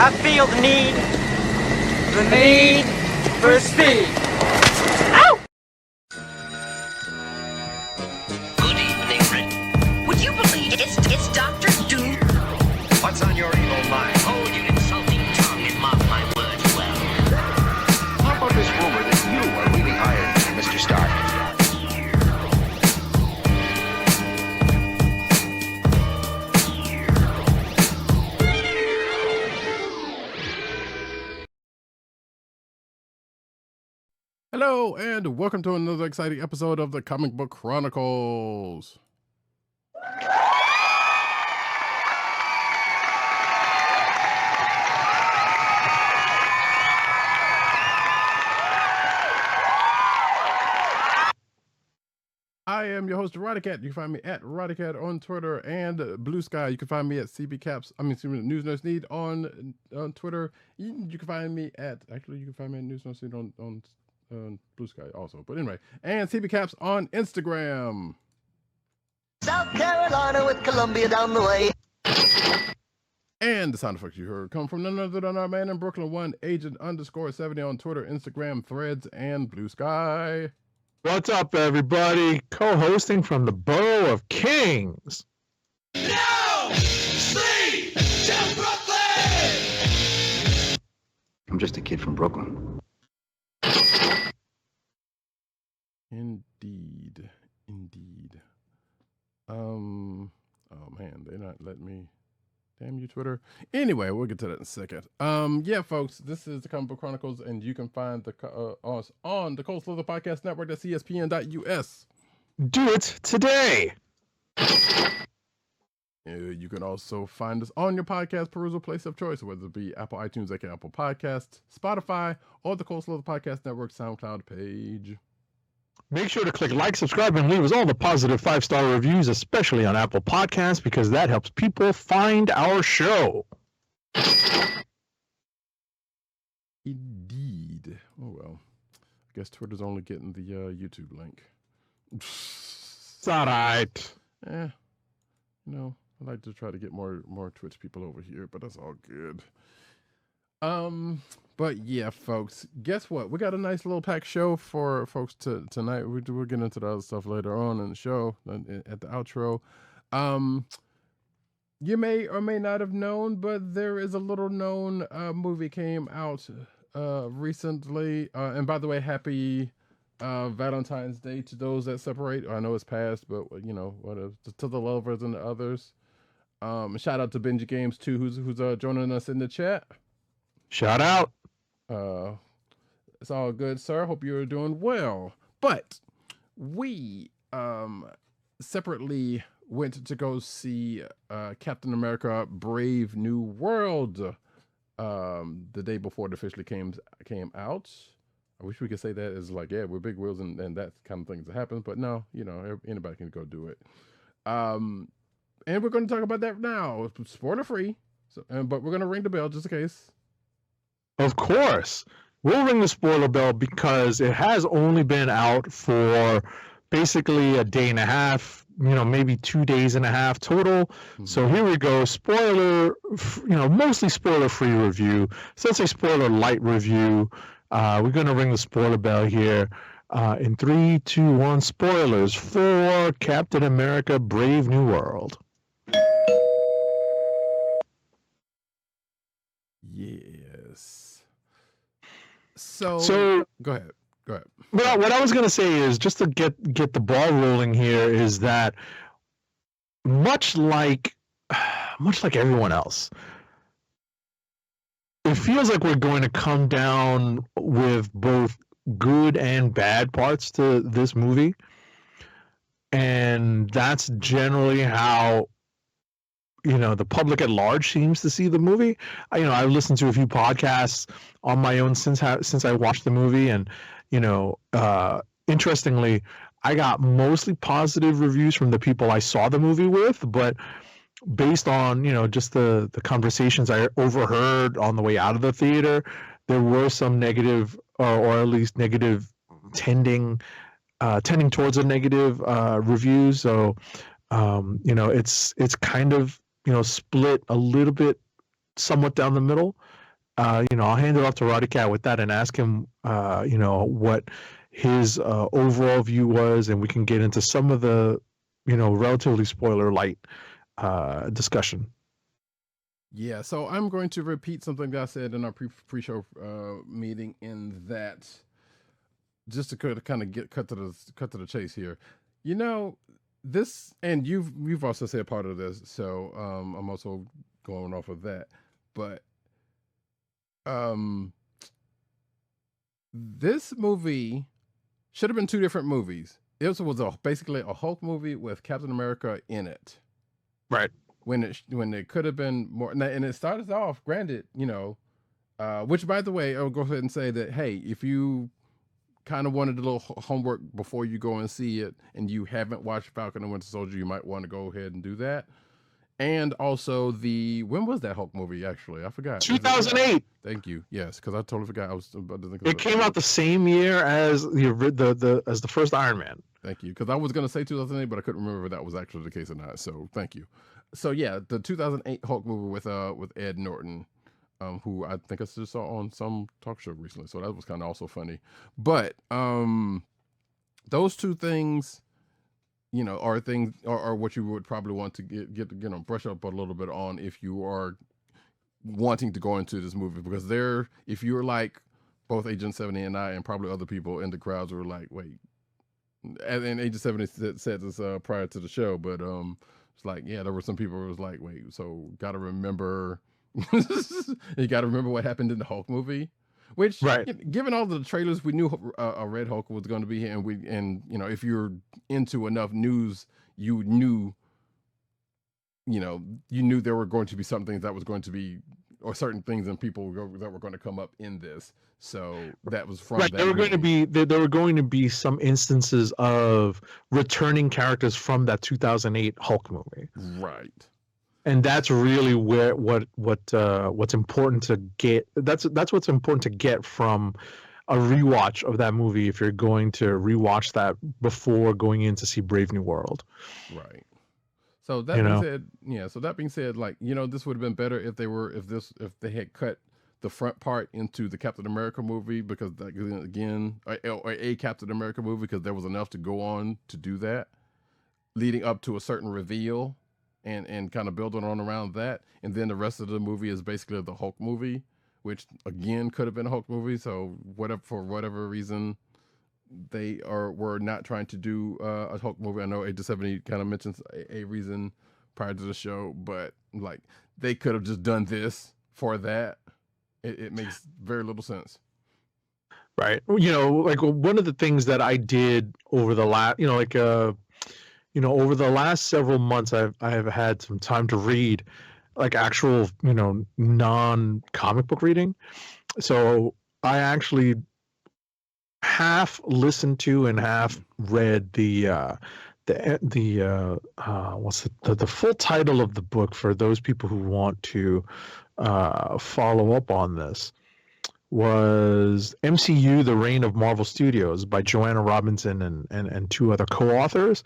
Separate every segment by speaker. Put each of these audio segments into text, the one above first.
Speaker 1: I feel the need for speed. Ow!
Speaker 2: Good evening, Rick. Would you believe it's Dr. Doom?
Speaker 3: What's on your evil mind?
Speaker 2: Hold your insulting tongue and mark my words well.
Speaker 3: How about this rumor that you are really Iron Man, Mr. Stark?
Speaker 4: Hello, and welcome to another exciting episode of the Comic Book Chronicles. I am your host, Roddykat. You can find me at Roddykat on Twitter and Blue Sky. You can find me at News Nurse Need on Twitter. You can find me at News Nurse Need on Blue Sky also. But anyway, and CB Caps on Instagram.
Speaker 5: South Carolina with Columbia down the way.
Speaker 4: And the sound effects you heard come from none other than our man in Brooklyn, Agent_70 on Twitter, Instagram, Threads, and Blue Sky.
Speaker 6: What's up, everybody? Co-hosting from the Borough of Kings.
Speaker 7: No! Sleep! To Brooklyn!
Speaker 3: I'm just a kid from Brooklyn.
Speaker 4: Indeed. Oh man, they're not letting me. Damn you, Twitter. Anyway, we'll get to that in a second. Yeah, folks, this is the Comic Book Chronicles, and you can find us on the Cold Slither Podcast Network at CSPN.us.
Speaker 6: Do it today.
Speaker 4: You can also find us on your podcast perusal place of choice, whether it be Apple iTunes, aka Apple Podcasts, Spotify, or the Cold Slither Podcast Network SoundCloud page.
Speaker 6: Make sure to click like, subscribe, and leave us all the positive 5-star reviews, especially on Apple Podcasts, because that helps people find our show.
Speaker 4: Indeed. Oh, well. I guess Twitter's only getting the YouTube link.
Speaker 6: It's all right.
Speaker 4: I like to try to get more Twitch people over here, but that's all good. But yeah, folks, guess what? We got a nice little packed show for folks tonight. We'll get into the other stuff later on in the show, at the outro. You may or may not have known, but there is a little known movie came out recently. And by the way, happy Valentine's Day to those that separate. I know it's past, but whatever. To the lovers and the others. Shout out to Benji Games too, who's joining us in the chat.
Speaker 6: Shout out.
Speaker 4: It's all good, sir. Hope you're doing well. But we separately went to go see Captain America Brave New World the day before it officially came out. I wish we could say that as like, yeah, we're big wheels and that kind of things that happen, but no, anybody can go do it. And we're going to talk about that now. Spoiler free. But we're going to ring the bell just in case.
Speaker 6: Of course. We'll ring the spoiler bell because it has only been out for basically a day and a half, maybe 2 days and a half total. Mm-hmm. So here we go. Spoiler, mostly spoiler-free review. So let's say spoiler light review. We're going to ring the spoiler bell here. In 3, 2, 1, spoilers for Captain America Brave New World.
Speaker 4: Yes. So go ahead.
Speaker 6: Well, what I was going to say is, just to get the ball rolling here, is that much like everyone else, it feels like we're going to come down with both good and bad parts to this movie. And that's generally how the public at large seems to see the movie. I've listened to a few podcasts on my own since I watched the movie, and interestingly, I got mostly positive reviews from the people I saw the movie with, but based on just the conversations I overheard on the way out of the theater, there were some negative, or at least negative tending towards a negative review. So it's kind of split a little bit somewhat down the middle. I'll hand it off to Roddykat with that and ask him, what his overall view was, and we can get into some of the, relatively spoiler light discussion.
Speaker 4: Yeah, so I'm going to repeat something that I said in our pre-show meeting, in that, just to kind of cut to the chase here. This, and you've also said part of this, so I'm also going off of that. But this movie should have been two different movies. It was basically a Hulk movie with Captain America in it.
Speaker 6: Right.
Speaker 4: When it could have been more, and it started off, granted, which, by the way, I'll go ahead and say that, hey, if you kind of wanted a little homework before you go and see it, and you haven't watched Falcon and Winter Soldier, you might want to go ahead and do that. And also, when was that Hulk movie, actually? I forgot.
Speaker 6: 2008.
Speaker 4: Thank you. Yes, because I totally forgot. I was about to think of
Speaker 6: it. Came out the same year as the first Iron Man.
Speaker 4: Thank you, because I was going to say 2008, but I couldn't remember if that was actually the case or not. So thank you. So yeah, the 2008 Hulk movie with Ed Norton, who I think I just saw on some talk show recently. So that was kind of also funny. But those two things, are what you would probably want to get brush up a little bit on if you are wanting to go into this movie, because if you're like both Agent 70 and I, and probably other people in the crowds were like, wait, and Agent 70 said this prior to the show, but it's like, yeah, there were some people who was like, wait, so gotta remember you gotta remember what happened in the Hulk movie. Which, right, given all the trailers, we knew a Red Hulk was going to be here, and if you're into enough news, you knew there were going to be some things that was going to be, or certain things and people that were going to come up in this. So that was from
Speaker 6: right.
Speaker 4: That
Speaker 6: there were going to be some instances of returning characters from that 2008 Hulk movie.
Speaker 4: Right.
Speaker 6: And that's really where what's important to get. That's what's important to get from a rewatch of that movie, if you're going to rewatch that before going in to see Brave New World.
Speaker 4: Right. So that being said, So that being said, like, this would have been better if they had cut the front part into the Captain America movie, because again, or a Captain America movie, because there was enough to go on to do that, leading up to a certain reveal. And kind of building on around that, and then the rest of the movie is basically the Hulk movie, which again could have been a Hulk movie. So for whatever reason, they were not trying to do a Hulk movie. I know Agent 70 kind of mentions a reason prior to the show, but like, they could have just done this for that. It makes very little sense.
Speaker 6: Right. Like, one of the things that I did over the last, over the last several months, I have had some time to read, like, actual, non-comic book reading. So I actually half listened to and half read the what's the full title of the book for those people who want to follow up on this. Was MCU: The Reign of Marvel Studios by Joanna Robinson and two other co-authors.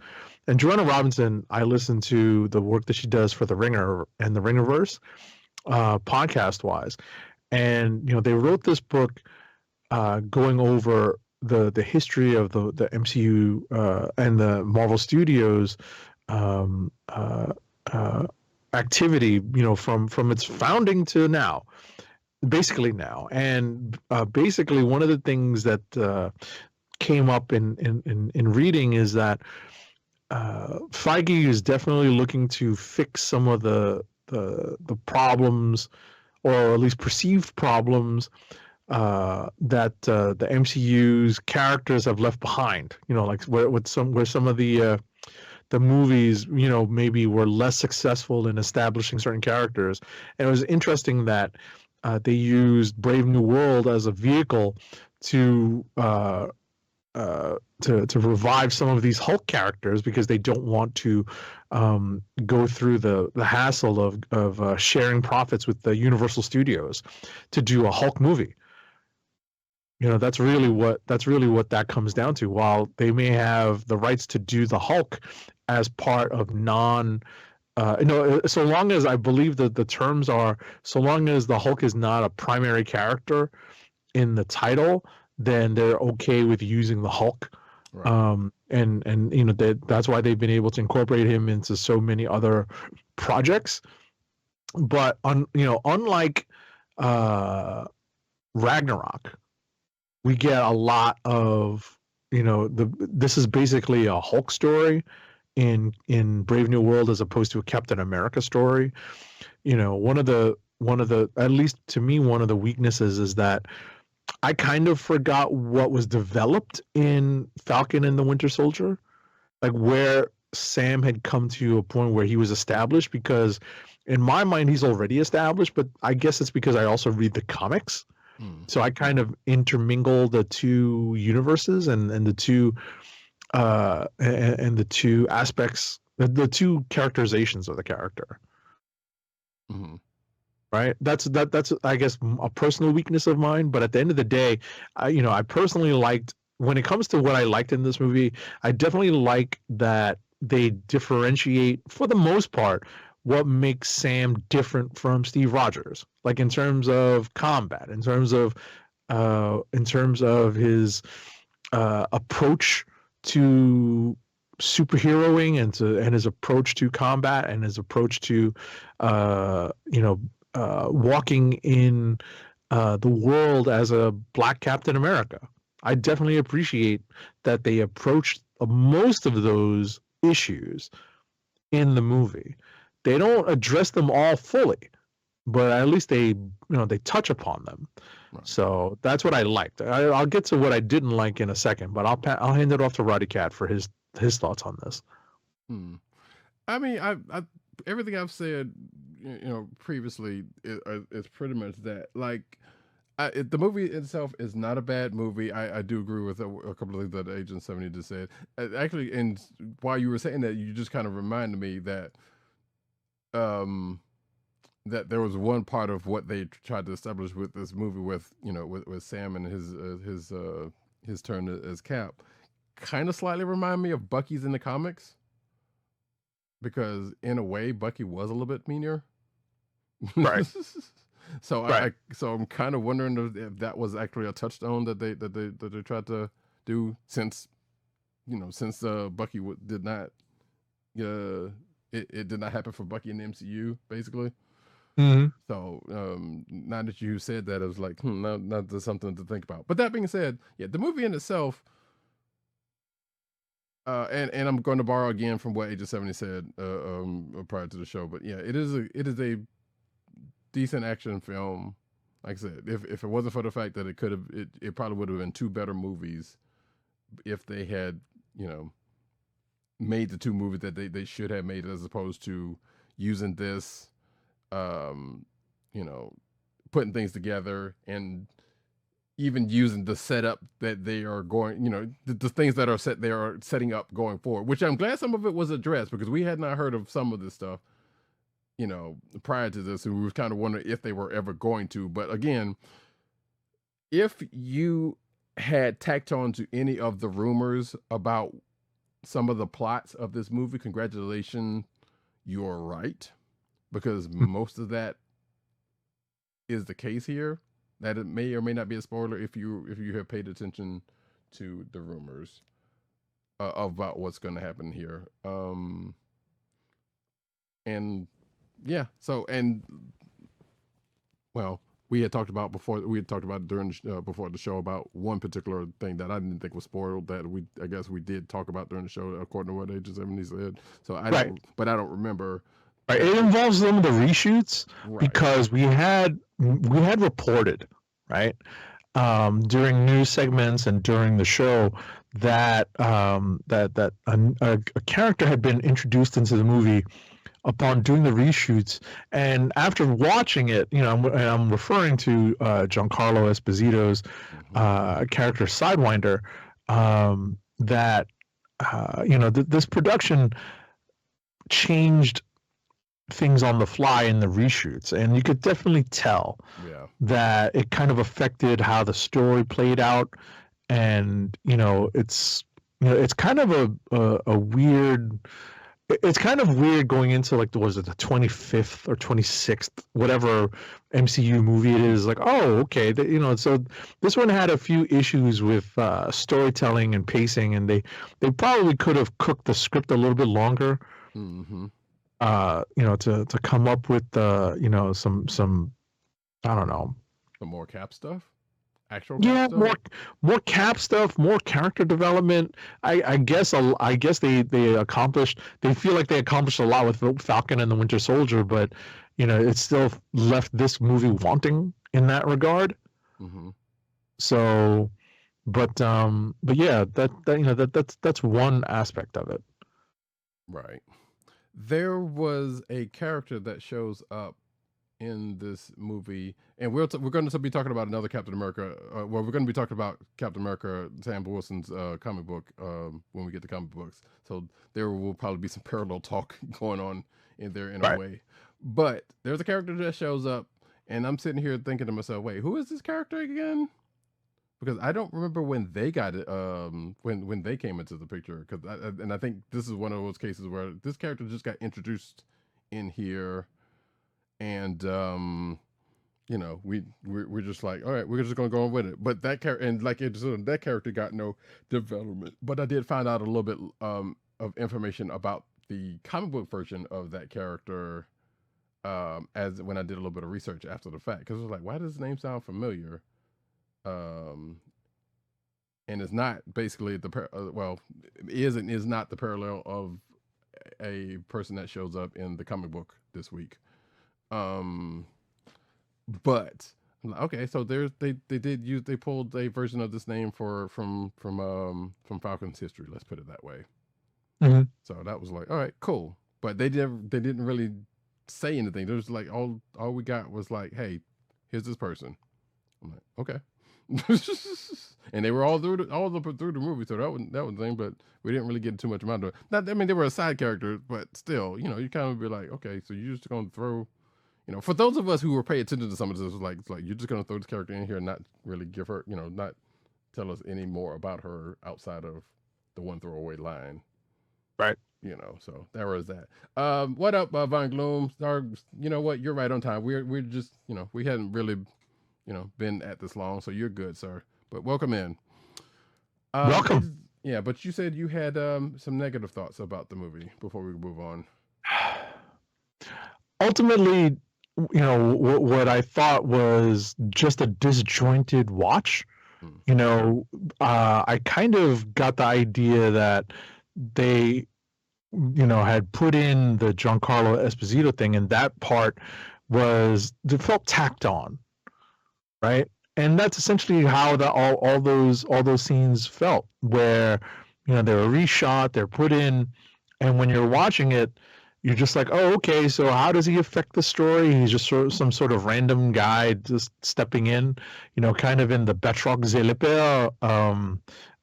Speaker 6: And Joanna Robinson, I listen to the work that she does for The Ringer and the Ringerverse, podcast-wise. And, they wrote this book going over the history of the MCU and the Marvel Studios activity, from its founding to now. Basically now. And basically one of the things that came up in reading is that Feige is definitely looking to fix some of the problems, or at least perceived problems, that the MCU's characters have left behind. Like where some of the movies, maybe were less successful in establishing certain characters. And it was interesting that they used Brave New World as a vehicle to revive some of these Hulk characters, because they don't want to go through the hassle of sharing profits with the Universal Studios to do a Hulk movie. That's really what that comes down to. While they may have the rights to do the Hulk as part of non so long as I believe that the terms are, so long as the Hulk is not a primary character in the title, then they're okay with using the Hulk.
Speaker 4: Right.
Speaker 6: And that's why they've been able to incorporate him into so many other projects. But unlike Ragnarok, we get a lot of this is basically a Hulk story in Brave New World as opposed to a Captain America story. One of the at least to me, one of the weaknesses is that I kind of forgot what was developed in Falcon and the Winter Soldier, like where Sam had come to a point where he was established, because in my mind he's already established, but I guess it's because I also read the comics. So I kind of intermingle the two universes and the two and the two aspects, the two characterizations of the character.
Speaker 4: Mm-hmm.
Speaker 6: Right. That's I guess a personal weakness of mine. But at the end of the day, I personally liked, when it comes to what I liked in this movie, I definitely like that they differentiate, for the most part, what makes Sam different from Steve Rogers, like in terms of combat, in terms of his approach to superheroing and his approach to combat and his approach to walking in the world as a Black Captain America. I definitely appreciate that they approached most of those issues in the movie. They don't address them all fully, but at least they touch upon them. Right. So that's what I liked. I'll get to what I didn't like in a second, but I'll hand it off to Roddykat for his thoughts on this.
Speaker 4: I mean, I everything I've said, previously is pretty much that. Like, the movie itself is not a bad movie. I do agree with a couple of things that Agent 70 just said. Actually, and while you were saying that, you just kind of reminded me that that there was one part of what they tried to establish with this movie, with Sam and his turn as Cap, kind of slightly remind me of Bucky's in the comics, because in a way Bucky was a little bit meaner.
Speaker 6: Right.
Speaker 4: So right. So I'm kind of wondering if that was actually a touchstone that they tried to do, since Bucky did not it did not happen for Bucky in the MCU, basically.
Speaker 6: Mm-hmm.
Speaker 4: So now that you said that, it was like, now there's something to think about. But that being said, yeah, the movie in itself, and I'm going to borrow again from what Agent 70 said prior to the show, but yeah, it is a decent action film. Like I said, if it wasn't for the fact that it probably would have been two better movies if they had made the two movies that they should have made, as opposed to using this, putting things together, and even using the setup that they are going, the things that they are setting up going forward, which I'm glad some of it was addressed, because we had not heard of some of this stuff, prior to this, and we were kind of wondering if they were ever going to. But again, if you had tacked on to any of the rumors about some of the plots of this movie, congratulations, you're right, because most of that is the case here. That it may or may not be a spoiler if you have paid attention to the rumors about what's going to happen here. And yeah, so, and well, we had talked about during before the show about one particular thing that I didn't think was spoiled, that I guess we did talk about during the show, according to what Agent 70 said. So I don't remember.
Speaker 6: Right. It involves some of the reshoots, right, because we had reported, right, during news segments and during the show that a character had been introduced into the movie upon doing the reshoots, and after watching it, I'm referring to Giancarlo Esposito's character Sidewinder, that this production changed things on the fly in the reshoots, and you could definitely tell that it kind of affected how the story played out. And it's kind of a weird it's kind of weird going into like the 25th or 26th, whatever MCU movie it is. Like, oh, okay, so this one had a few issues with storytelling and pacing, and they probably could have cooked the script a little bit longer.
Speaker 4: Mm-hmm.
Speaker 6: To come up with some I don't know,
Speaker 4: some more Cap stuff. Actual
Speaker 6: Cap
Speaker 4: stuff?
Speaker 6: more Cap stuff, more character development. I guess they accomplished. They feel like they accomplished a lot with Falcon and the Winter Soldier, but it still left this movie wanting in that regard.
Speaker 4: Mm-hmm.
Speaker 6: So, but yeah, that's one aspect of it.
Speaker 4: Right. There was a character that shows up in this movie, and we're going to be talking about another Captain America. We're going to be talking about Captain America, Sam Wilson's comic book when we get to comic books. So there will probably be some parallel talk going on in there in a way. But there's a character that shows up, and I'm sitting here thinking to myself, wait, who is this character again? Because I don't remember when they got it, when they came into the picture. And I think this is one of those cases where this character just got introduced in here. And we're just like, all right, we're just gonna go on with it. But that character, and like that character got no development. But I did find out a little bit of information about the comic book version of that character as when I did a little bit of research after the fact, because I was like, why does his name sound familiar? And it's not basically is and is not the parallel of a person that shows up in the comic book this week. But okay, so they pulled a version of this name from Falcon's history. Let's put it that way.
Speaker 6: Mm-hmm.
Speaker 4: So that was like, all right, cool. But they didn't really say anything. There was like all we got was like, hey, here's this person. I'm like, okay. And they were all through the movie, so that was the thing. But we didn't really get too much amount of it. They were a side character, but still, you kind of be like, okay, so you're just gonna throw. For those of us who were paying attention to some of this, it's like you're just gonna throw this character in here and not really give her, not tell us any more about her outside of the one throwaway line,
Speaker 6: right?
Speaker 4: So there was that. What up, Von Gloom? You know what? You're right on time. We're just, we hadn't really, been at this long, so you're good, sir. But welcome in.
Speaker 6: Welcome.
Speaker 4: Yeah, but you said you had some negative thoughts about the movie before we move on.
Speaker 6: Ultimately, what I thought was just a disjointed watch. I kind of got the idea that they, had put in the Giancarlo Esposito thing, and that part it felt tacked on, right? And that's essentially how all those scenes felt, where they were reshot, they're put in, and when you're watching it, you're just like, oh, okay, so how does he affect the story? He's just some sort of random guy just stepping in, kind of in the Betrock Zeliper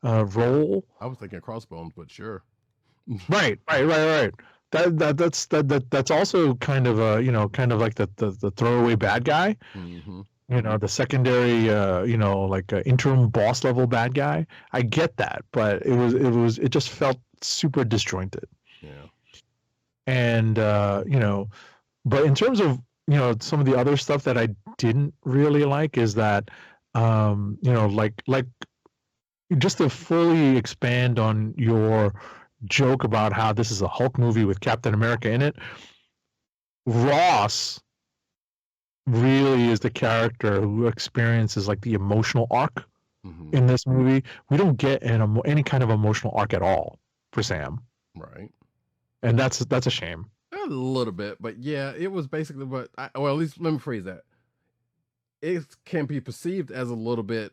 Speaker 6: role.
Speaker 4: I was thinking Crossbones, but sure.
Speaker 6: Right. That's also kind of like the throwaway bad guy.
Speaker 4: Mm-hmm.
Speaker 6: The secondary, interim boss level bad guy. I get that, but it just felt super disjointed.
Speaker 4: Yeah.
Speaker 6: And but in terms of some of the other stuff that I didn't really like is that like just to fully expand on your joke about how this is a Hulk movie with Captain America in it, Ross really is the character who experiences like the emotional arc in this movie. We don't get any kind of emotional arc at all for Sam.
Speaker 4: Right.
Speaker 6: And that's a shame.
Speaker 4: A little bit, but yeah, it was basically at least let me phrase that. It can be perceived as a little bit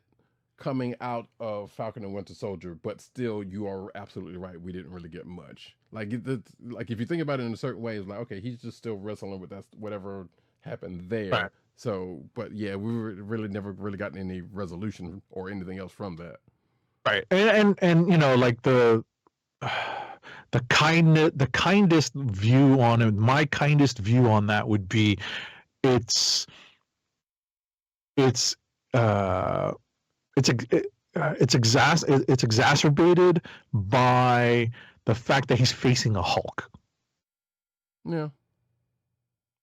Speaker 4: coming out of Falcon and Winter Soldier, but still, you are absolutely right. We didn't really get much. Like if you think about it in a certain way, it's like, okay, he's just still wrestling with that whatever happened there.
Speaker 6: Right.
Speaker 4: So, but yeah, we really never really gotten any resolution or anything else from that.
Speaker 6: Right, and like the kindest view on it. My kindest view on that would be, it's exacerbated by the fact that he's facing a Hulk.
Speaker 4: Yeah.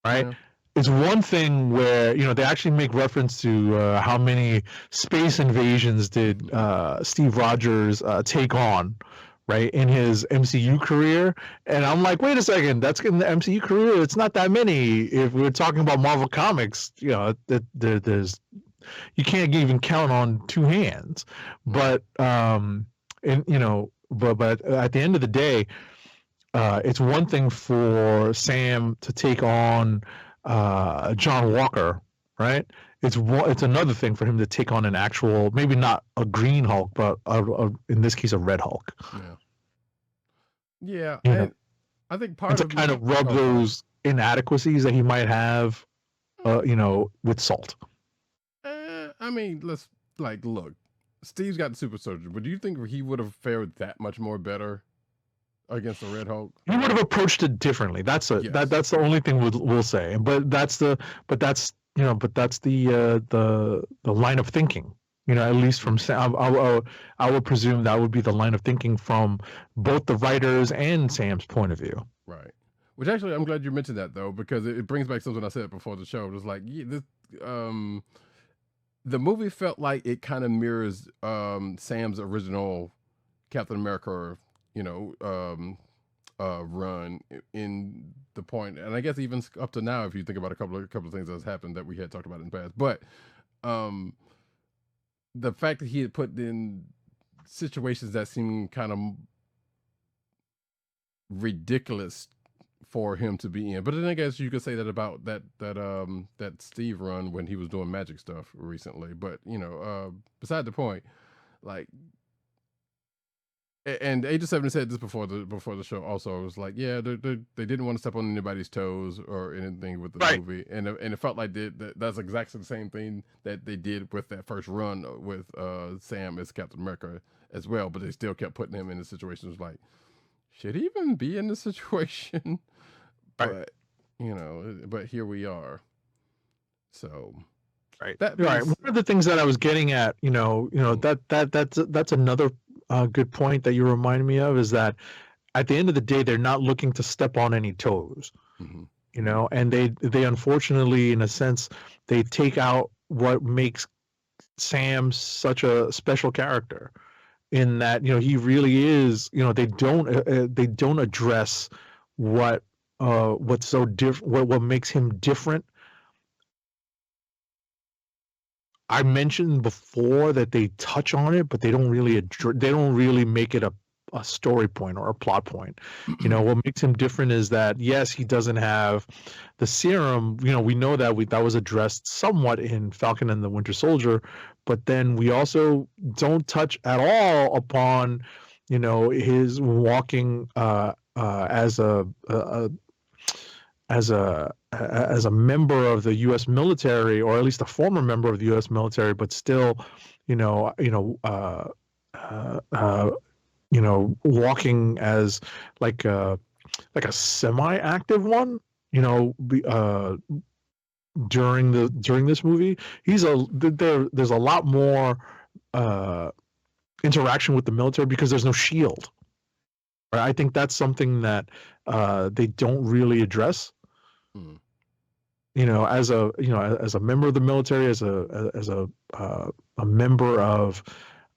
Speaker 6: right?
Speaker 4: Yeah.
Speaker 6: It's one thing where they actually make reference to how many space invasions did Steve Rogers take on, right, in his MCU career, and I'm like, wait a second, that's in the MCU career. It's not that many. If we're talking about Marvel Comics, there's you can't even count on two hands. But and but at the end of the day, it's one thing for Sam to take on John Walker, right? It's another thing for him to take on an actual, maybe not a Green Hulk, but in this case, a Red Hulk.
Speaker 4: Yeah. Yeah,
Speaker 6: You know,
Speaker 4: and I think part
Speaker 6: and to
Speaker 4: of
Speaker 6: kind of rub those inadequacies that he might have, with salt.
Speaker 4: I mean, let's look. Steve's got the super soldier, but do you think he would have fared that much more better against the Red Hulk?
Speaker 6: He would have approached it differently. That's the only thing we'll say. But that's the line of thinking. At least from Sam, I would presume that would be the line of thinking from both the writers and Sam's point of view.
Speaker 4: Right. Which actually, I'm glad you mentioned that though, because it brings back something I said before the show. It was like, the movie felt like it kind of mirrors Sam's original Captain America, run in the point, and I guess even up to now, if you think about a couple of things that's happened that we had talked about in the past, but the fact that he had put in situations that seem kind of ridiculous for him to be in, but then I guess you could say that about that Steve run when he was doing magic stuff recently. But beside the point, like, and Age of 70 said this before the show also. It was like, yeah, they didn't want to step on anybody's toes or anything with the movie, and it felt like that's exactly the same thing that they did with that first run with Sam as Captain America as well. But they still kept putting him in the situations like, should he even be in this situation? But but here we are. So
Speaker 6: right. One of the things that I was getting at, that's another good point that you reminded me of, is that at the end of the day, they're not looking to step on any toes.
Speaker 4: Mm-hmm.
Speaker 6: And they unfortunately, in a sense, they take out what makes Sam such a special character, in that he really is. They don't address what's so different, what makes him different. I mentioned before that they touch on it, but they don't really make it a story point or a plot point. What makes him different is that, yes, he doesn't have the serum. We know that that was addressed somewhat in Falcon and the Winter Soldier, but then we also don't touch at all upon his walking as a member of the U.S. military, or at least a former member of the U.S. military, but still, walking as like a semi-active one, during this movie. There's a lot more interaction with the military because there's no shield. Right? I think that's something that they don't really address. As a member of the military, as a member of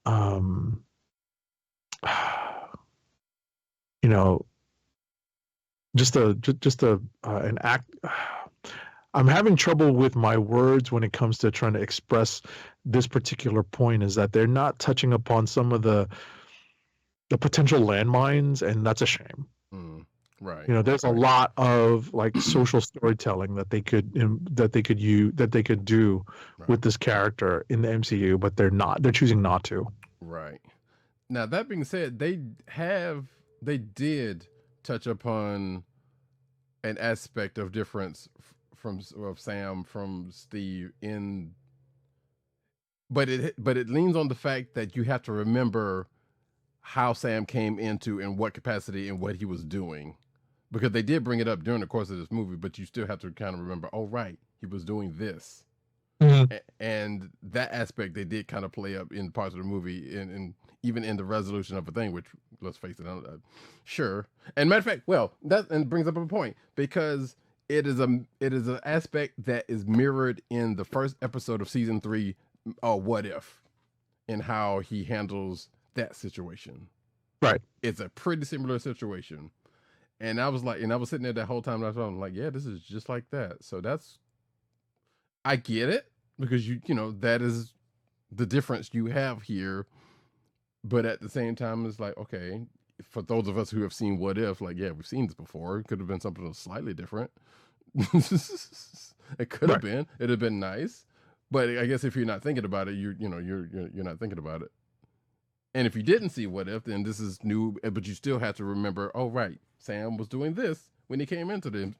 Speaker 6: an act. I'm having trouble with my words when it comes to trying to express this particular point, is that they're not touching upon some of the potential landmines, and that's a shame.
Speaker 4: Right.
Speaker 6: There's a lot of like social storytelling that they could do with this character in the MCU, but they're choosing not to.
Speaker 4: Right. Now, that being said, they did touch upon an aspect of difference of Sam from Steve but it leans on the fact that you have to remember how Sam came into, in what capacity, and what he was doing, because they did bring it up during the course of this movie, but you still have to kind of remember, oh right, he was doing this. And and that aspect they did kind of play up in parts of the movie, and even in the resolution of a thing, which, let's face it, sure. And matter of fact, well, that and brings up a point, because it is an aspect that is mirrored in the first episode of season 3, What If, and how he handles that situation.
Speaker 6: Right.
Speaker 4: It's a pretty similar situation. And I was sitting there that whole time, and I'm like, yeah, this is just like that. So I get it, because you know, that is the difference you have here. But at the same time, it's like, okay, for those of us who have seen What If, like, yeah, we've seen this before. It could have been something slightly different. It could have been. It'd have been nice. But I guess if you're not thinking about it, you're not thinking about it. And if you didn't see What If, then this is new, but you still have to remember, oh, right, Sam was doing this when he came into the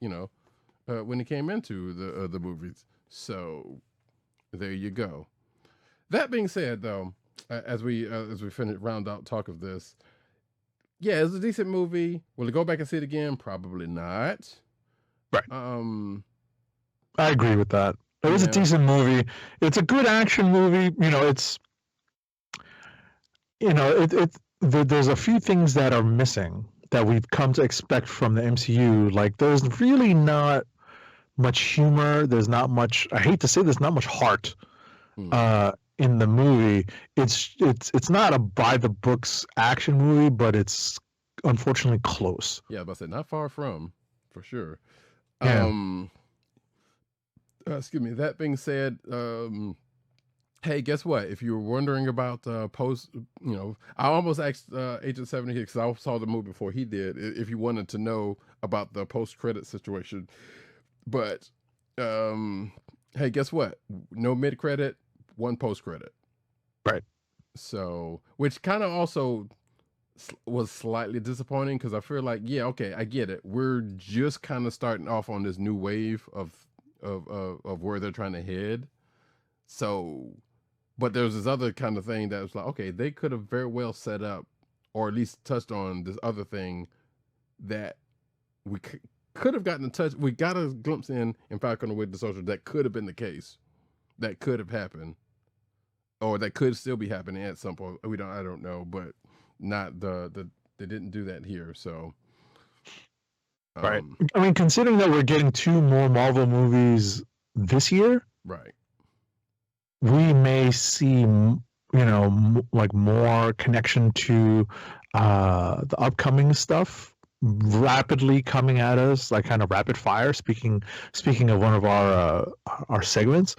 Speaker 4: movies. So there you go. That being said, though, as we round out talk of this, yeah, it's a decent movie. Will it go back and see it again? Probably not.
Speaker 6: Right. I agree with that. It was a decent movie. It's a good action movie. You know, there's a few things that are missing that we've come to expect from the MCU. Like, there's really not much humor. There's not much, I hate to say, there's not much heart in the movie. It's not a by the books action movie, but it's unfortunately close.
Speaker 4: Yeah, but I said not far from, for sure.
Speaker 6: Yeah.
Speaker 4: Excuse me. That being said, hey, guess what? If you were wondering about post, I almost asked Agent 70 because I saw the movie before he did, if you wanted to know about the post-credit situation. But, hey, guess what? No mid-credit, one post-credit.
Speaker 6: Right.
Speaker 4: So, which kind of also was slightly disappointing, because I feel like, yeah, okay, I get it. We're just kind of starting off on this new wave of where they're trying to head. So, but there's this other kind of thing that was like, okay, they could have very well set up, or at least touched on this other thing that we could have gotten in touch. We got a glimpse in Falcon and Winter Soldier that could have been the case, that could have happened, or that could still be happening at some point. I don't know, but not they didn't do that here. So,
Speaker 6: right. I mean, considering that we're getting 2 more Marvel movies this year,
Speaker 4: right,
Speaker 6: we may see, like more connection to the upcoming stuff rapidly coming at us, like kind of rapid fire. Speaking of one of our segments,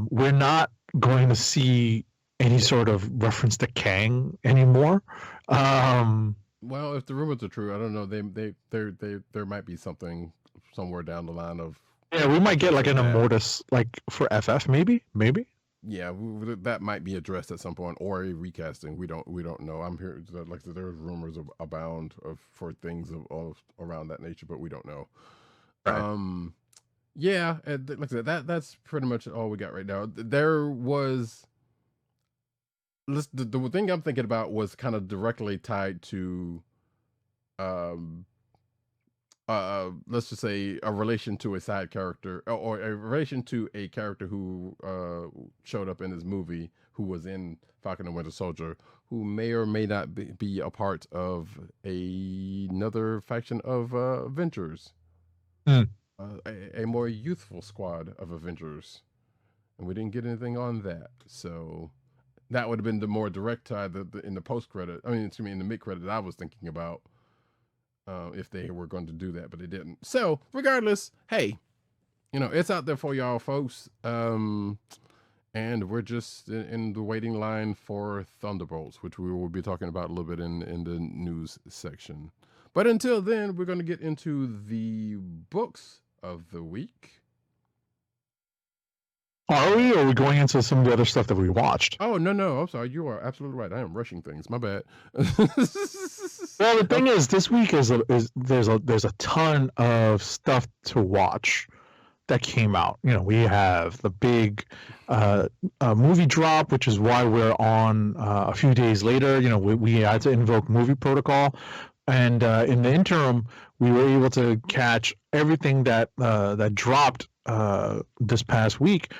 Speaker 6: we're not going to see any sort of reference to Kang anymore.
Speaker 4: Well, if the rumors are true, I don't know. There might be something somewhere down the line of.
Speaker 6: Yeah, we might get like an Immortus, like for FF, maybe.
Speaker 4: Yeah, that might be addressed at some point, or a recasting. We don't know. I'm here, like I said, there's rumors abound for things of around that nature, but we don't know. Right. Yeah, like I said, that's pretty much all we got right now. There was. The thing I'm thinking about was kind of directly tied to, let's just say a relation to a side character, or a relation to a character who showed up in this movie, who was in Falcon and Winter Soldier, who may or may not be a part of another faction of Avengers, a more youthful squad of Avengers, and we didn't get anything on that, so. That would have been the more direct tie in the post credit. I mean, in the mid credit I was thinking about, if they were going to do that, but they didn't. So regardless, hey, it's out there for y'all folks. And we're just in the waiting line for Thunderbolts, which we will be talking about a little bit in the news section. But until then, we're going to get into the books of the week.
Speaker 6: Are we? Or are we going into some of the other stuff that we watched?
Speaker 4: Oh, no. I'm sorry. You are absolutely right. I am rushing things. My bad.
Speaker 6: Well, the thing is, this week there's a ton of stuff to watch that came out. We have the big movie drop, which is why we're on a few days later. We had to invoke movie protocol. And in the interim, we were able to catch everything that dropped this past week.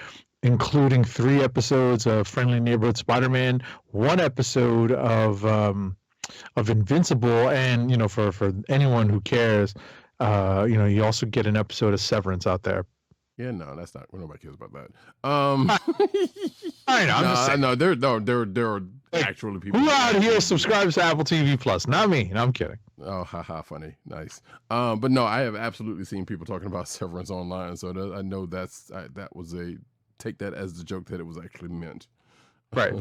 Speaker 6: including 3 episodes of Friendly Neighborhood Spider-Man, 1 episode of Invincible, and for anyone who cares, you also get an episode of Severance out there.
Speaker 4: Yeah, no, that's not. Nobody cares about that.
Speaker 6: I know. I'm just
Speaker 4: I
Speaker 6: saying.
Speaker 4: know there are actually people
Speaker 6: Who
Speaker 4: that
Speaker 6: out here
Speaker 4: actually-
Speaker 6: subscribes to Apple TV Plus? Not me. No, I'm kidding.
Speaker 4: Oh, haha, funny, nice. But no, I have absolutely seen people talking about Severance online, so I know that was take that as the joke that it was actually meant.
Speaker 6: Right.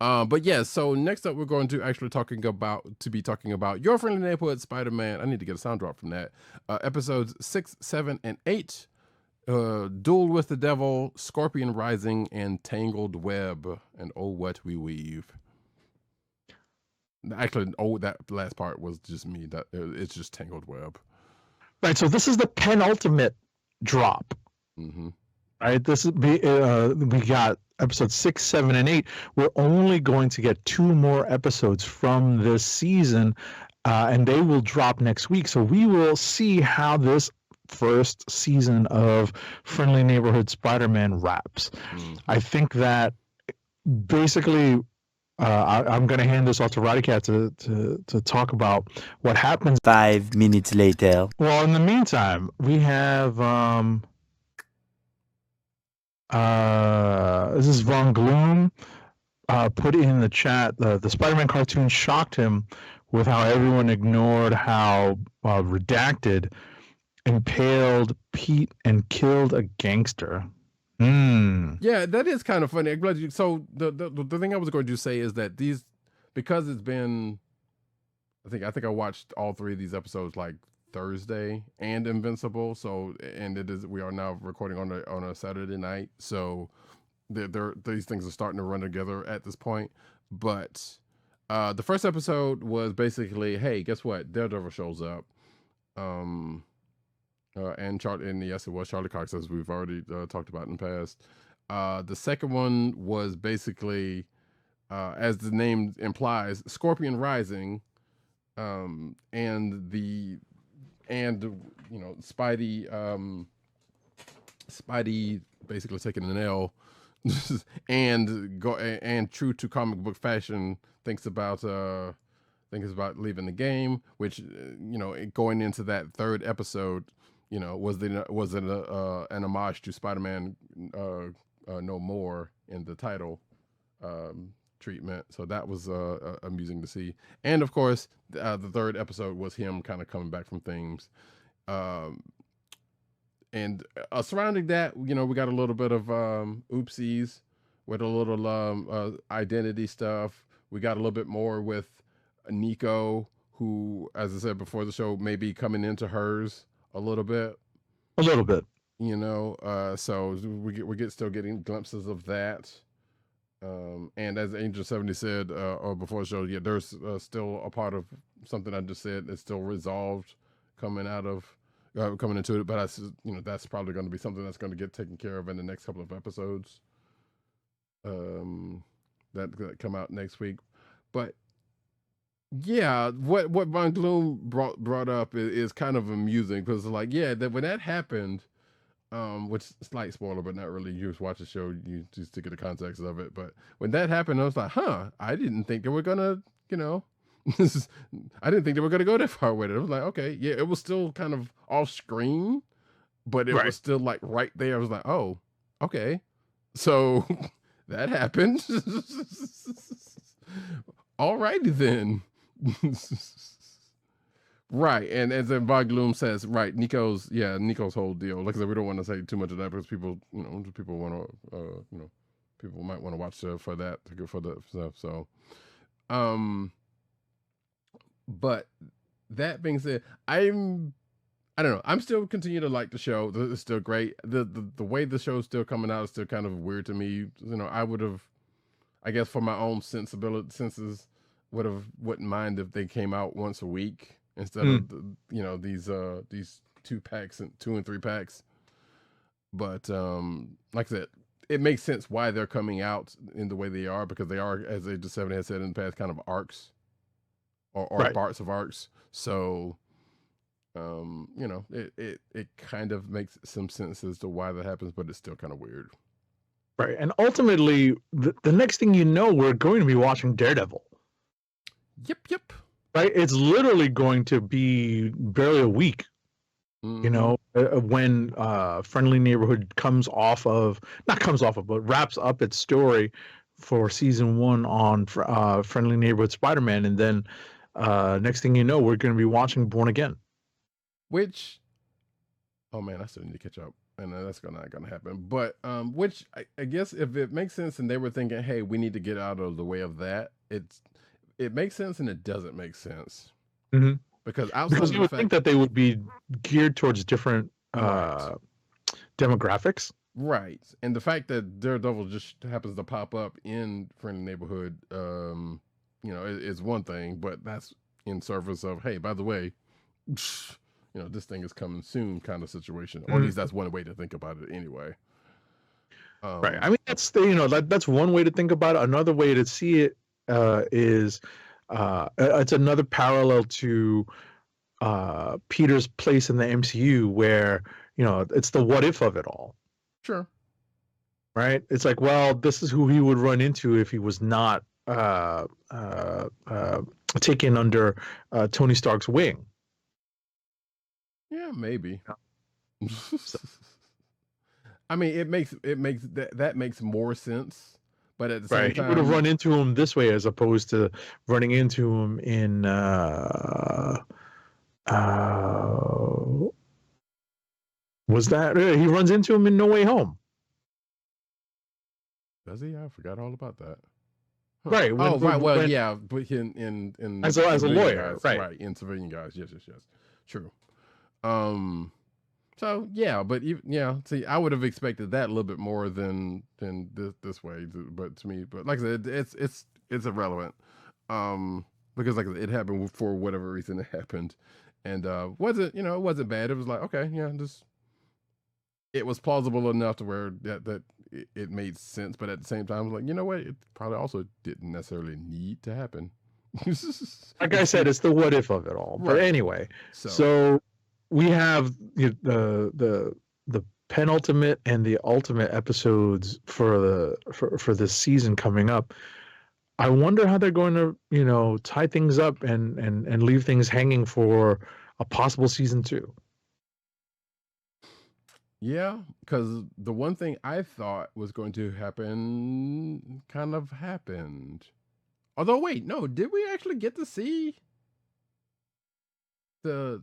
Speaker 4: But yeah, so next up we're going to actually be talking about Your Friendly Neighborhood Spider-Man. I need to get a sound drop from that. Episodes 6, 7, and 8. Duel with the Devil, Scorpion Rising, and Tangled Web, and Oh What We Weave. Actually, that last part was just me. That it's just Tangled Web.
Speaker 6: Right. So this is the penultimate drop.
Speaker 4: Mm-hmm.
Speaker 6: Right. This is we got episodes 6, 7, and 8. We're only going to get 2 more episodes from this season, and they will drop next week. So we will see how this first season of Friendly Neighborhood Spider-Man wraps. I think that basically I'm going to hand this off to Roddykat to talk about what happens.
Speaker 8: 5 minutes later.
Speaker 6: Well, in the meantime, we have this is Von Gloom put in the chat. The Spider-Man cartoon shocked him with how everyone ignored how Redacted impaled Pete and killed a gangster.
Speaker 4: Yeah, that is kind of funny. So the thing I was going to say is that because it's been, I think I watched all 3 of these episodes like Thursday and Invincible. So, and we are now recording on a Saturday night. So these things are starting to run together at this point. But the first episode was basically, hey, guess what? Daredevil shows up. And yes, it was Charlie Cox, as we've already talked about in the past. The second one was basically, as the name implies, Scorpion Rising, and Spidey basically taking an L, and true to comic book fashion, thinks about leaving the game, which going into that third episode, was it an homage to Spider-Man No More in the title treatment. So that was amusing to see. And of course, the third episode was him kind of coming back from things. And surrounding that, we got a little bit of oopsies with a little identity stuff. We got a little bit more with Nico, who, as I said before the show, may be coming into hers a little bit. So we still getting glimpses of that. And as Angel 70 said, or before the show, yeah, there's still a part of something I just said that's still resolved coming into it. But that's probably going to be something that's going to get taken care of in the next couple of episodes that come out next week. But yeah, what Von Gloom brought up is kind of amusing, because like, yeah, that when that happened, which slight spoiler, but not really. You just watch the show, you just to get the context of it. But when that happened, I was like, I didn't think they were gonna, I didn't think they were gonna go that far with it. I was like, okay, yeah, it was still kind of off screen, but it was still like right there. I was like, oh, okay, so that happened. Alrighty then. Right, and as Von Gloom says, right, Nico's whole deal. Like I said, we don't want to say too much of that because people want to, people might want to watch for that for the stuff. So, but that being said, I don't know. I'm still continuing to like the show. It's still great. The way the show's still coming out is still kind of weird to me. I would have, I guess, for my own senses, wouldn't mind if they came out once a week instead of these 2 packs and 2 and 3 packs. But like I said, it makes sense why they're coming out in the way they are, because they are, as Age 7 has said in the past, kind of arcs or parts of arcs. So it kind of makes some sense as to why that happens, but it's still kind of weird.
Speaker 6: Right. And ultimately, the next thing you know, we're going to be watching Daredevil.
Speaker 4: Yep.
Speaker 6: Right. It's literally going to be barely a week. You know, when Friendly Neighborhood but wraps up its story for season 1 on Friendly Neighborhood Spider-Man, and then next thing you know, we're going to be watching Born Again.
Speaker 4: Which, oh man, I still need to catch up, and that's not gonna happen. But which I guess if it makes sense, and they were thinking, hey, we need to get out of the way of that, it makes sense and it doesn't make sense.
Speaker 6: Mm-hmm.
Speaker 4: Because
Speaker 6: you would think that they would be geared towards different demographics.
Speaker 4: Right. And the fact that Daredevil just happens to pop up in Friendly Neighborhood, is one thing, but that's in service of, hey, by the way, this thing is coming soon kind of situation. Or at least that's one way to think about it anyway.
Speaker 6: Right. I mean, that's that's one way to think about it. Another way to see it is it's another parallel to Peter's place in the MCU, where it's the what if of it all.
Speaker 4: Sure.
Speaker 6: Right. It's like, well, this is who he would run into if he was not taken under Tony Stark's wing.
Speaker 4: Yeah, maybe. I mean, it makes that makes more sense. But at the same time,
Speaker 6: he would have run into him this way as opposed to running into him in was that he runs into him in No Way Home?
Speaker 4: Does he? I forgot all about that. Huh.
Speaker 6: Right.
Speaker 4: Well, yeah, but in
Speaker 6: as a lawyer,
Speaker 4: guys, right? In Civilian Guys, yes, true. So yeah, but see, I would have expected that a little bit more than this way, but to me, but like I said, it's irrelevant, because like I said, it happened for whatever reason it happened, and it wasn't bad. It was like, okay, yeah, it was plausible enough to where that it made sense, but at the same time, I was like, you know what, it probably also didn't necessarily need to happen.
Speaker 6: Like I said, it's the what if of it all. But anyway, so we have the penultimate and the ultimate episodes for this season coming up. I wonder how they're going to tie things up and leave things hanging for a possible season 2.
Speaker 4: Yeah, because the one thing I thought was going to happen kind of happened. Although, wait, no, did we actually get to see the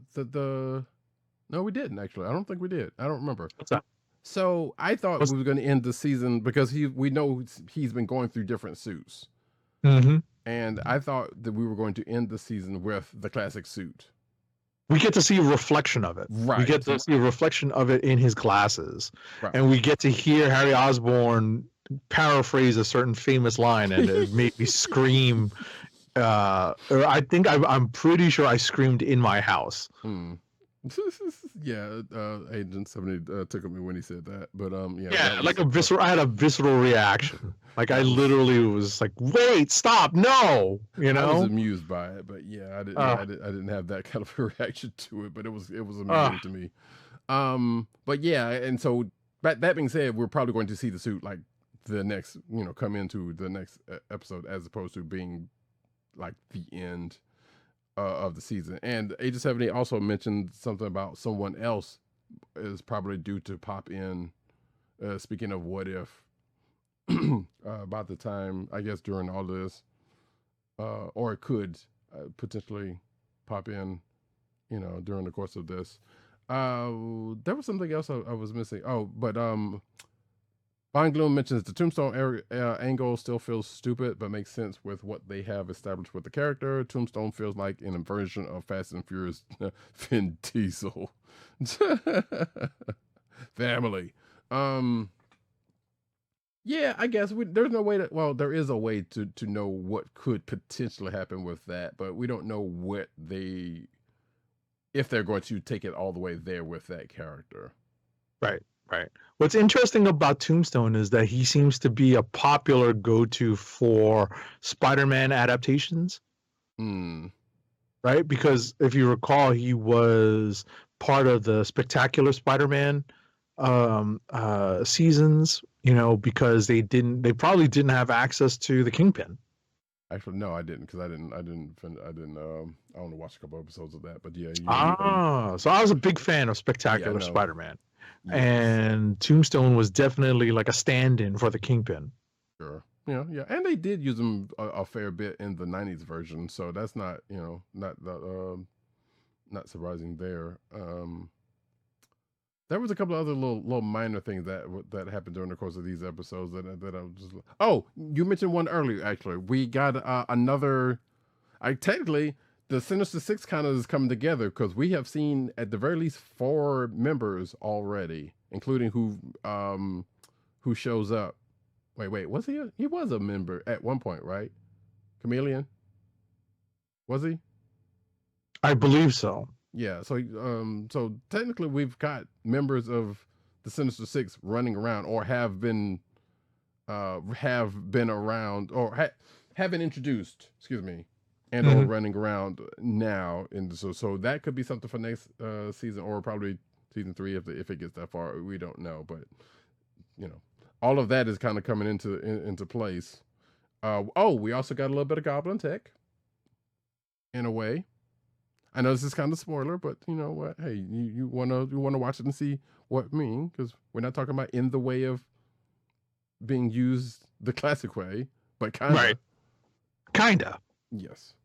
Speaker 4: No, we didn't actually. I don't think we did. I don't remember.
Speaker 6: What's that?
Speaker 4: So I thought we were going to end the season because we know he's been going through different suits.
Speaker 6: Mm-hmm.
Speaker 4: And I thought that we were going to end the season with the classic suit.
Speaker 6: We get to see a reflection of it.
Speaker 4: Right.
Speaker 6: We get to see a reflection of it in his glasses.
Speaker 4: Right.
Speaker 6: And we get to hear Harry Osborn paraphrase a certain famous line, and it made me scream. I'm pretty sure I screamed in my house.
Speaker 4: Yeah, Agent 70 took at me when he said that, but
Speaker 6: yeah, like I had a visceral reaction. Like I literally was like, "Wait, stop, no!" I
Speaker 4: was amused by it, but yeah, I didn't have that kind of a reaction to it, but it was amusing to me. But yeah, and so that being said, we're probably going to see the suit like the next, come into the next episode as opposed to being like the end of the season. And Agent 70 also mentioned something about someone else is probably due to pop in, speaking of what if, about the time, I guess, during all this, or it could potentially pop in, during the course of this. There was something else I was missing. Oh, but Von Gloom mentions the Tombstone angle still feels stupid, but makes sense with what they have established with the character. Tombstone feels like an inversion of Fast and Furious Vin Diesel. Family. Yeah, I guess there's no way there is a way to know what could potentially happen with that, but we don't know if they're going to take it all the way there with that character.
Speaker 6: Right. What's interesting about Tombstone is that he seems to be a popular go-to for Spider-Man adaptations. Right? Because if you recall, he was part of the Spectacular Spider-Man seasons, because they probably didn't have access to the Kingpin.
Speaker 4: Actually, no, I didn't, because I only watched a couple episodes of that, but yeah.
Speaker 6: So I was a big fan of Spectacular
Speaker 4: no.
Speaker 6: Spider-Man,
Speaker 4: Yes.
Speaker 6: and Tombstone was definitely like a stand-in for the Kingpin.
Speaker 4: Sure. Yeah, and they did use them a fair bit in the '90s version, so that's not not surprising there. There was a couple of other little minor things that happened during the course of these episodes that I was just. Oh, you mentioned one earlier. Actually, we got another. Technically, the Sinister Six kind of is coming together, because we have seen at the very least 4 members already, including who shows up. Wait, was he? He was a member at one point, right? Chameleon. Was he?
Speaker 6: I believe so.
Speaker 4: Yeah, so technically we've got members of the Sinister Six running around, or have been around, or have been introduced, excuse me, and or running around now. And so that could be something for next season, or probably season 3 if it gets that far. We don't know, but all of that is kind of coming into place. We also got a little bit of Goblin tech, in a way. I know this is kind of spoiler, but you know what? Hey, you wanna watch it and see what I mean, because we're not talking about in the way of being used the classic way, but kind of.
Speaker 6: Right. Kinda.
Speaker 4: Yes.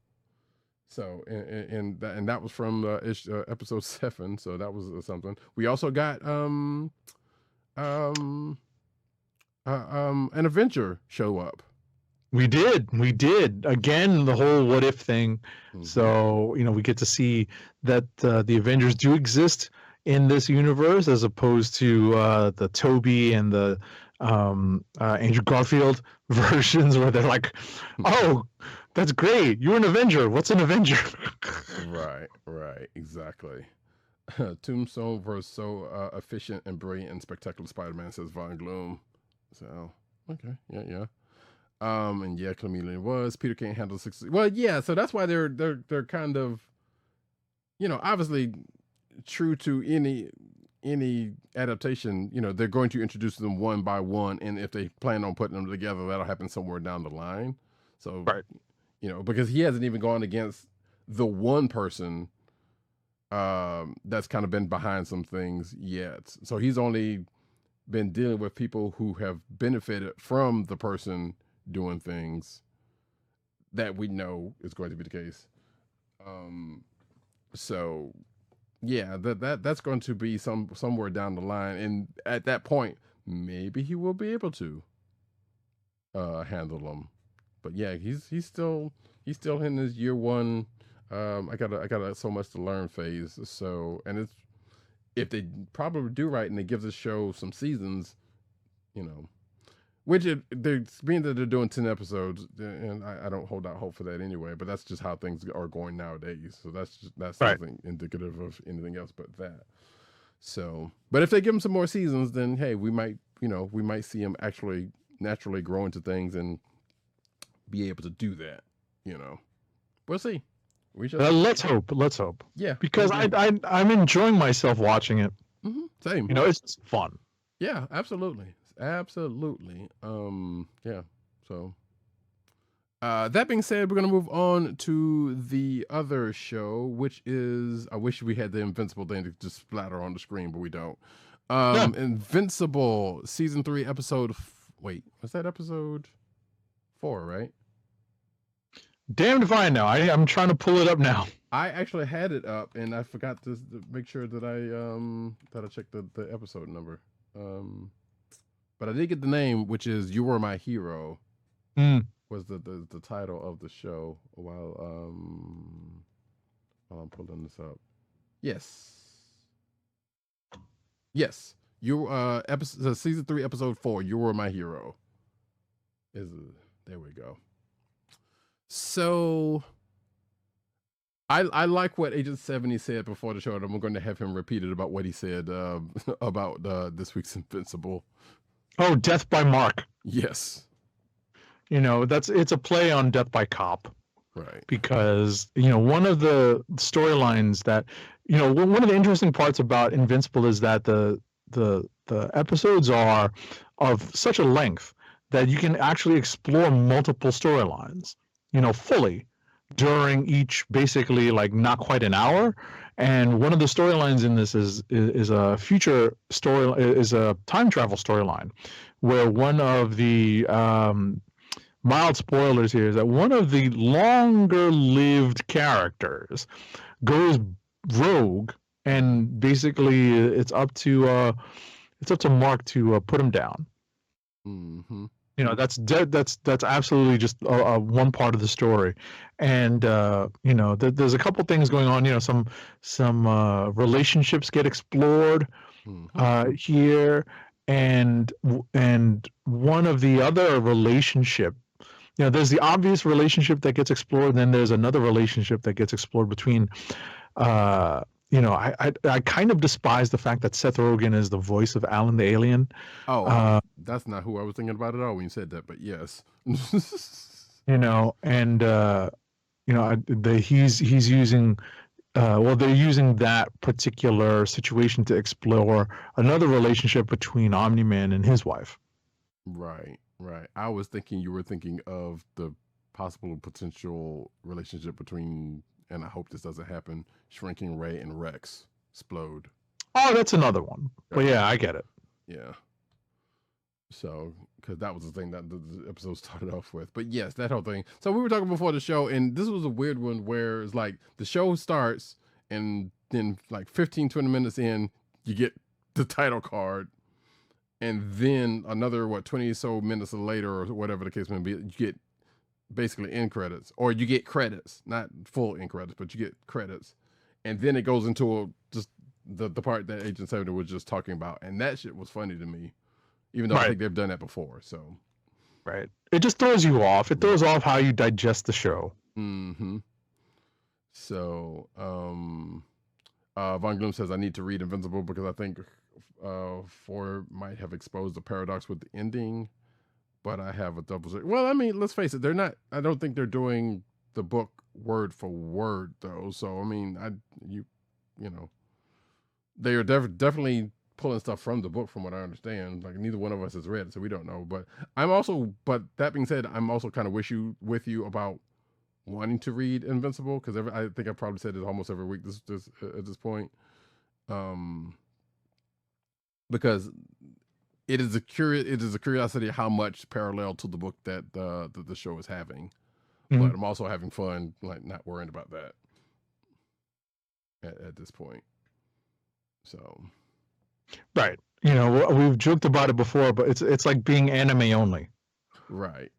Speaker 4: So and that was from episode 7, so that was something. We also got an Avenger show up.
Speaker 6: We did. Again, the whole what if thing.
Speaker 4: Mm-hmm.
Speaker 6: So, we get to see that the Avengers do exist in this universe, as opposed to the Toby and the Andrew Garfield versions, where they're like, oh, that's great. You're an Avenger. What's an Avenger?
Speaker 4: Right. Exactly. Tombstone was so efficient and brilliant and spectacular Spider-Man, says Von Gloom. So, okay. Yeah. And yeah, Chameleon was. Peter can't handle 6. Well, yeah, so that's why they're kind of, obviously true to any adaptation. They're going to introduce them one by one, and if they plan on putting them together, that'll happen somewhere down the line. So,
Speaker 6: right.
Speaker 4: Because he hasn't even gone against the one person that's kind of been behind some things yet. So he's only been dealing with people who have benefited from the person doing things that we know is going to be the case. So yeah, that's going to be somewhere down the line, and at that point maybe he will be able to handle them. But yeah, he's still in his year 1 I got so much to learn phase. So, and it's, if they probably do right and they give the show some seasons, which they're being that they're doing 10 episodes, and I don't hold out hope for that anyway, but that's just how things are going nowadays. So that's
Speaker 6: right.
Speaker 4: Nothing indicative of anything else but that. So, but if they give them some more seasons, then hey, we might see them actually naturally grow into things and be able to do that. We'll see.
Speaker 6: Let's hope.
Speaker 4: Yeah,
Speaker 6: because I'm enjoying myself watching it.
Speaker 4: Mm-hmm. Same.
Speaker 6: It's just fun.
Speaker 4: Yeah, absolutely. Yeah. So, that being said, we're gonna move on to the other show, which is, I wish we had the Invincible thing to just splatter on the screen, but we don't. Invincible season 3 episode. Wait, was that episode 4? Right?
Speaker 6: Damned if I know. I'm trying to pull it up now.
Speaker 4: I actually had it up, and I forgot to make sure that I checked the episode number. But I did get the name, which is "You Were My Hero." Was the title of the show while I'm pulling this up. Yes. Episode season 3 episode 4. You Were My Hero. There we go. So I like what Agent 70 said before the show, and I'm going to have him repeat it about what he said about this week's Invincible.
Speaker 6: Oh, Death by Mark.
Speaker 4: Yes.
Speaker 6: It's a play on Death by Cop.
Speaker 4: Right.
Speaker 6: Because, one of the storylines that, one of the interesting parts about Invincible is that the the episodes are of such a length that you can actually explore multiple storylines, fully during each basically like not quite an hour. And one of the storylines in this is a future story, is a time travel storyline, where one of the mild spoilers here is that one of the longer lived characters goes rogue, and basically it's up to Mark to put him down.
Speaker 4: Mm-hmm.
Speaker 6: That's absolutely just one part of the story. And there's a couple things going on. Some relationships get explored here, and one of the other relationship, there's the obvious relationship that gets explored, and then there's another relationship that gets explored between I kind of despise the fact that Seth Rogen is the voice of Alan the Alien.
Speaker 4: That's not who I was thinking about at all when you said that, but yes. He's using they're using that particular situation to explore another relationship between Omni-Man and his wife. Right. I was thinking you were thinking of the possible potential relationship between, and I hope this doesn't happen, Shrinking Ray and Rex explode.
Speaker 6: Oh, that's another one. But yeah, I get it.
Speaker 4: Yeah. So, because that was the thing that the episode started off with. But yes, that whole thing. So we were talking before the show, and this was a weird one where it's like the show starts, and then like 15, 20 minutes in, you get the title card. And then another, 20 so minutes later, or whatever the case may be, you get basically end credits, or you get credits, not full end credits, but you get credits. And then it goes into just the part that Agent 70 was just talking about. And that shit was funny to me, even though I think they've done that before. So,
Speaker 6: right. It just throws you off. It throws off how you digest the show.
Speaker 4: Mm-hmm. So, Von Gloom says, I need to read Invincible because I think Ford might have exposed the paradox with the ending, but I have a double check. Well, I mean, let's face it, I don't think they're doing the book word for word though. So, I mean, they are definitely pulling stuff from the book from what I understand. Like neither one of us has read it, so we don't know. But but that being said, I'm also kind of with you about wanting to read Invincible, because I think I probably said it almost every week this at this point. Because it is a curiosity how much parallel to the book that the show is having. Mm-hmm. But I'm also having fun, like not worrying about that at this point. So,
Speaker 6: right. We've joked about it before, but it's like being anime only.
Speaker 4: Right.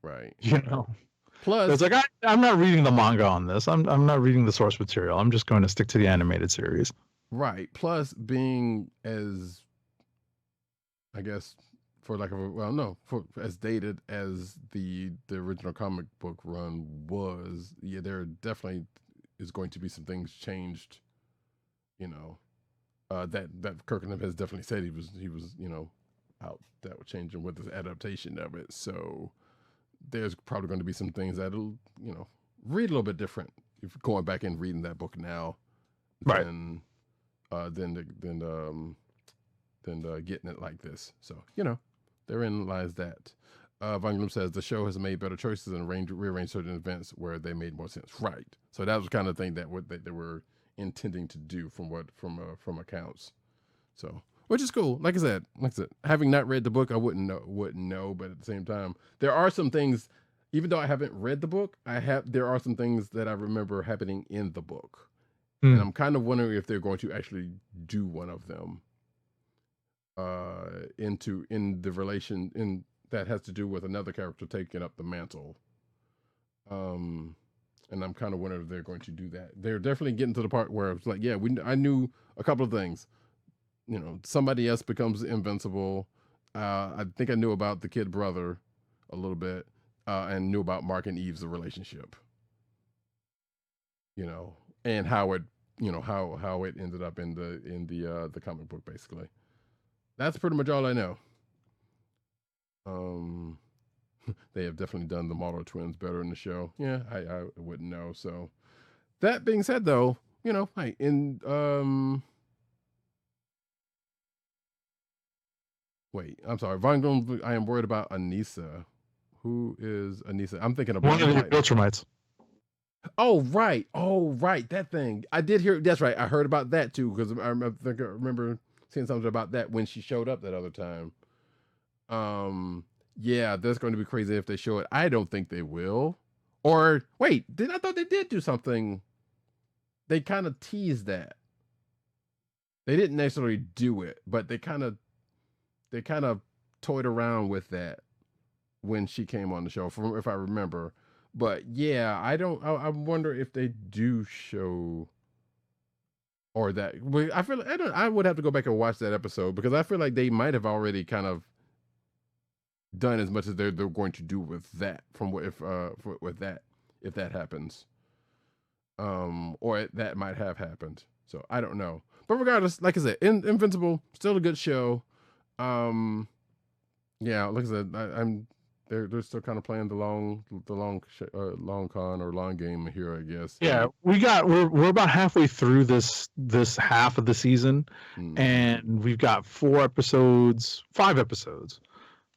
Speaker 6: Plus, it's like I'm not reading the manga on this. I'm not reading the source material. I'm just going to stick to the animated series.
Speaker 4: Right. Plus, being as, I guess, as dated as the original comic book run was, yeah, there definitely is going to be some things changed. That Kirkland has definitely said he was out that were changing with his adaptation of it. So there's probably going to be some things that'll read a little bit different if going back and reading that book now,
Speaker 6: right?
Speaker 4: Than getting it like this. So therein lies that. Von Gloom says the show has made better choices and rearranged certain events where they made more sense. Right. So that was kind of the thing that they were intending to do from accounts. So, which is cool. Like I said, having not read the book, I wouldn't know. But at the same time, there are some things, even though I haven't read the book, there are some things that I remember happening in the book, and I'm kind of wondering if they're going to actually do one of them in the relation that has to do with another character taking up the mantle. And I'm kind of wondering if they're going to do that. They're definitely getting to the part where it's like, yeah, I knew a couple of things. Somebody else becomes invincible. I think I knew about the kid brother a little bit, and knew about Mark and Eve's relationship. And how it, how it ended up in the comic book, basically. That's pretty much all I know. They have definitely done the Marlowe twins better in the show. Yeah, I wouldn't know. So that being said, though, Wait, I'm sorry. Von Gloom, I am worried about Anissa. Who is Anissa? I'm thinking of
Speaker 6: One of the
Speaker 4: Lightning.
Speaker 6: Ultramites.
Speaker 4: Oh right, that thing. I did hear. That's right. I heard about that too because I remember seeing something about that when she showed up that other time. Yeah, that's going to be crazy if they show it. I don't think they will. Or wait, I thought they did do something. They kind of teased that. They didn't necessarily do it, but they kind of toyed around with that when she came on the show, from if I remember. But yeah, I wonder if they do show or that. I feel I would have to go back and watch that episode because I feel like they might have already kind of done as much as they're going to do with that from what with that if that happens, or that might have happened. So I don't know, but regardless, like I said, Invincible still a good show. Yeah, like I said, I'm they're still kind of playing the long con or long game here, I guess.
Speaker 6: Yeah, we're about halfway through this half of the season, and we've got 5 episodes.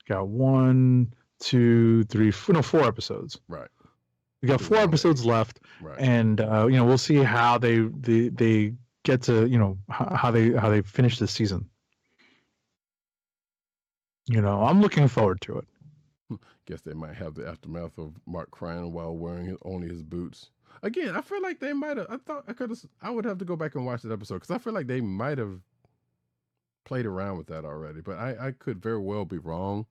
Speaker 6: Got 1, 2, 3, 4 episodes.
Speaker 4: Right.
Speaker 6: We got 4 episodes left,
Speaker 4: right.
Speaker 6: And we'll see how they get to how they finish this season. I'm looking forward to it.
Speaker 4: Guess they might have the aftermath of Mark crying while wearing only his boots. Again, I feel like they might have. I would have to go back and watch that episode because I feel like they might have played around with that already, but I could very well be wrong.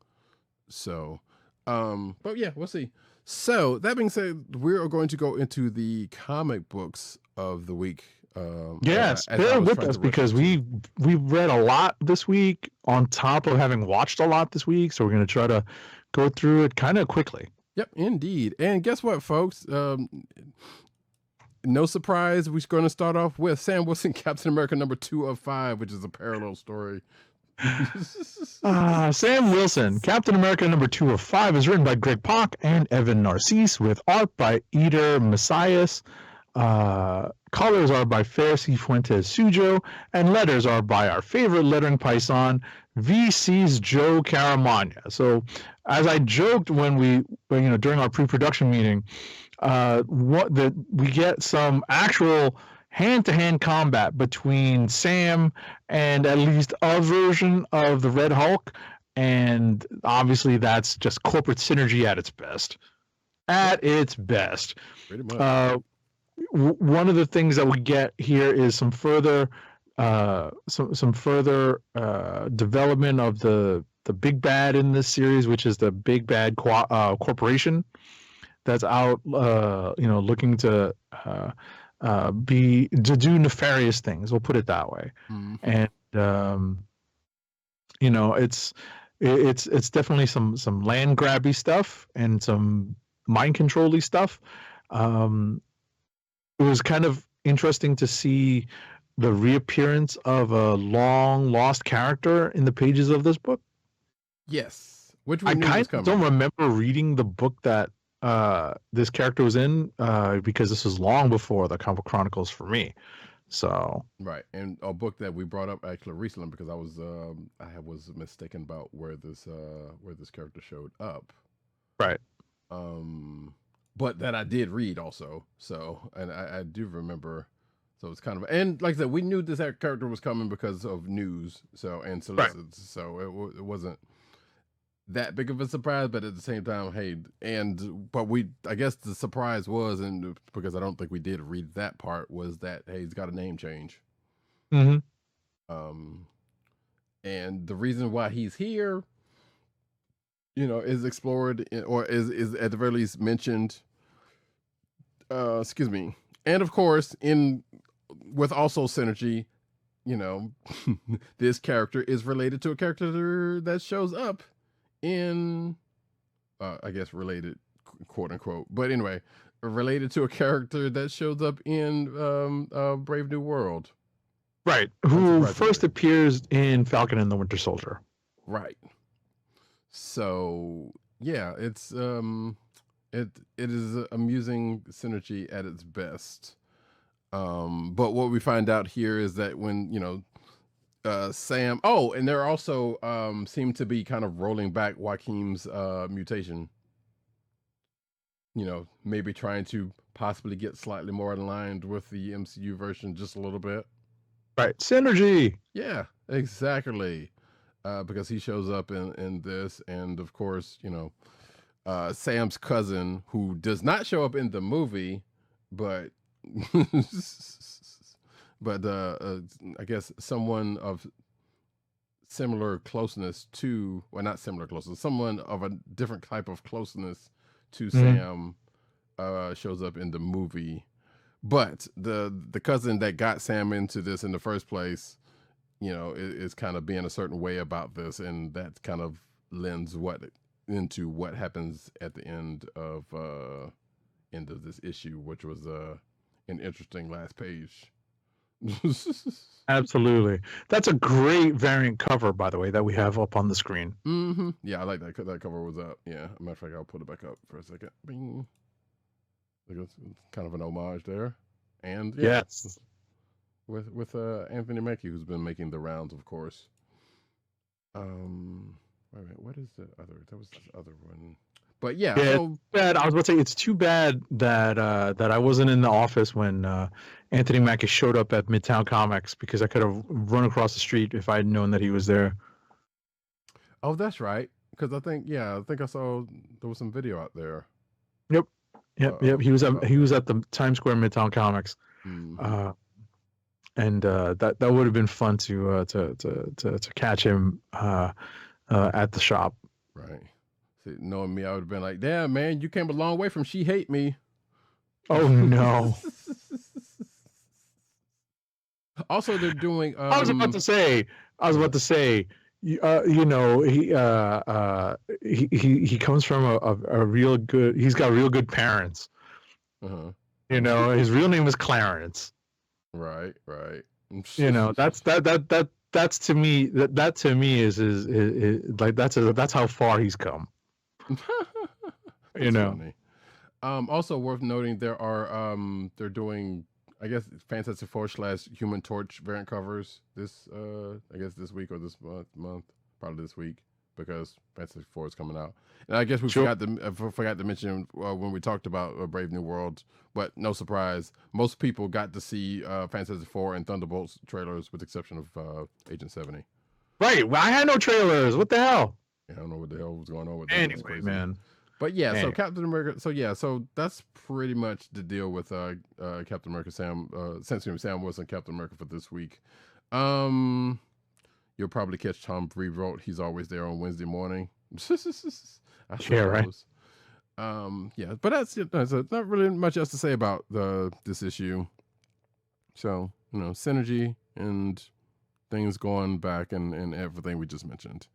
Speaker 4: So, but yeah, we'll see. So that being said, we are going to go into the comic books of the week.
Speaker 6: Yes, bear with us because we've read a lot this week on top of having watched a lot this week. So we're going to try to go through it kind of quickly.
Speaker 4: Yep, indeed. And guess what, folks? No surprise, we're going to start off with Sam Wilson, Captain America #2 of 5, which is a parallel story.
Speaker 6: Sam Wilson, Captain America #2 of 5 is written by Greg Pak and Evan Narcisse with art by Eder Messias. Colors are by Fer Cifuentes Sujo, and letters are by our favorite lettering python, VC's Joe Caramagna. So, as I joked when we, during our pre-production meeting, we get some actual hand-to-hand combat between Sam and at least a version of the Red Hulk, and obviously that's just corporate synergy at its best. At its best.
Speaker 4: Pretty much.
Speaker 6: One of the things that we get here is some further development of the big bad in this series, which is the big bad corporation that's out looking to do nefarious things. We'll put it that way. And it's definitely some land grabby stuff and some mind control-y stuff. It was kind of interesting to see the reappearance of a long lost character in the pages of this book.
Speaker 4: Yes, which
Speaker 6: I kind of don't remember reading the book that this character was in because this was long before the Comic Book Chronicles for me. So
Speaker 4: right, and a book that we brought up actually recently because I was mistaken about where this character showed up.
Speaker 6: Right.
Speaker 4: But that I did read also. So, and I do remember. So it's kind of, and like I said, we knew this character was coming because of news. So, and solicits. Right. So it wasn't that big of a surprise, but at the same time, hey, but I guess the surprise was, and because I don't think we did read that part, was that, hey, he's got a name change.
Speaker 6: Mm-hmm.
Speaker 4: And the reason why he's here, is explored or is at the very least mentioned. Excuse me. And of course, with also synergy, this character is related to a character that shows up in, I guess related, quote unquote. But anyway, related to a character that shows up in Brave New World.
Speaker 6: Right. Who first appears in Falcon and the Winter Soldier. Right.
Speaker 4: So yeah, it's it is amusing synergy at its best. But what we find out here is that when Sam. Oh, and they're also seem to be kind of rolling back Joaquin's mutation. You know, maybe trying to possibly get slightly more aligned with the MCU version just a little bit.
Speaker 6: Right. Synergy.
Speaker 4: Yeah, exactly. Because he shows up in this, and of course, you know, Sam's cousin, who does not show up in the movie, but but I guess someone of similar closeness to, well, not similar closeness, someone of a different type of closeness to Sam shows up in the movie. But the cousin that got Sam into this in the first place, you know, is kind of being a certain way about this, and that kind of lends into what happens at the end of this issue, which was an interesting last page.
Speaker 6: Absolutely. That's a great variant cover, by the way, that we have up on the screen.
Speaker 4: Mm-hmm. Yeah, I like that. That cover was up. Yeah, matter of fact, I'll put it back up for a second. Bing. It's kind of an homage there, and yeah,
Speaker 6: Yes.
Speaker 4: with Anthony Mackie, who's been making the rounds, of course. Wait a minute, what is the other? That was this other one. But yeah, so
Speaker 6: bad. I was about to say it's too bad that that I wasn't in the office when Anthony Mackie showed up at Midtown Comics, because I could have run across the street if I had known that he was there.
Speaker 4: oh, that's right. Because I think I saw there was some video out there.
Speaker 6: Yep. He was at the Times Square Midtown Comics,
Speaker 4: Mm-hmm.
Speaker 6: and that would have been fun to catch him at the shop.
Speaker 4: Right. See, knowing me, I would have been like, "Damn, man, you came a long way from She Hate Me."
Speaker 6: Oh no!
Speaker 4: Also, they're doing.
Speaker 6: I was about to say. You know, he comes from a real good. He's got real good parents.
Speaker 4: Uh-huh.
Speaker 6: You know, his real name is Clarence.
Speaker 4: Right.
Speaker 6: You know, that's to me that to me is like that's how far he's come. You know.
Speaker 4: Funny. Also worth noting, there are they're doing, I guess, Fantastic Four / Human Torch variant covers this I guess this week or this month, probably this week, because Fantastic Four is coming out. And I guess we forgot to mention when we talked about Brave New World, but no surprise, most people got to see Fantastic Four and Thunderbolts trailers, with the exception of Agent 70.
Speaker 6: Right. Well, I had no trailers. What the hell?
Speaker 4: Yeah, I don't know what the hell was going on with that.
Speaker 6: Anyway, man.
Speaker 4: But yeah, so Captain America. So yeah, so that's pretty much the deal with Captain America Sam Wilson, Captain America for this week. You'll probably catch Tom Brevoort. He's always there on Wednesday morning. I suppose. Right. Yeah, but that's it. There's not really much else to say about this issue. So, you know, synergy and things going back and everything we just mentioned.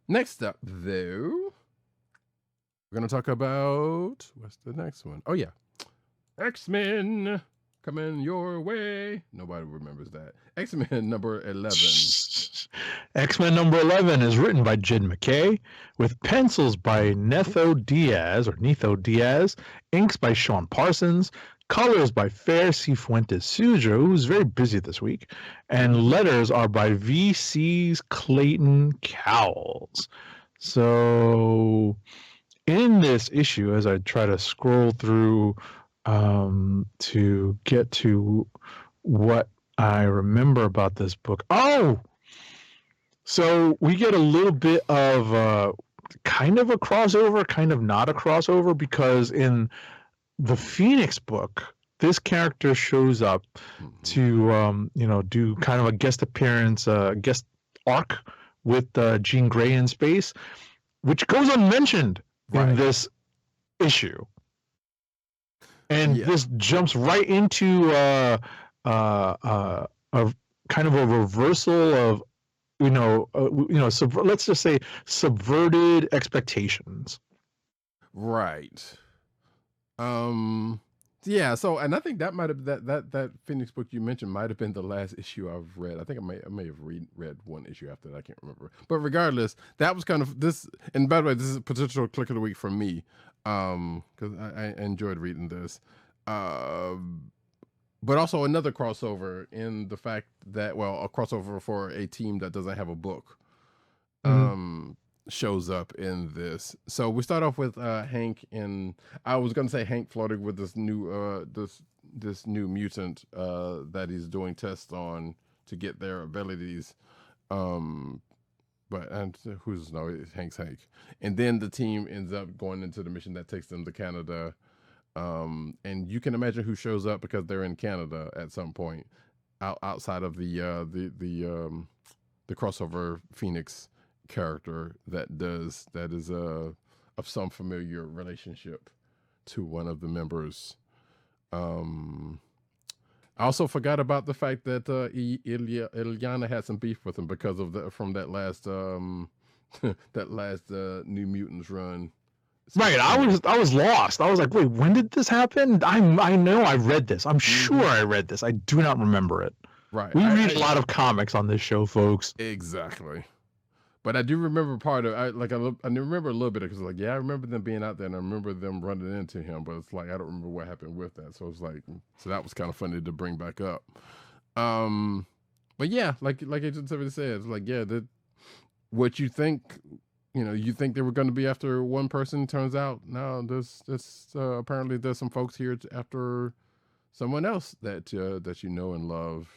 Speaker 4: Next up, though, we're going to talk about, what's the next one? Oh, yeah. X-Men coming your way. Nobody remembers that. X-Men number 11.
Speaker 6: X-Men number 11 is written by Jed MacKay, with pencils by Netho Diaz, inks by Sean Parsons, colors by Fair Cifuentes Sujo, who's very busy this week, and letters are by VC's Clayton Cowles. So in this issue, as I try to scroll through to get to what I remember about this book. Oh! So we get a little bit of kind of a crossover, kind of not a crossover, because in the Phoenix book, this character shows up to do kind of a guest appearance, guest arc with Jean Grey in space, which goes unmentioned in this issue. And this jumps right into a kind of a reversal of let's just say subverted expectations.
Speaker 4: Right. Yeah, so, and I think that might have that Phoenix book you mentioned might have been the last issue I've read. I think I may have read one issue after that. I can't remember. But regardless, that was kind of this. And by the way, this is a potential click of the week for me, because I enjoyed reading this. but also another crossover in the fact that, well, a crossover for a team that doesn't have a book shows up in this. So we start off with Hank, and I was gonna say Hank flirting with this new this new mutant that he's doing tests on to get their abilities. But and who's no, it's Hank's Hank. And then the team ends up going into the mission that takes them to Canada. And you can imagine who shows up because they're in Canada at some point, outside of the crossover Phoenix character that is of some familiar relationship to one of the members. I also forgot about the fact that Ilyana had some beef with him because of that last that last New Mutants run.
Speaker 6: Right, I was lost. I was like, wait, when did this happen? I know I read this. I'm sure I read this. I do not remember it.
Speaker 4: Right,
Speaker 6: we read a lot of comics on this show, folks.
Speaker 4: Exactly. But I do remember part of I remember a little bit because I remember them being out there and I remember them running into him, but it's like I don't remember what happened with that. So it's like that was kind of funny to bring back up. But yeah, like Agent 70 said, it's like what you think, you think they were going to be after one person, turns out no, there's apparently there's some folks here after someone else that you know and love.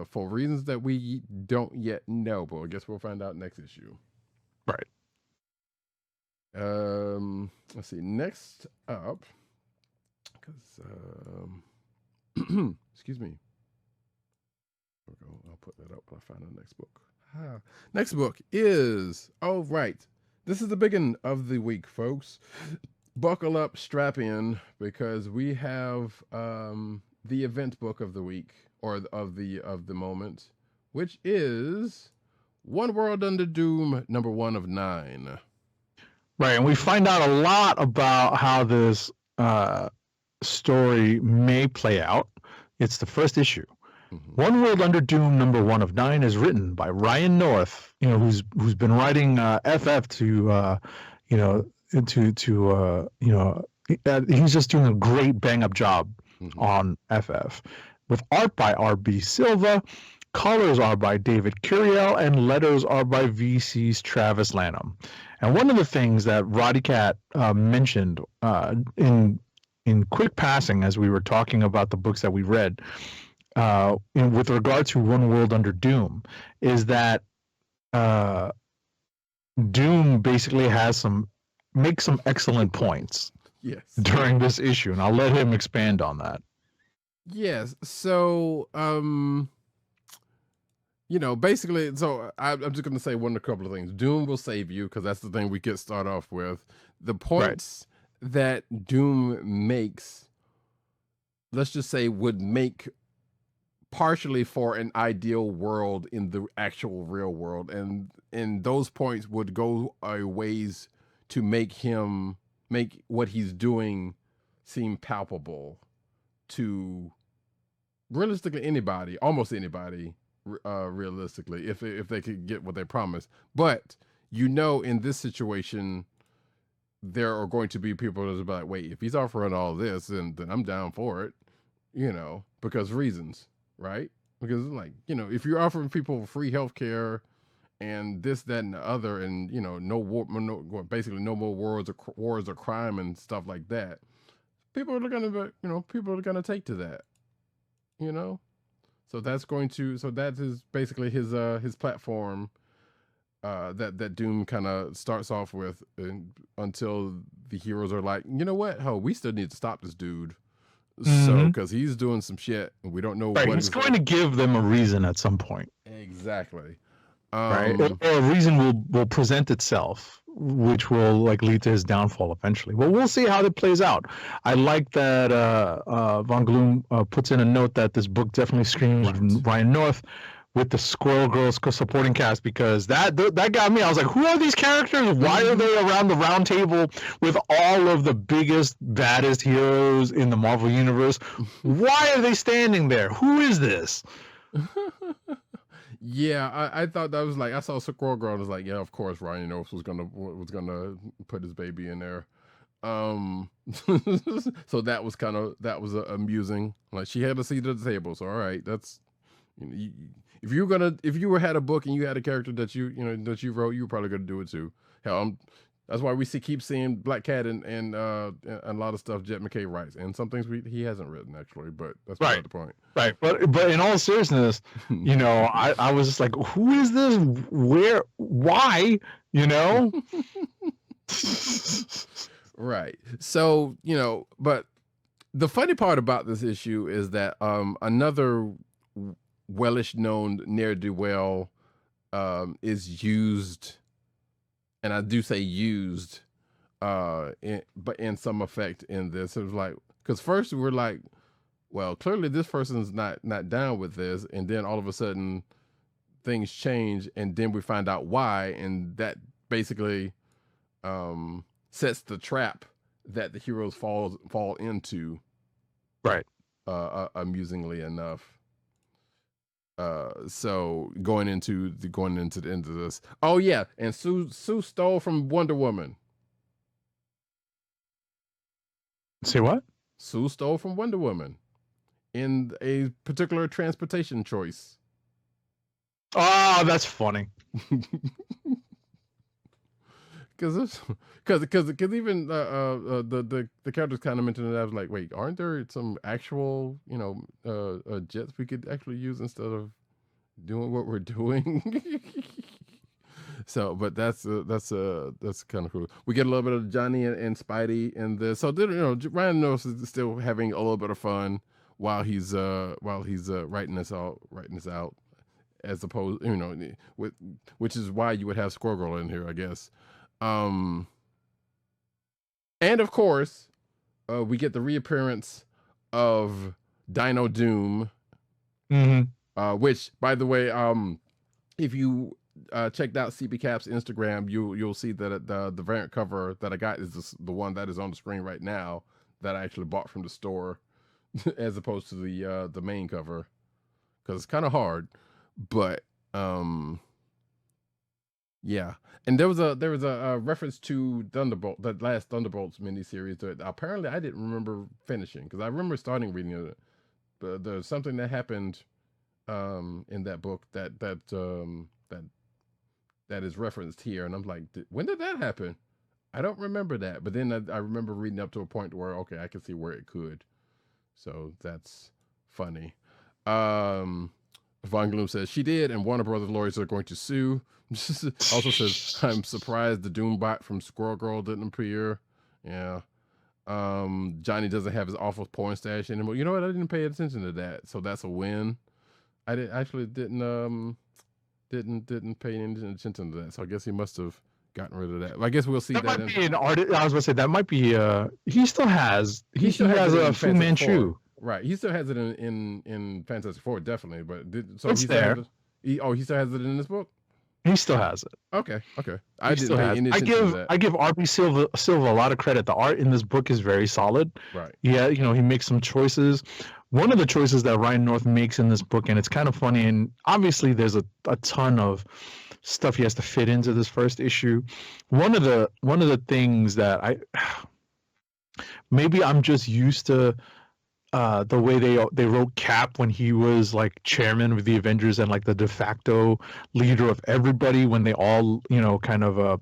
Speaker 4: For reasons that we don't yet know, but I guess we'll find out next issue.
Speaker 6: Right.
Speaker 4: Let's see. Next up, because excuse me. I'll put that up when I find the next book. Next book is this is the big one of the week, folks. Buckle up, strap in, because we have the event book of the week. Or of the moment, which is One World Under Doom, number 1 of 9.
Speaker 6: Right, and we find out a lot about how this story may play out. It's the first issue. Mm-hmm. One World Under Doom, number 1 of 9, is written by Ryan North, who's been writing FF to, he's just doing a great bang up job on FF. With art by R.B. Silva, colors are by David Curiel, and letters are by VC's Travis Lanham. And one of the things that Roddykat mentioned in quick passing as we were talking about the books that we read, with regard to One World Under Doom, is that Doom basically makes some excellent points during this issue, and I'll let him expand on that.
Speaker 4: Yes. So, basically, so I'm just going to say a couple of things. Doom will save you because that's the thing we get start off with. The points that Doom makes, let's just say, would make partially for an ideal world in the actual real world. And those points would go a ways to make what he's doing seem palpable to realistically almost anybody, realistically, if they could get what they promised. But in this situation, there are going to be people that's like, wait, if he's offering all this, then I'm down for it, because reasons, right? Because if you're offering people free healthcare and this, that, and the other, and no war, basically no more wars or crime and stuff like that, people are gonna take to that, So that is basically his platform that Doom kind of starts off with, until the heroes are like, you know what, we still need to stop this dude. So because he's doing some shit and we don't know what
Speaker 6: he's going to give them a reason at some point.
Speaker 4: Exactly.
Speaker 6: Right, or a reason will present itself, which will lead to his downfall eventually. Well, we'll see how it plays out. I like that Von Gloom puts in a note that this book definitely screams Ryan North with the Squirrel Girls supporting cast, because that got me. I was like, who are these characters? Why are they around the round table with all of the biggest, baddest heroes in the Marvel Universe? Why are they standing there? Who is this?
Speaker 4: Yeah, I thought that was I saw Squirrel Girl and was like, yeah, of course Ryan North was gonna put his baby in there. Um, so that was amusing. Like she had a seat at the table. So all right, that's if you had a book and you had a character that that you wrote, you were probably gonna do it too. Hell, that's why we keep seeing Black Cat and a lot of stuff Jet McKay writes, and some things he hasn't written actually, but that's not the point.
Speaker 6: Right, but in all seriousness, I was just like, who is this? Where? Why?
Speaker 4: Right. So but the funny part about this issue is that another wellish known ne'er-do-well is used, and I do say used, but in some effect in this. It was like, because first we were like, well, clearly this person's not down with this, and then all of a sudden things change, and then we find out why, and that basically sets the trap that the heroes fall into.
Speaker 6: Right.
Speaker 4: Amusingly enough. So going into the end of this. Oh yeah, and Sue stole from Wonder Woman.
Speaker 6: Say what?
Speaker 4: Sue stole from Wonder Woman in a particular transportation choice.
Speaker 6: Oh, that's funny.
Speaker 4: Because even the characters kind of mentioned it. I was like, wait, aren't there some actual jets we could actually use instead of doing what we're doing? So, but that's kind of cool. We get a little bit of Johnny and Spidey in this. So Ryan Reynolds is still having a little bit of fun while he's writing this out, as opposed which is why you would have Squirrel Girl in here, I guess. And of course, we get the reappearance of Dino Doom, which, by the way, if you checked out CB Cap's Instagram, you'll see that the variant cover that I got is the one that is on the screen right now that I actually bought from the store, as opposed to the main cover, because it's kind of hard, but yeah. And there was a reference to Thunderbolt, that last Thunderbolts miniseries that apparently I didn't remember finishing, because I remember starting reading it, but there's something that happened in that book that is referenced here, and I'm like, when did that happen? I don't remember that, but then I remember reading up to a point where, okay, I can see where it could. So that's funny. Von Gloom says she did, and Warner Brothers lawyers are going to sue. Also says, I'm surprised the Doombot from Squirrel Girl didn't appear. Yeah. Johnny doesn't have his awful porn stash anymore. You know what? I didn't pay attention to that, so that's a win. I didn't pay any attention to that, so I guess he must have gotten rid of that. I guess we'll see that.
Speaker 6: Might be an artist. I was gonna say that might be. He still has a Fu Manchu.
Speaker 4: Right, he still has it in Fantastic Four, definitely. But
Speaker 6: it's there.
Speaker 4: He still has it in this book.
Speaker 6: He still has it.
Speaker 4: Okay. I didn't pay any attention to that.
Speaker 6: I give RB Silva a lot of credit. The art in this book is very solid.
Speaker 4: Right.
Speaker 6: Yeah, he makes some choices. One of the choices that Ryan North makes in this book, and it's kind of funny, and obviously there's a ton of stuff he has to fit into this first issue. One of the things that maybe I'm just used to the way they wrote Cap when he was like chairman of the Avengers and like the de facto leader of everybody when they all kind of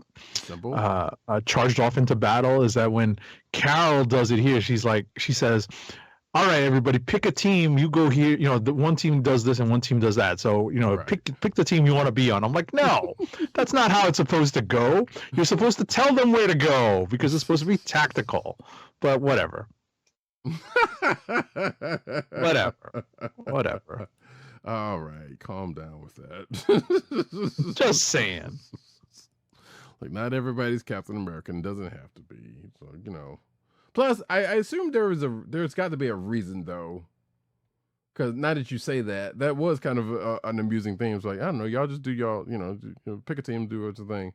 Speaker 6: charged off into battle, is that when Carol does it here, she says, all right, everybody, pick a team. You go here. The one team does this and one team does that. So right. pick the team you want to be on. I'm like, no, that's not how it's supposed to go. You're supposed to tell them where to go because it's supposed to be tactical. But whatever. Whatever.
Speaker 4: All right, calm down with that.
Speaker 6: Just saying.
Speaker 4: Like, not everybody's Captain American. Doesn't have to be. So Plus, I assume there's got to be a reason though, because now that you say that, that was kind of an amusing thing. It's like, I don't know, y'all just do y'all, pick a team, do what's the thing.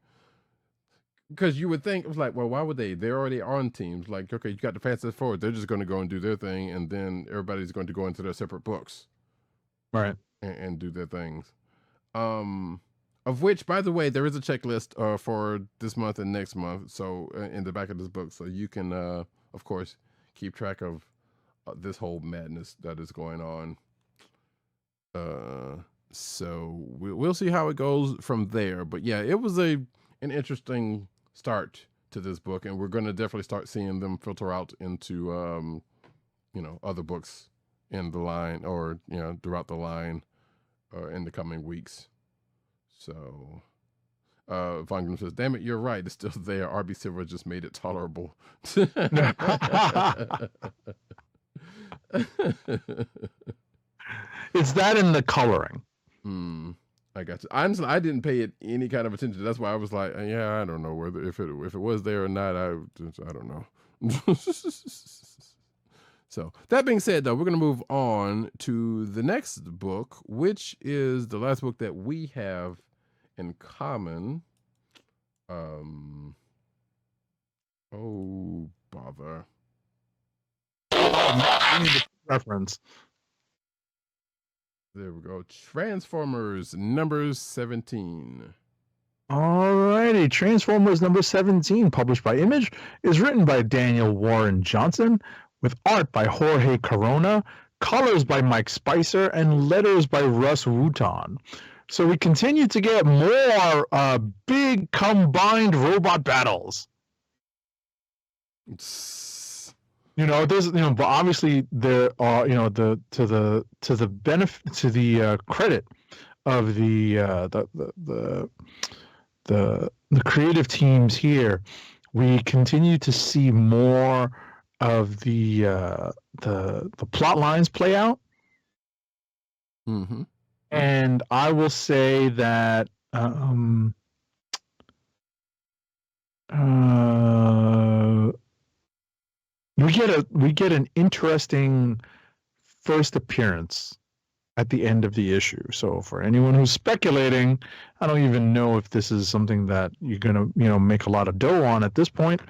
Speaker 4: Because you would think, it was like, well, why would they? They're already on teams. Like, okay, you got the Fantastic Four. They're just going to go and do their thing, and then everybody's going to go into their separate books,
Speaker 6: right,
Speaker 4: and do their things. Of which, by the way, there is a checklist for this month and next month. So in the back of this book, so you can, of course, keep track of this whole madness that is going on. So we'll see how it goes from there. But yeah, it was an interesting start to this book, and we're going to definitely start seeing them filter out into other books in the line, or throughout the line in the coming weeks. So Von Gloom says, damn it, you're right, it's still there. RB Silver just made it tolerable.
Speaker 6: It's that in the coloring.
Speaker 4: I got you. Honestly, I didn't pay it any kind of attention. That's why I was like, yeah, I don't know whether if it was there or not. I don't know. So that being said, though, we're going to move on to the next book, which is the last book that we have in common. Oh bother!
Speaker 6: I need the reference.
Speaker 4: There we go. Transformers number 17.
Speaker 6: Alrighty, Transformers number 17, published by Image, is written by Daniel Warren Johnson, with art by Jorge Corona, colors by Mike Spicer, and letters by Russ Wooton. So we continue to get more big combined robot battles. There's but obviously there are to the benefit, to the credit of the creative teams here, we continue to see more of the plot lines play out.
Speaker 4: Mm-hmm.
Speaker 6: And I will say that we get an interesting first appearance at the end of the issue. So for anyone who's speculating, I don't even know if this is something that you're gonna make a lot of dough on at this point,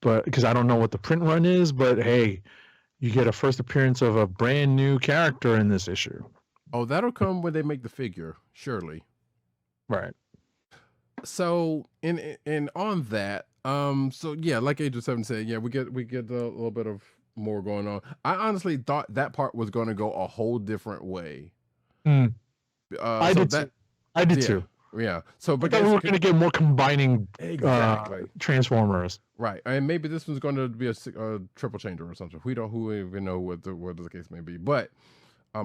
Speaker 6: but because I don't know what the print run is. But hey, you get a first appearance of a brand new character in this issue.
Speaker 4: Oh, that'll come when they make the figure, surely.
Speaker 6: Right.
Speaker 4: So in on that, so yeah, like Agent 7 said, yeah, we get a little bit of more going on. I honestly thought that part was going to go a whole different way.
Speaker 6: I did too.
Speaker 4: Yeah. So, but
Speaker 6: we were going to get more combining
Speaker 4: exactly
Speaker 6: Transformers.
Speaker 4: Right, and maybe this one's going to be a triple changer or something. We don't even know what the case may be, but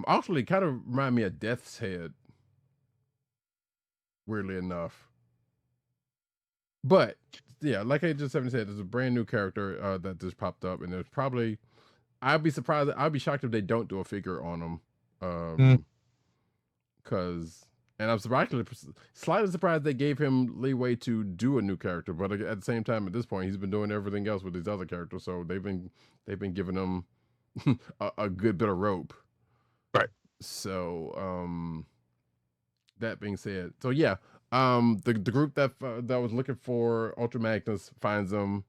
Speaker 4: actually, kind of remind me of Death's Head. Weirdly enough. But yeah, like Agent 7 said, there's a brand new character that just popped up, and there's probably, I'd be shocked if they don't do a figure on him, because, and I'm slightly surprised they gave him leeway to do a new character, but at the same time, at this point, he's been doing everything else with these other characters, so they've been giving him a good bit of rope,
Speaker 6: right?
Speaker 4: So, that being said, so yeah. The group that was looking for Ultra Magnus finds them.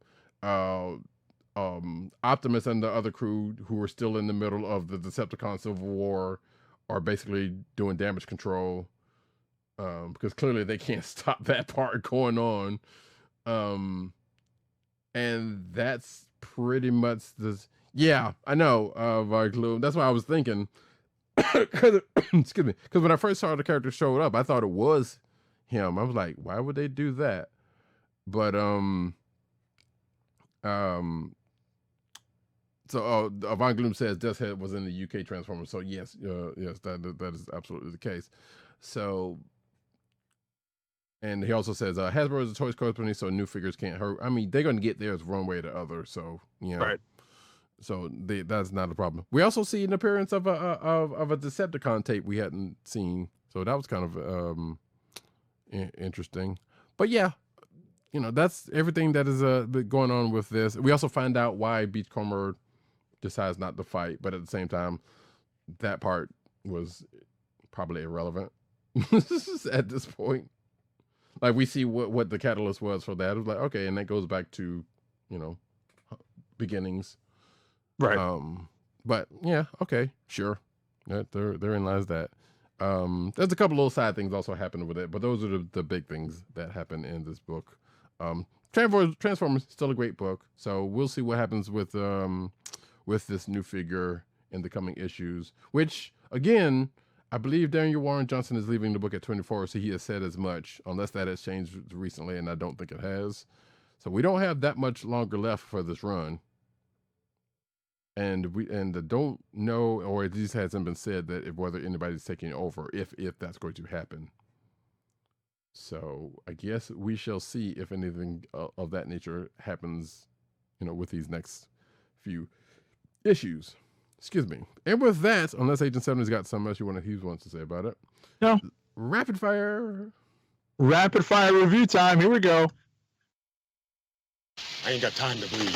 Speaker 4: Optimus and the other crew who are still in the middle of the Decepticon Civil War are basically doing damage control, because clearly they can't stop that part going on. And that's pretty much this. Yeah, I know. That's why I was thinking. Excuse me. Because when I first saw the character showed up, I thought it was him. I was like, why would they do that? But so Von Gloom says Death's Head was in the UK Transformers. So yes, that is absolutely the case. So, and he also says Hasbro is a toys company, so new figures can't hurt. I mean, they're going to get theirs one way or the other. So
Speaker 6: right.
Speaker 4: So that's not a problem. We also see an appearance of a Decepticon tape we hadn't seen. So that was kind of interesting. But yeah, that's everything that is going on with this. We also find out why Beachcomber decides not to fight, but at the same time, that part was probably irrelevant at this point. Like, we see what the catalyst was for that. It was like, okay, and that goes back to beginnings.
Speaker 6: Right.
Speaker 4: But yeah, okay, sure. Therein lies that. There's a couple little side things also happening with it, but those are the big things that happen in this book. Transformers still a great book, so we'll see what happens with this new figure in the coming issues. Which again, I believe Daniel Warren Johnson is leaving the book at 24, so he has said as much, unless that has changed recently, and I don't think it has. So we don't have that much longer left for this run. And don't know, or it just hasn't been said that whether anybody's taking over, if that's going to happen. So I guess we shall see if anything of that nature happens, with these next few issues. Excuse me. And with that, unless Agent 7 has got something else he wants to say about it.
Speaker 6: No.
Speaker 4: Rapid fire
Speaker 6: Review time. Here we go.
Speaker 7: I ain't got time to bleed.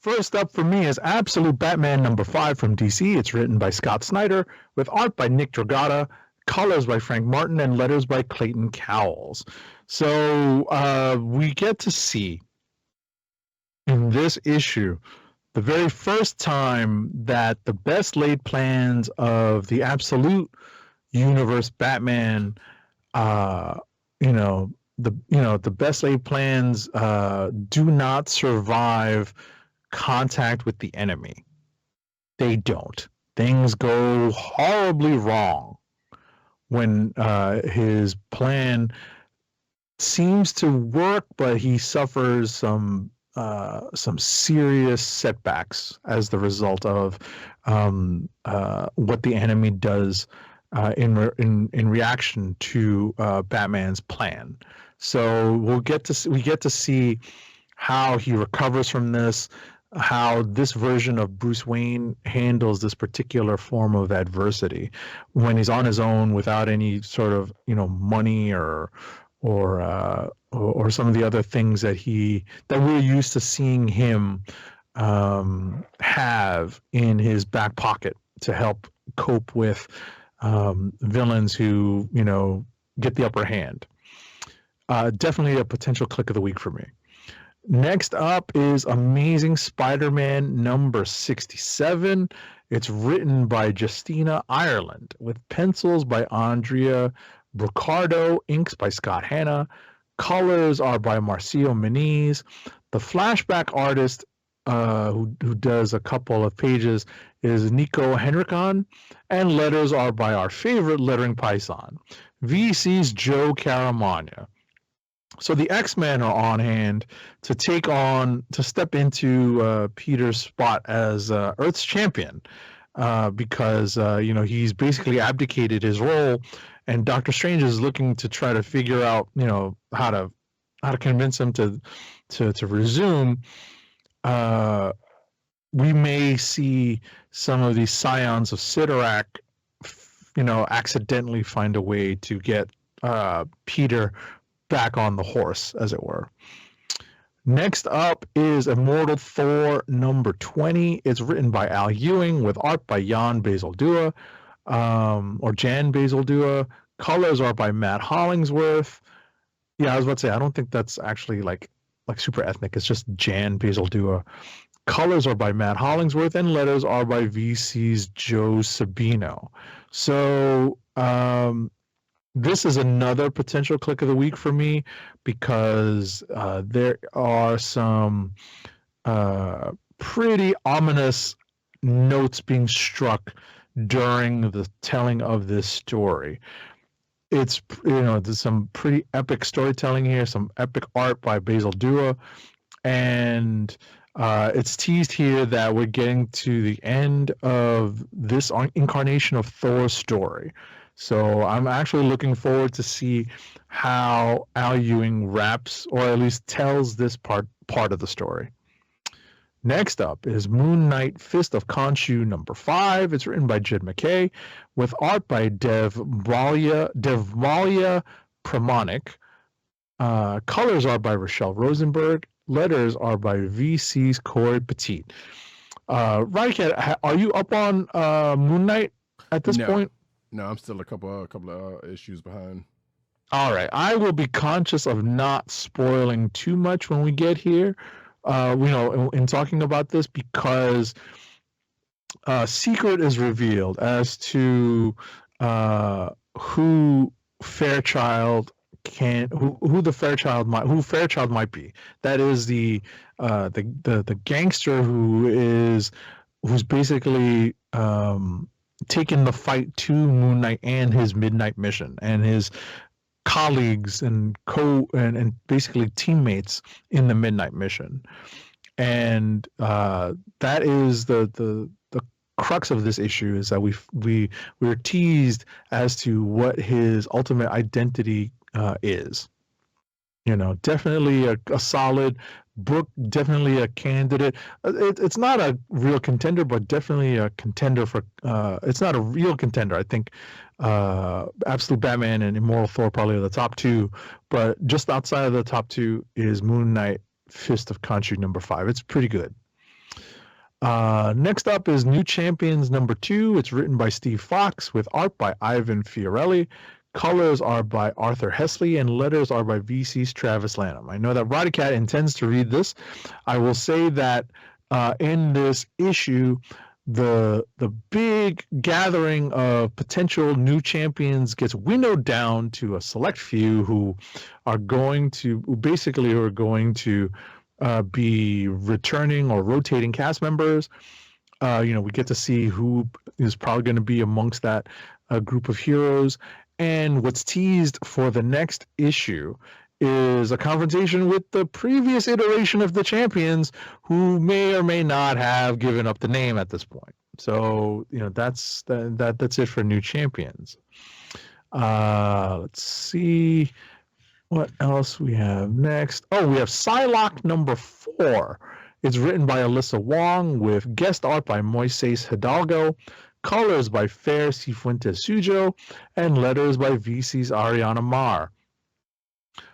Speaker 6: First up for me is Absolute Batman #5 from DC. It's written by Scott Snyder with art by Nick Dragotta, colors by Frank Martin, and letters by Clayton Cowles. So we get to see in this issue the very first time that the best laid plans of the Absolute Universe Batman, the best laid plans do not survive contact with the enemy. They don't. Things go horribly wrong when his plan seems to work, but he suffers some serious setbacks as the result of what the enemy does in reaction to Batman's plan. So we get to see how he recovers from this, how this version of Bruce Wayne handles this particular form of adversity when he's on his own without any sort of money or some of the other things that we're used to seeing him have in his back pocket to help cope with villains who get the upper hand. Definitely a potential click of the week for me. Next up is Amazing Spider-Man #67. It's written by Justina Ireland with pencils by Andrea Brocardo, inks by Scott Hanna, colors are by Marcio Meniz. The flashback artist who does a couple of pages is Nico Henrikon, and letters are by our favorite lettering Python, VC's Joe Caramagna. So the X-Men are on hand to step into Peter's spot as Earth's champion, because he's basically abdicated his role, and Doctor Strange is looking to try to figure out how to convince him to resume. We may see some of these scions of Sidorak, accidentally find a way to get Peter back on the horse, as it were. Next up is Immortal Thor #20. It's written by Al Ewing with art by Jan Bazaldua, or Jan Bazaldua. Colors are by Matt Hollingsworth. Yeah, I was about to say, I don't think that's actually like super ethnic. It's just Jan Bazaldua. Colors are by Matt Hollingsworth, and letters are by VC's Joe Sabino. So this is another potential click of the week for me, because there are some pretty ominous notes being struck during the telling of this story. It's there's some pretty epic storytelling here, some epic art by Bazaldua, and it's teased here that we're getting to the end of this incarnation of Thor's story. So I'm actually looking forward to see how Al Ewing wraps, or at least tells, this part of the story. Next up is Moon Knight Fist of Khonshu #5. It's written by Jed McKay with art by Devmalia Pramanik. Colors are by Rochelle Rosenberg. Letters are by VC's Corey Petit. Roddykat, are you up on Moon Knight at this point?
Speaker 4: No, I'm still a couple of issues behind.
Speaker 6: All right, I will be conscious of not spoiling too much when we get here. In talking about this, because secret is revealed as to who Fairchild who Fairchild might be. That is the gangster who's basically taken the fight to Moon Knight and his Midnight Mission and his colleagues and basically teammates in the Midnight Mission. And that is the crux of this issue, is that we're teased as to what his ultimate identity is. Definitely a solid book, definitely a candidate. It's not a real contender, but definitely a contender for. It's not a real contender. I think Absolute Batman and Immortal Thor probably are the top two, but just outside of the top two is Moon Knight, Fist of Khonshu #5. It's pretty good. Next up is New Champions #2. It's written by Steve Fox with art by Ivan Fiorelli. Colors are by Arthur Hesley and letters are by VC's Travis Lanham. I know that Roddykat intends to read this. I will say that in this issue, the big gathering of potential new champions gets winnowed down to a select few who are going to be returning or rotating cast members. We get to see who is probably going to be amongst that group of heroes. And what's teased for the next issue is a confrontation with the previous iteration of the champions, who may or may not have given up the name at this point. So that's it for New Champions. Let's see what else we have next. Oh, we have Psylocke #4. It's written by Alyssa Wong with guest art by Moises Hidalgo, colors by Fair Cifuentes Sujo, and letters by VC's Ariana Mar.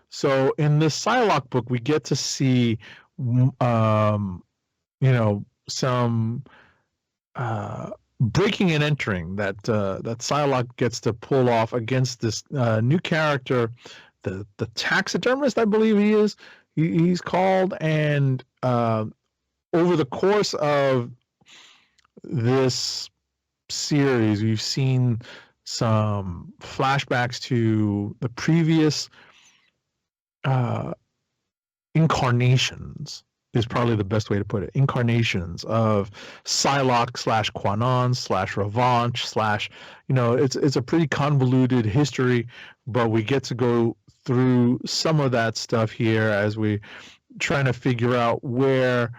Speaker 6: So in this Psylocke book, we get to see, some breaking and entering that Psylocke gets to pull off against this new character, the taxidermist, I believe he is. He's called, and over the course of this series, we've seen some flashbacks to the previous incarnations, is probably the best way to put it. Incarnations of Psylocke / Quanon / Revanche / it's a pretty convoluted history, but we get to go through some of that stuff here as we trying to figure out where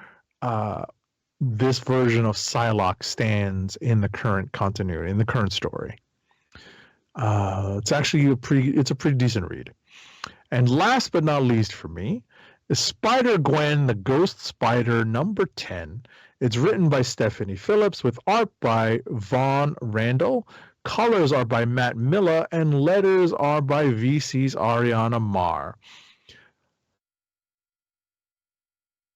Speaker 6: this version of Psylocke stands in the current continuity, in the current story. It's actually a pretty decent read. And last but not least for me is Spider-Gwen, the Ghost Spider #10. It's written by Stephanie Phillips with art by Vaughn Randall. Colors are by Matt Miller and letters are by VC's Ariana Mar.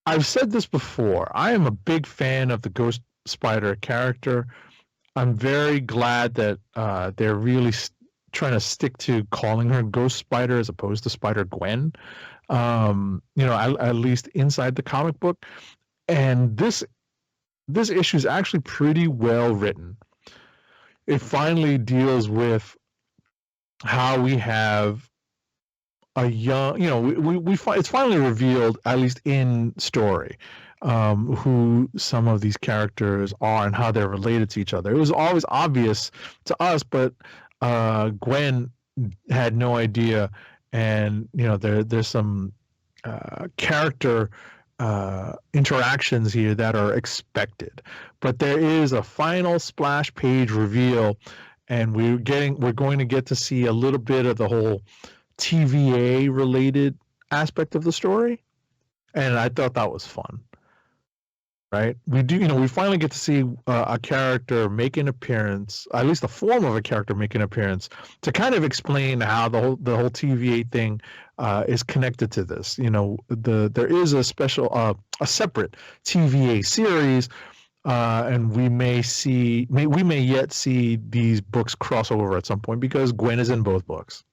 Speaker 6: I've said this before. I am a big fan of the Ghost Spider character. I'm very glad that they're really trying to stick to calling her Ghost Spider as opposed to Spider-Gwen. At least inside the comic book. And this issue is actually pretty well written. It finally deals with how we have a young, it's finally revealed, at least in story, who some of these characters are and how they're related to each other. It was always obvious to us, but Gwen had no idea, and there's some character interactions here that are expected, but there is a final splash page reveal, and we're going to get to see a little bit of the whole TVA related aspect of the story, and I thought that was fun. Right? We finally get to see a character make an appearance, at least the form of a character make an appearance, to kind of explain how the whole TVA thing is connected to this. There is a separate TVA series, and we may yet see these books cross over at some point, because Gwen is in both books,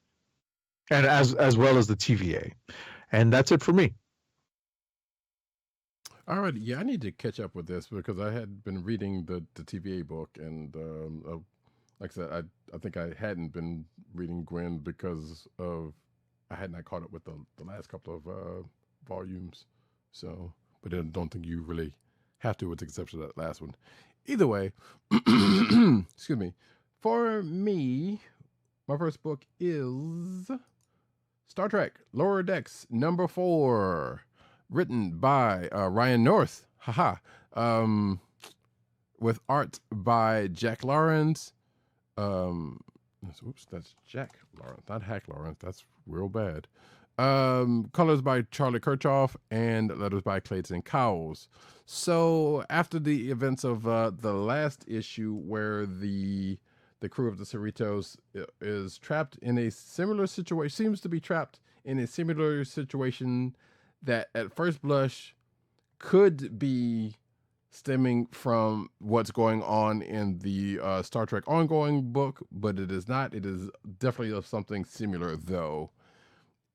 Speaker 6: and as well as the TVA. And that's it for me.
Speaker 4: All right, yeah, I need to catch up with this because I had been reading the TVA book, and like I said, I think I hadn't been reading Gwen because of I had not caught up with the last couple of volumes. So, but I don't think you really have to, with the exception of that last one. Either way, excuse me. For me, my first book is Star Trek Lower Decks #4, written by Ryan North, haha, with art by Jack Lawrence. Oops, that's Jack Lawrence, not Hack Lawrence. That's real bad. Colors by Charlie Kirchhoff and letters by Clayton Cowles. So after the events of the last issue, where the crew of the Cerritos is trapped in a similar situation, seems to be trapped in a similar situation that at first blush could be stemming from what's going on in the Star Trek ongoing book, but it is not. It is definitely of something similar, though,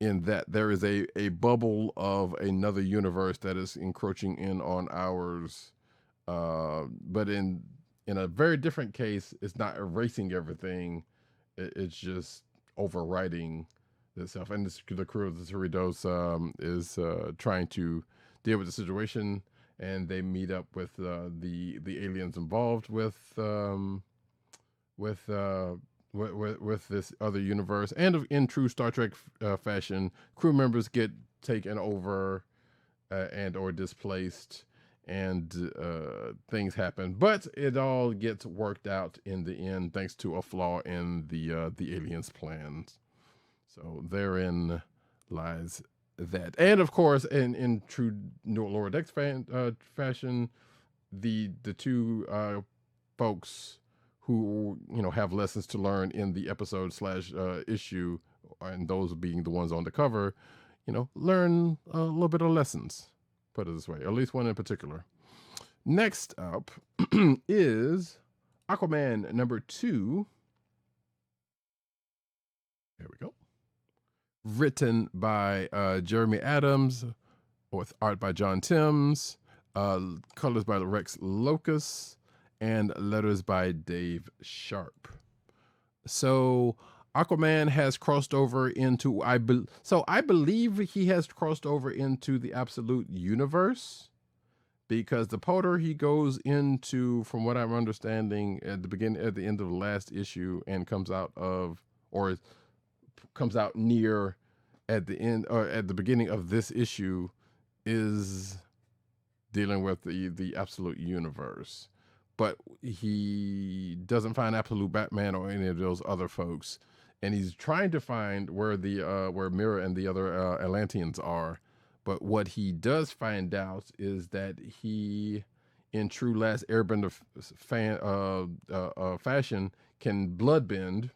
Speaker 4: in that there is a bubble of another universe that is encroaching in on ours. But in a very different case, it's not erasing everything. It's just overriding itself. And the crew of the Cerritos is trying to deal with the situation, and they meet up with the aliens involved with this other universe. And in true Star Trek fashion, crew members get taken over and or displaced, and things happen. But it all gets worked out in the end, thanks to a flaw in the aliens' plans. So therein lies that. And of course, in true Lower Decks fashion, the two folks who have lessons to learn in the episode / issue, and those being the ones on the cover, learn a little bit of lessons, put it this way, at least one in particular. Next up is Aquaman #2. There we go. Written by Jeremy Adams, with art by John Timms, colors by Rex Locus, and letters by Dave Sharp. So Aquaman has crossed over into I believe he has crossed over into the Absolute Universe, because the portal he goes into, from what I'm understanding, at the end of the last issue, and comes out near at the end or at the beginning of this issue, is dealing with the Absolute Universe. But he doesn't find Absolute Batman or any of those other folks, and he's trying to find where Mira and the other Atlanteans are. But what he does find out is that he, in true Last Airbender fashion, can bloodbend.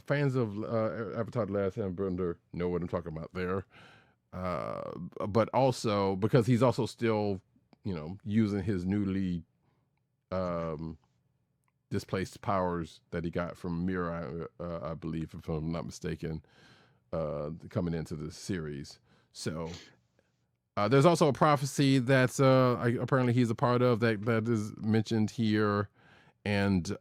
Speaker 4: Fans of Avatar: The Last Airbender know what I'm talking about there. But also because he's also still, using his newly displaced powers that he got from Mira, I believe, if I'm not mistaken, coming into the series. So there's also a prophecy that's apparently he's a part of that is mentioned here, and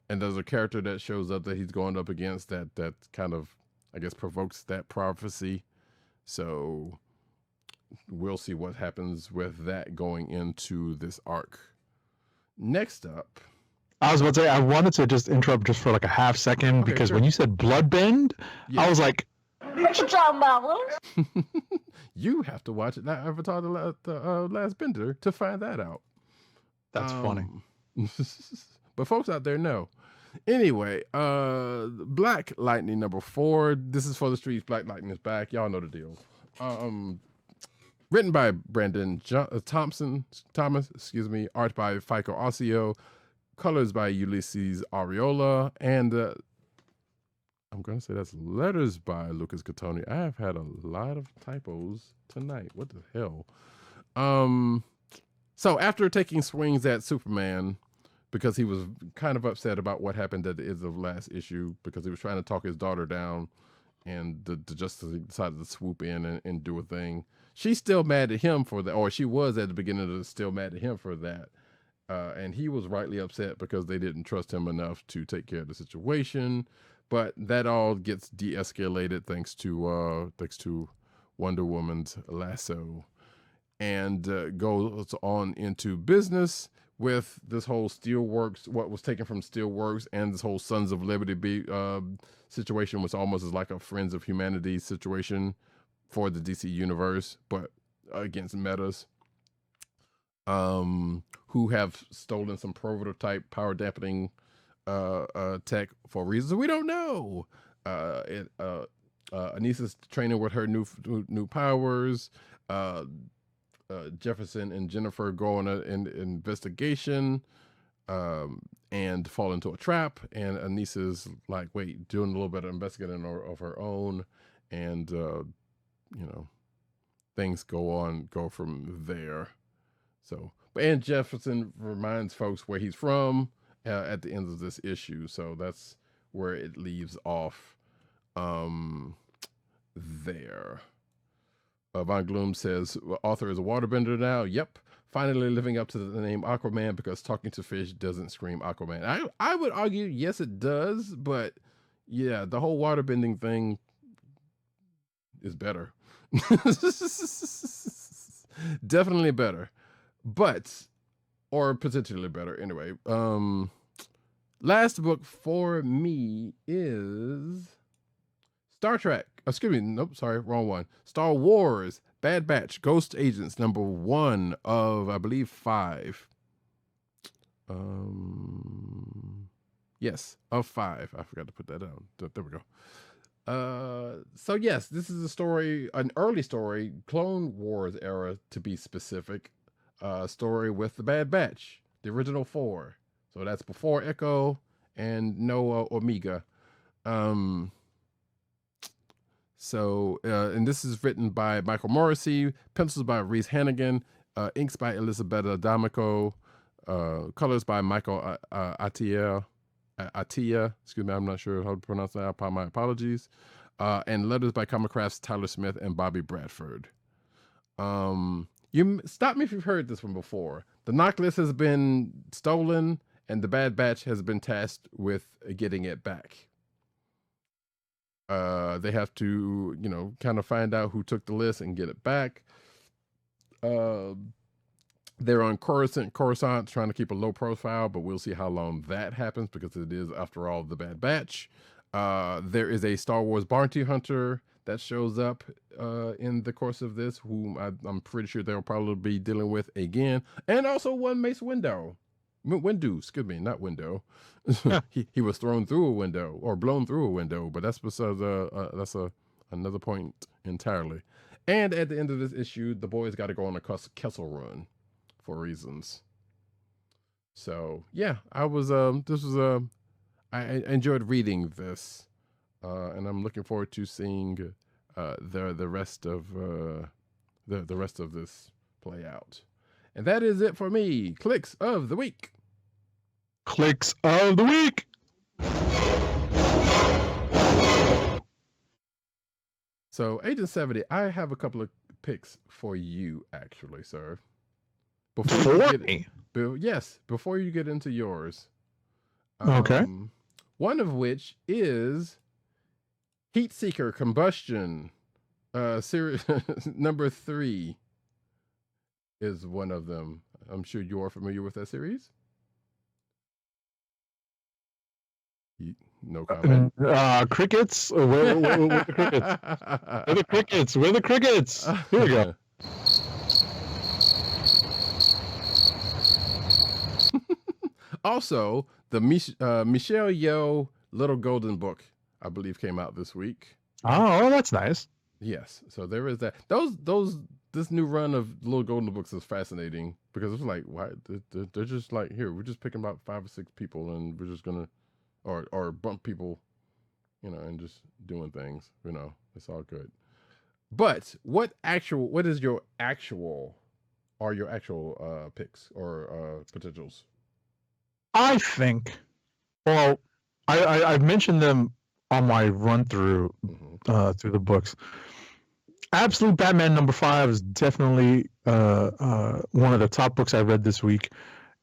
Speaker 4: there's a character that shows up that he's going up against that kind of, I guess, provokes that prophecy. So we'll see what happens with that going into this arc. Next up,
Speaker 6: I was about to say, I wanted to just interrupt just for like a half second, because
Speaker 4: sure.
Speaker 6: when you said Bloodbend,
Speaker 4: Yeah.
Speaker 6: I was like,
Speaker 5: What you talking about, Will?
Speaker 4: You have to watch it, that Avatar: The Last Bender, to find that out.
Speaker 6: that's funny.
Speaker 4: But folks out there know. Anyway, Black Lightning #4. This is for the streets. Black Lightning is back. Y'all know the deal. Written by Brandon Thomas, art by Fico Ossio, colors by Ulysses Areola, and I'm going to say that's letters by Lucas Catoni. I have had a lot of typos tonight. What the hell? So after taking swings at Superman, because he was kind of upset about what happened at the end of last issue, because he was trying to talk his daughter down, and the Justice League decided to swoop in and do a thing she's still mad at him for that, or she was at the beginning of it still mad at him for that. And he was rightly upset because they didn't trust him enough to take care of the situation. But that all gets de-escalated thanks to Wonder Woman's lasso, and goes on into business with this whole Steelworks, what was taken from Steelworks, and this whole Sons of Liberty situation, which almost is like a Friends of Humanity situation for the DC universe, but against metas, who have stolen some prototype power dampening tech for reasons we don't know. Anissa's training with her new powers. Jefferson and Jennifer go on an investigation and fall into a trap. And Anissa's like, wait, doing a little bit of investigating of her own. And, things go from there. So, and Jefferson reminds folks where he's from at the end of this issue. So that's where it leaves off there. Von Gloom says, author is a waterbender now. Yep. Finally living up to the name Aquaman, because talking to fish doesn't scream Aquaman. I would argue, yes, it does. But yeah, the whole waterbending thing is better. Definitely better. Or potentially better. Anyway, last book for me is Star Trek. Excuse me. Nope. Sorry. Wrong one. Star Wars Bad Batch Ghost Agents #1 of, I believe, 5. Yes, of 5. I forgot to put that down. There we go. So yes, this is a story, an early story, Clone Wars era to be specific, story with the Bad Batch, the original 4. So that's before Echo and no Omega. And this is written by Michael Morrissey, pencils by Reese Hannigan, inks by Elisabetta D'Amico, colors by Michael Attia. Excuse me, I'm not sure how to pronounce that. My apologies. And letters by Comicraft's Tyler Smith and Bobby Bradford. You stop me if you've heard this one before. The Noctis has been stolen, and the Bad Batch has been tasked with getting it back. They have to, kind of find out who took the list and get it back. They're on Coruscant, trying to keep a low profile, but we'll see how long that happens, because it is, after all, the Bad Batch. There is a Star Wars bounty hunter that shows up in the course of this, whom I'm pretty sure they'll probably be dealing with again. And also one Mace Windu, excuse me, not window. he was thrown through a window, or blown through a window, but that's besides another point entirely. And at the end of this issue, the boys got to go on a Kessel run for reasons. So yeah, I enjoyed reading this, and I'm looking forward to seeing the rest of the rest of this play out. And that is it for me. Kliqs of the week.
Speaker 6: Kliqs of the week.
Speaker 4: So, Agent 70, I have a couple of picks for you, actually, sir. Before you get into yours.
Speaker 6: Okay.
Speaker 4: One of which is Heatseeker Combustion. Series number 3 is one of them. I'm sure you are familiar with that series. No comment.
Speaker 6: Crickets? Where the crickets? Where the crickets? Where the crickets? Here we go.
Speaker 4: Also, the Michelle Yeoh Little Golden Book, I believe, came out this week.
Speaker 6: Oh, that's nice.
Speaker 4: Yes, so there is that. This new run of Little Golden Books is fascinating, because it's like, why they're just like, here, we're just picking about 5 or 6 people, and we're just gonna, or bump people, and just doing things. It's all good. But what is your actual picks or potentials?
Speaker 6: I think, well, I've mentioned them on my run through through the books. Absolute Batman #5 is definitely one of the top books I read this week.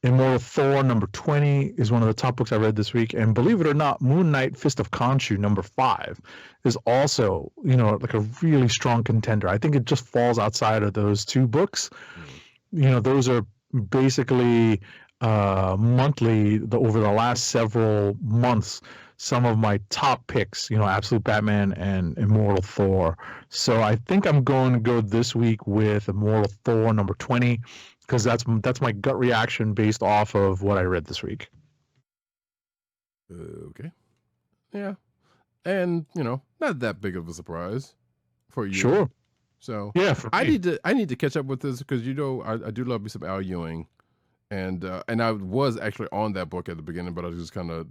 Speaker 6: Immortal Thor #20 is one of the top books I read this week, and believe it or not, Moon Knight Fist of Khonshu #5 is also, like a really strong contender. I think it just falls outside of those two books. Those are basically monthly over the last several months, some of my top picks, Absolute Batman and Immortal Thor. So I think I'm going to go this week with Immortal Thor #20 because that's my gut reaction based off of what I read this week.
Speaker 4: Okay. Yeah. And, not that big of a surprise for you.
Speaker 6: Sure.
Speaker 4: So
Speaker 6: yeah, for
Speaker 4: I
Speaker 6: me.
Speaker 4: need to catch up with this because I do love me some Al Ewing. And I was actually on that book at the beginning, but I just kind of,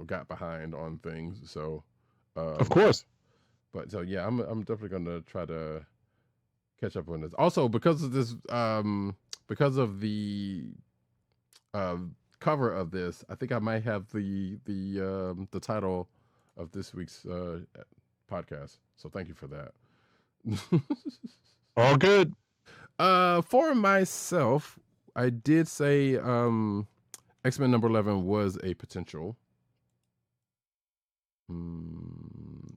Speaker 4: got behind on things. So
Speaker 6: Of course.
Speaker 4: But so yeah, I'm definitely gonna try to catch up on this. Also, because of this, because of the cover of this, I think I might have the title of this week's podcast. So thank you for that.
Speaker 6: All good.
Speaker 4: For myself, I did say X-Men #11 was a potential.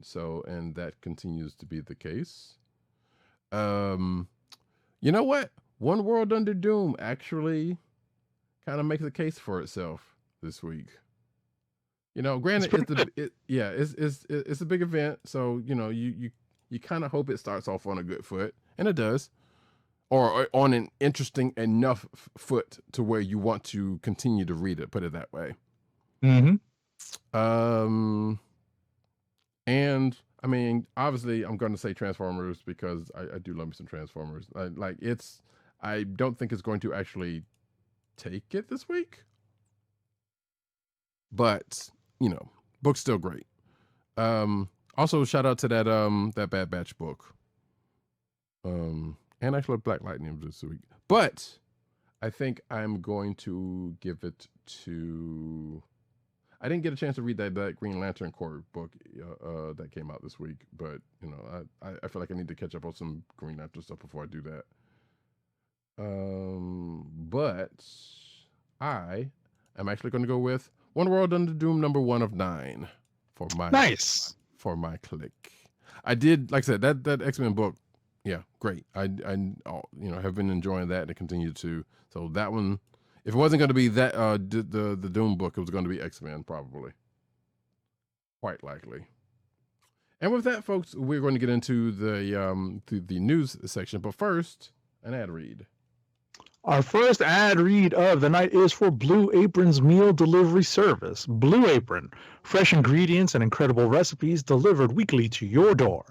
Speaker 4: So, and that continues to be the case. You know what? One World Under Doom actually kind of makes a case for itself this week. Granted, it's a big event, so you kind of hope it starts off on a good foot, and it does, or on an interesting enough foot to where you want to continue to read it. Put it that way.
Speaker 6: Mm-hmm.
Speaker 4: And I mean, obviously, I'm going to say Transformers because I do love me some Transformers. I don't think it's going to actually take it this week, but book's still great. Also, shout out to that Bad Batch book. And actually Black Lightning this week. But I think I'm going to give it to... I didn't get a chance to read that Green Lantern Corps book that came out this week, but I feel like I need to catch up on some Green Lantern stuff before I do that. But I am actually going to go with One World Under Doom #1 of 9 for my Kliq. I did, like I said, that X-Men book. Yeah, great. I have been enjoying that and continue to. So that one, if it wasn't going to be that the Doom book, it was going to be X-Men probably. Quite likely. And with that, folks, we're going to get into the news section. But first, an ad read.
Speaker 6: Our first ad read of the night is for Blue Apron's meal delivery service. Blue Apron, fresh ingredients and incredible recipes delivered weekly to your door.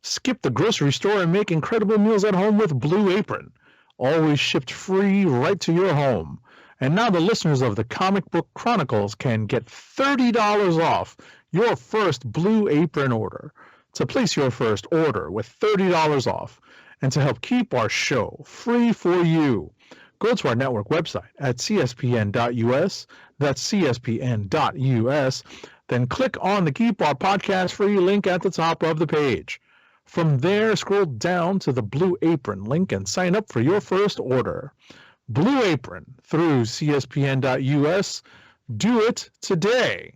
Speaker 6: Skip the grocery store and make incredible meals at home with Blue Apron. Always shipped free right to your home. And now the listeners of the Comic Book Chronicles can get $30 off your first Blue Apron order. To place your first order with $30 off and to help keep our show free for you, go to our network website at cspn.us, that's cspn.us, then click on the Keep Our Podcast Free link at the top of the page. From there, scroll down to the Blue Apron link and sign up for your first order. Blue Apron through cspn.us. Do it today.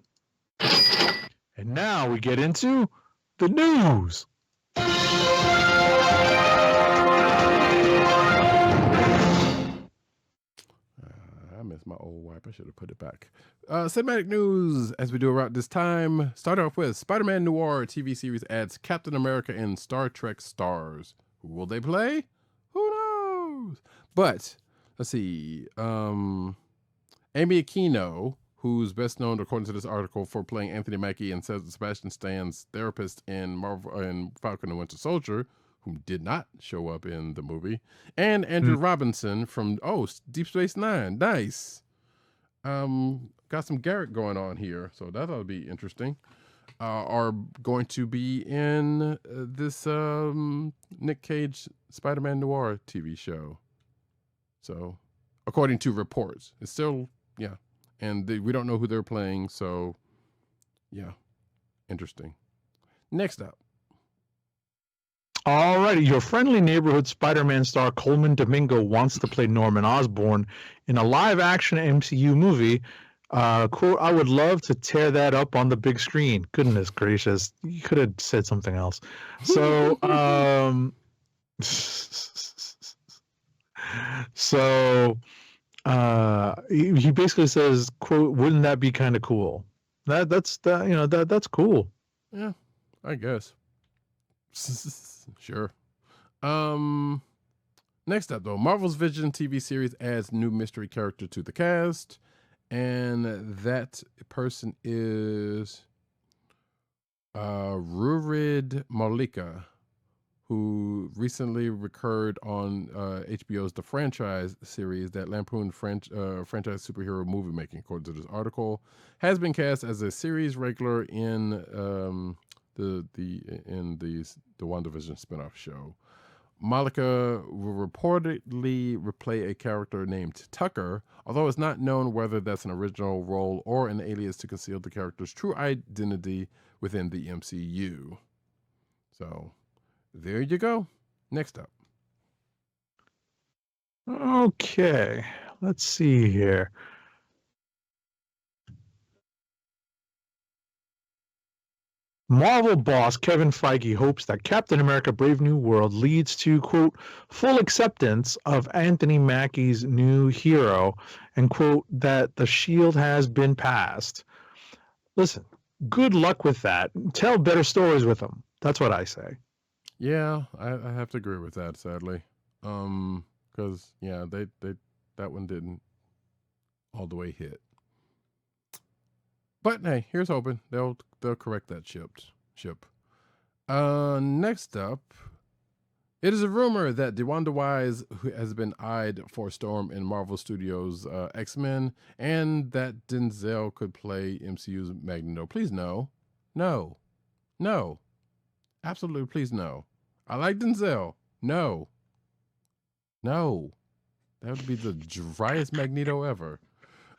Speaker 6: And now we get into the news.
Speaker 4: I missed my old wipe. I should have put it back. Cinematic news, as we do around this time. Start off with Spider-Man Noir TV series adds Captain America and Star Trek stars. Who will they play? Who knows? But let's see. Amy Aquino, who's best known, according to this article, for playing Anthony Mackie and Sebastian Stan's therapist in Marvel and Falcon and Winter Soldier, who did not show up in the movie, and Andrew Robinson from Deep Space Nine. Nice. Got some Garrett going on here, so that ought to be interesting. Are going to be in this Nick Cage Spider-Man Noir TV show. So, according to reports, it's still and we don't know who they're playing. So, yeah, interesting. Next up.
Speaker 6: Alrighty, your friendly neighborhood Spider-Man star Coleman Domingo wants to play Norman Osborn in a live-action MCU movie. Quote, I would love to tear that up on the big screen. Goodness gracious, you could have said something else. So, he basically says, quote, wouldn't that be kind of cool? That's cool.
Speaker 4: Yeah, I guess. Sure. Next up, though, Marvel's Vision TV series adds new mystery character to the cast, and that person is Rurid Malika, who recently recurred on HBO's The Franchise series that lampooned franchise superhero movie making. According to this article, has been cast as a series regular in the WandaVision spinoff show. Malika will reportedly replay a character named Tucker, although it's not known whether that's an original role or an alias to conceal the character's true identity within the MCU. So, there you go. Next up.
Speaker 6: Okay, let's see here. Marvel boss Kevin Feige hopes that Captain America Brave New World leads to, quote, full acceptance of Anthony Mackie's new hero, and, quote, that the shield has been passed. Listen, good luck with that. Tell better stories with him. That's what I say.
Speaker 4: Yeah, I have to agree with that, sadly. Because, yeah, they that one didn't all the way hit. But hey, here's hoping they'll correct that ship. Next up, it is a rumor that DeWanda Wise has been eyed for Storm in Marvel Studios' X-Men, and that Denzel could play MCU's Magneto. Please no, absolutely, please no. I like Denzel. No, that would be the driest Magneto ever.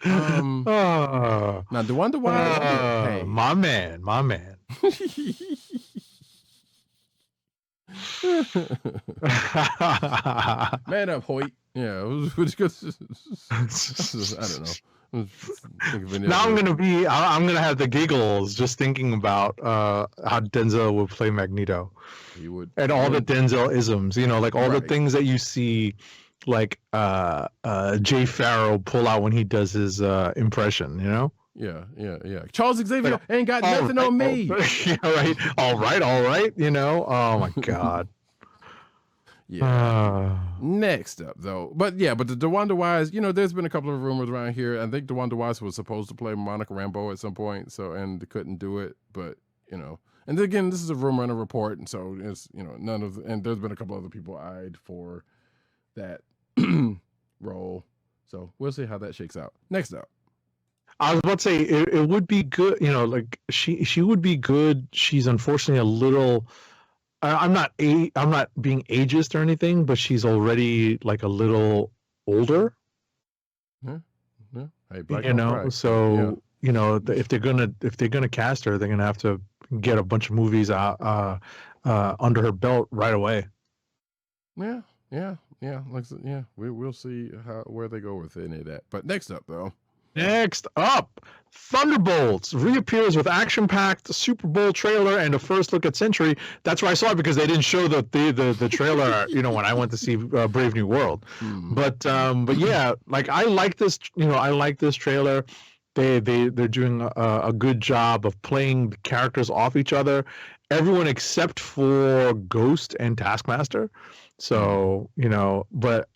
Speaker 4: Now DeWanda Wise, hey,
Speaker 6: my man.
Speaker 4: Man up, Hoyt. Yeah, I don't know.
Speaker 6: Now I'm gonna have the giggles just thinking about how Denzel would play Magneto.
Speaker 4: He would,
Speaker 6: and all the Denzel isms, like all the
Speaker 4: Right.
Speaker 6: things that you see, like Jay Farrow pull out when he does his impression.
Speaker 4: Yeah. Charles Xavier ain't got nothing on me.
Speaker 6: Yeah, right. All right. Oh my God.
Speaker 4: Yeah. Next up, though, but the DeWanda Wise, there's been a couple of rumors around here. I think DeWanda Wise was supposed to play Monica Rambeau at some point, and they couldn't do it. But and again, this is a rumor and a report, and so it's and there's been a couple other people eyed for that role. So we'll see how that shakes out. Next up.
Speaker 6: I was about to say it would be good, like she would be good. She's unfortunately a little. I'm not being ageist or anything, but she's already like a little older.
Speaker 4: Yeah. Hey,
Speaker 6: so if they're gonna cast her, they're gonna have to get a bunch of movies under her belt right away.
Speaker 4: Yeah. We'll see where they go with any of that. But next up, though.
Speaker 6: Next up, Thunderbolts reappears with action-packed Super Bowl trailer and a first look at Century. That's where I saw it because they didn't show the trailer, when I went to see Brave New World. But yeah, like I like this. I like this trailer. They're doing a good job of playing the characters off each other. Everyone except for Ghost and Taskmaster. So but.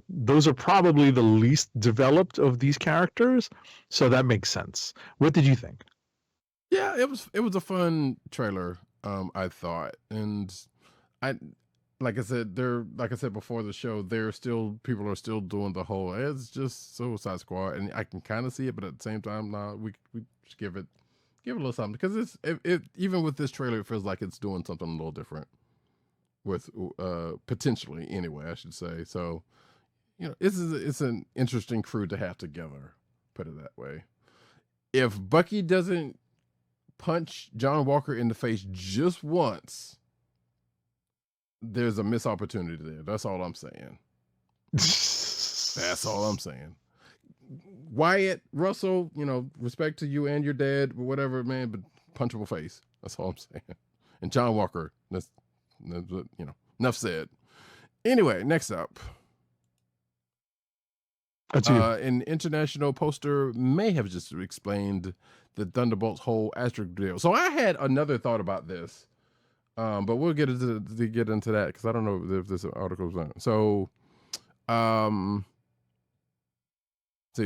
Speaker 6: Those are probably the least developed of these characters, so that makes sense. What did you think?
Speaker 4: Yeah, it was a fun trailer. I thought, and like I said before the show, people are still doing the whole it's just Suicide Squad, and I can kind of see it, but at the same time, we should give it a little something because even with this trailer, it feels like it's doing something a little different. With potentially anyway, I should say. So, it's an interesting crew to have together. Put it that way. If Bucky doesn't punch John Walker in the face just once, there's a missed opportunity there. That's all I'm saying. That's all I'm saying. Wyatt Russell, respect to you and your dad, whatever, man, but punchable face. That's all I'm saying. And John Walker. That's enough said. Anyway, next up. An international poster may have just explained the Thunderbolts whole asterisk deal. So I had another thought about this, but we'll get into that because I don't know if this article is on. So,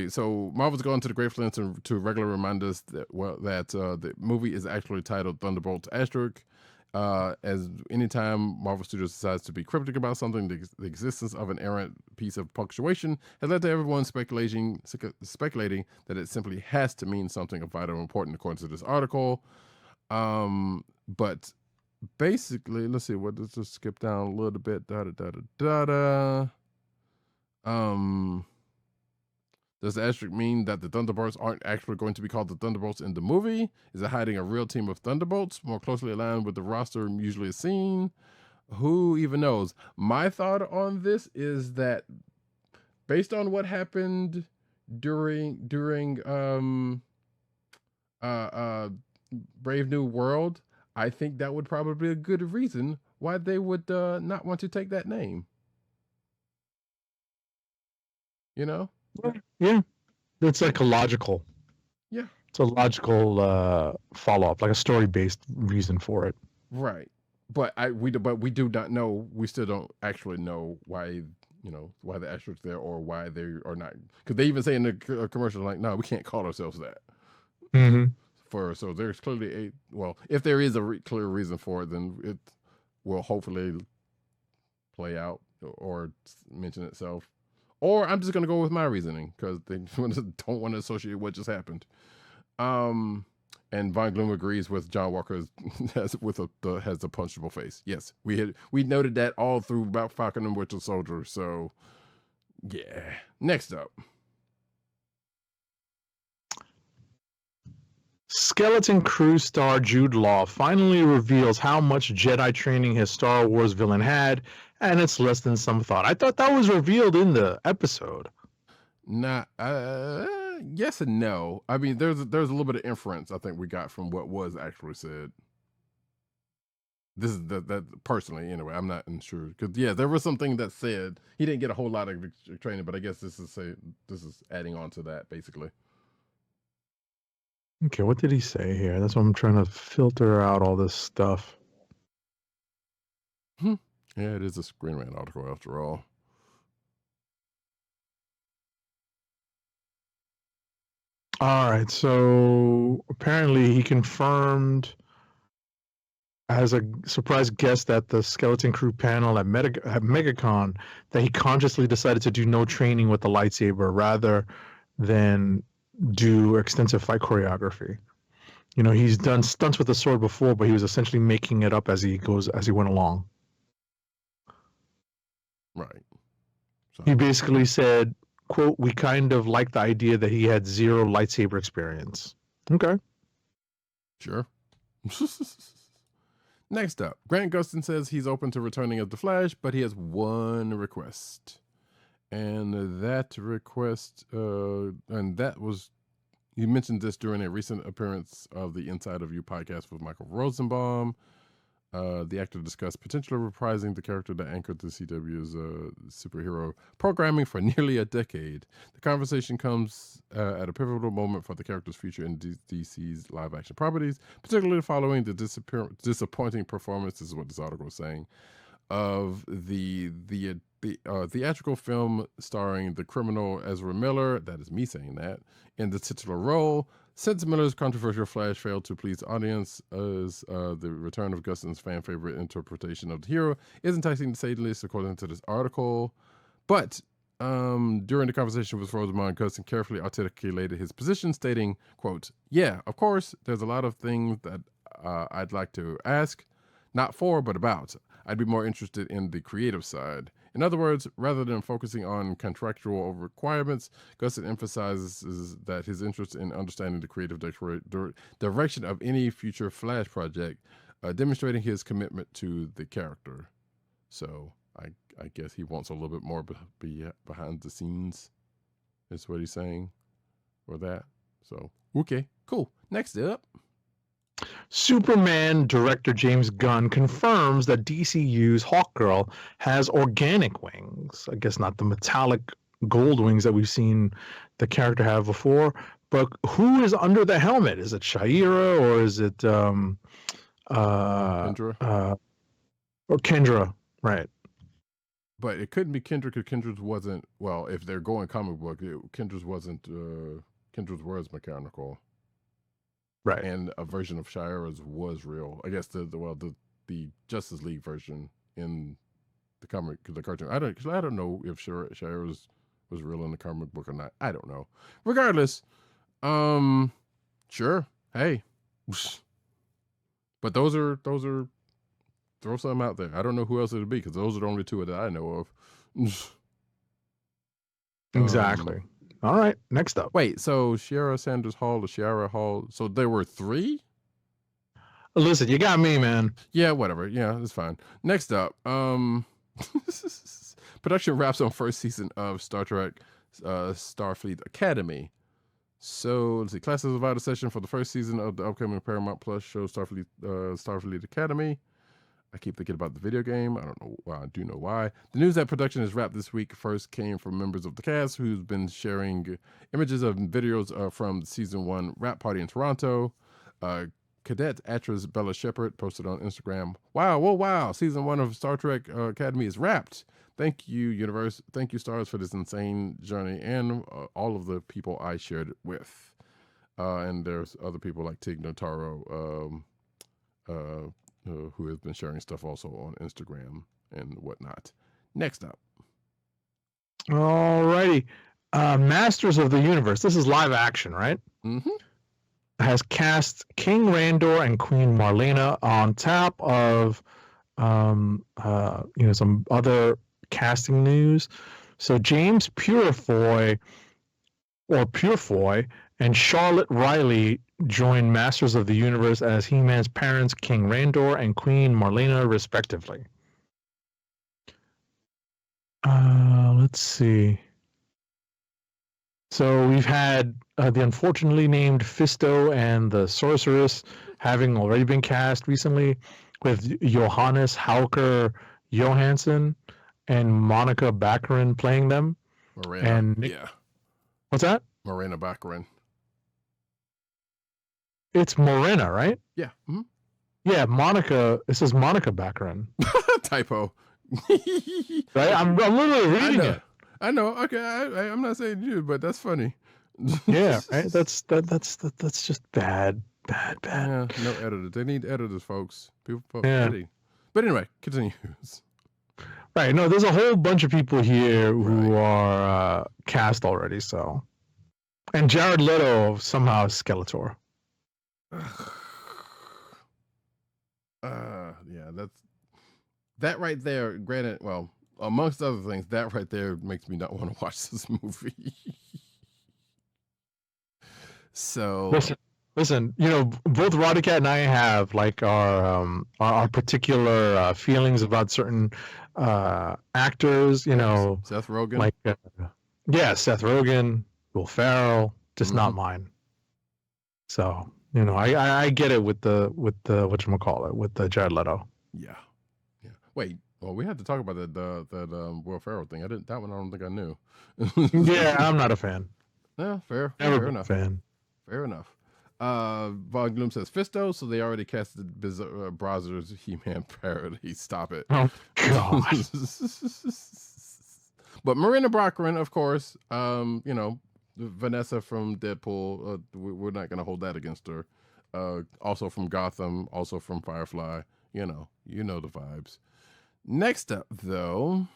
Speaker 4: so Marvel's gone to the great lengths to regularly remind us that the movie is actually titled Thunderbolts asterisk. As anytime Marvel Studios decides to be cryptic about something, the existence of an errant piece of punctuation has led to everyone speculating that it simply has to mean something of vital importance, according to this article. But basically, let's see. Let's just skip down a little bit. Does the asterisk mean that the Thunderbolts aren't actually going to be called the Thunderbolts in the movie? Is it hiding a real team of Thunderbolts more closely aligned with the roster usually seen? Who even knows? My thought on this is that based on what happened during Brave New World, I think that would probably be a good reason why they would not want to take that name.
Speaker 6: Yeah, it's like a logical.
Speaker 4: Yeah,
Speaker 6: it's a logical follow-up, like a story-based reason for it.
Speaker 4: Right, but we do not know. We still don't actually know why why the asterisks there or why they are not. Because they even say in the commercial, like, no, we can't call ourselves that.
Speaker 6: Mm-hmm.
Speaker 4: So there's clearly if there is a clear reason for it, then it will hopefully play out or mention itself. Or I'm just going to go with my reasoning because they don't want to associate what just happened. And Von Gloom agrees with John Walker has a punchable face. Yes, we noted that all through about Falcon and Winter Soldier. So, yeah. Next up.
Speaker 6: Skeleton Crew star Jude Law finally reveals how much Jedi training his Star Wars villain had, and it's less than some thought. I thought that was revealed in the episode.
Speaker 4: Nah, yes and no. I mean, there's a little bit of inference I think we got from what was actually said. This is that personally, anyway. I'm not sure because there was something that said he didn't get a whole lot of training, but I guess this is adding on to that basically.
Speaker 6: Okay, what did he say here? That's what I'm trying to filter out all this stuff.
Speaker 4: Yeah, it is a Screen Rant article after all.
Speaker 6: All right, so apparently he confirmed as a surprise guest at the Skeleton Crew panel at MegaCon that he consciously decided to do no training with the lightsaber rather than do extensive fight choreography. He's done stunts with the sword before, but he was essentially making it up as he went along.
Speaker 4: Right. So.
Speaker 6: He basically said, quote, "We kind of like the idea that he had zero lightsaber experience." Okay.
Speaker 4: Sure. Next up, Grant Gustin says he's open to returning as the Flash, but he has one request. And that request, and that was, you mentioned this during a recent appearance of the Inside of You podcast with Michael Rosenbaum. The actor discussed potentially reprising the character that anchored the CW's superhero programming for nearly a decade. The conversation comes at a pivotal moment for the character's future in DC's live-action properties, particularly following the disappointing performance, this is what this article is saying, of the theatrical film starring the criminal Ezra Miller, that is me saying that, in the titular role. Since Miller's controversial Flash failed to please the audience, as the return of Gustin's fan favorite interpretation of the hero is enticing to say the least, according to this article. But during the conversation with Rosamund, Gustin carefully articulated his position, stating, quote, "Yeah, of course, there's a lot of things that I'd like to ask, not for, but about. I'd be more interested in the creative side. In other words, rather than focusing on contractual requirements, Gustin emphasizes that his interest in understanding the creative direction of any future Flash project, demonstrating his commitment to the character." So I guess he wants a little bit more be behind the scenes. Is what he's saying, or that. So okay, cool. Next up.
Speaker 6: Superman director James Gunn confirms that DCU's Hawkgirl has organic wings. I guess not the metallic gold wings that we've seen the character have before. But who is under the helmet? Is it Shaira or is it
Speaker 4: Kendra?
Speaker 6: Or Kendra? Right.
Speaker 4: But it couldn't be Kendra because Kendra's wasn't. Well, if they're going comic book, Kendra's wasn't. Kendra's was mechanical.
Speaker 6: Right.
Speaker 4: And a version of Shira's was real. I guess the Justice League version in the cartoon. I don't know if Shira was real in the comic book or not. I don't know. Regardless, sure. Hey, but those are throw something out there. I don't know who else it would be because those are the only two that I know of.
Speaker 6: Exactly. All right, next up.
Speaker 4: Wait, so Shiera Sanders Hall, the Shiera Hall. So there were 3?
Speaker 6: Listen, you got me, man.
Speaker 4: Yeah, whatever. Yeah, that's fine. Next up, production wraps on first season of Star Trek Starfleet Academy. So let's see, classes of out of session for the first season of the upcoming Paramount Plus show Starfleet Academy. I keep thinking about the video game. I don't know why. I do know why. The news that production is wrapped this week first came from members of the cast who's been sharing images of videos from season 1 wrap party in Toronto. Cadet actress Bella Shepherd posted on Instagram, "Wow, whoa, wow! Season 1 of Star Trek Academy is wrapped. Thank you, universe. Thank you, stars, for this insane journey and all of the people I shared it with." And there's other people like Tig Notaro, who has been sharing stuff also on Instagram and whatnot. Next up.
Speaker 6: All righty. Masters of the Universe. This is live action, right?
Speaker 4: Mm-hmm.
Speaker 6: Has cast King Randor and Queen Marlena on top of some other casting news. So James Purefoy and Charlotte Riley join Masters of the Universe as He-Man's parents, King Randor and Queen Marlena, respectively. Let's see. So we've had the unfortunately named Fisto and the Sorceress having already been cast recently, with Johannes Hauker Johansson and Monica Baccarin playing them.
Speaker 4: Morena,
Speaker 6: yeah. What's that?
Speaker 4: Morena Baccarin.
Speaker 6: It's Morena, right?
Speaker 4: Yeah. Mm-hmm.
Speaker 6: Yeah, Monica. It says Monica Baccarin.
Speaker 4: Typo.
Speaker 6: Right? I'm literally reading it.
Speaker 4: I know. Okay, I'm not saying you, but that's funny.
Speaker 6: Yeah, right. That's just bad.
Speaker 4: Yeah, no editors. They need editors, folks. People.
Speaker 6: Yeah.
Speaker 4: But anyway, continues.
Speaker 6: Right. No, there's a whole bunch of people here who are cast already. So, and Jared Leto somehow is Skeletor.
Speaker 4: Yeah, that right there. Granted, well, amongst other things, that right there makes me not want to watch this movie. So
Speaker 6: listen. Both Roddykat and I have like our particular feelings about certain actors.
Speaker 4: Seth Rogen,
Speaker 6: like Seth Rogen, Will Ferrell, just not mine. So I get it with the whatchamacallit, with the Jared Leto.
Speaker 4: Yeah. Wait. Well, we had to talk about that Will Ferrell thing. That one I don't think I knew.
Speaker 6: Yeah, I'm not a fan.
Speaker 4: Yeah, fair enough. Fair enough. Von Gloom says Fisto, so they already casted Brazzers He-Man parody. Stop it.
Speaker 6: Oh God.
Speaker 4: But Marina Baccarin, of course, Vanessa from Deadpool, we're not going to hold that against her. Also from Gotham, also from Firefly. You know the vibes. Next up, though,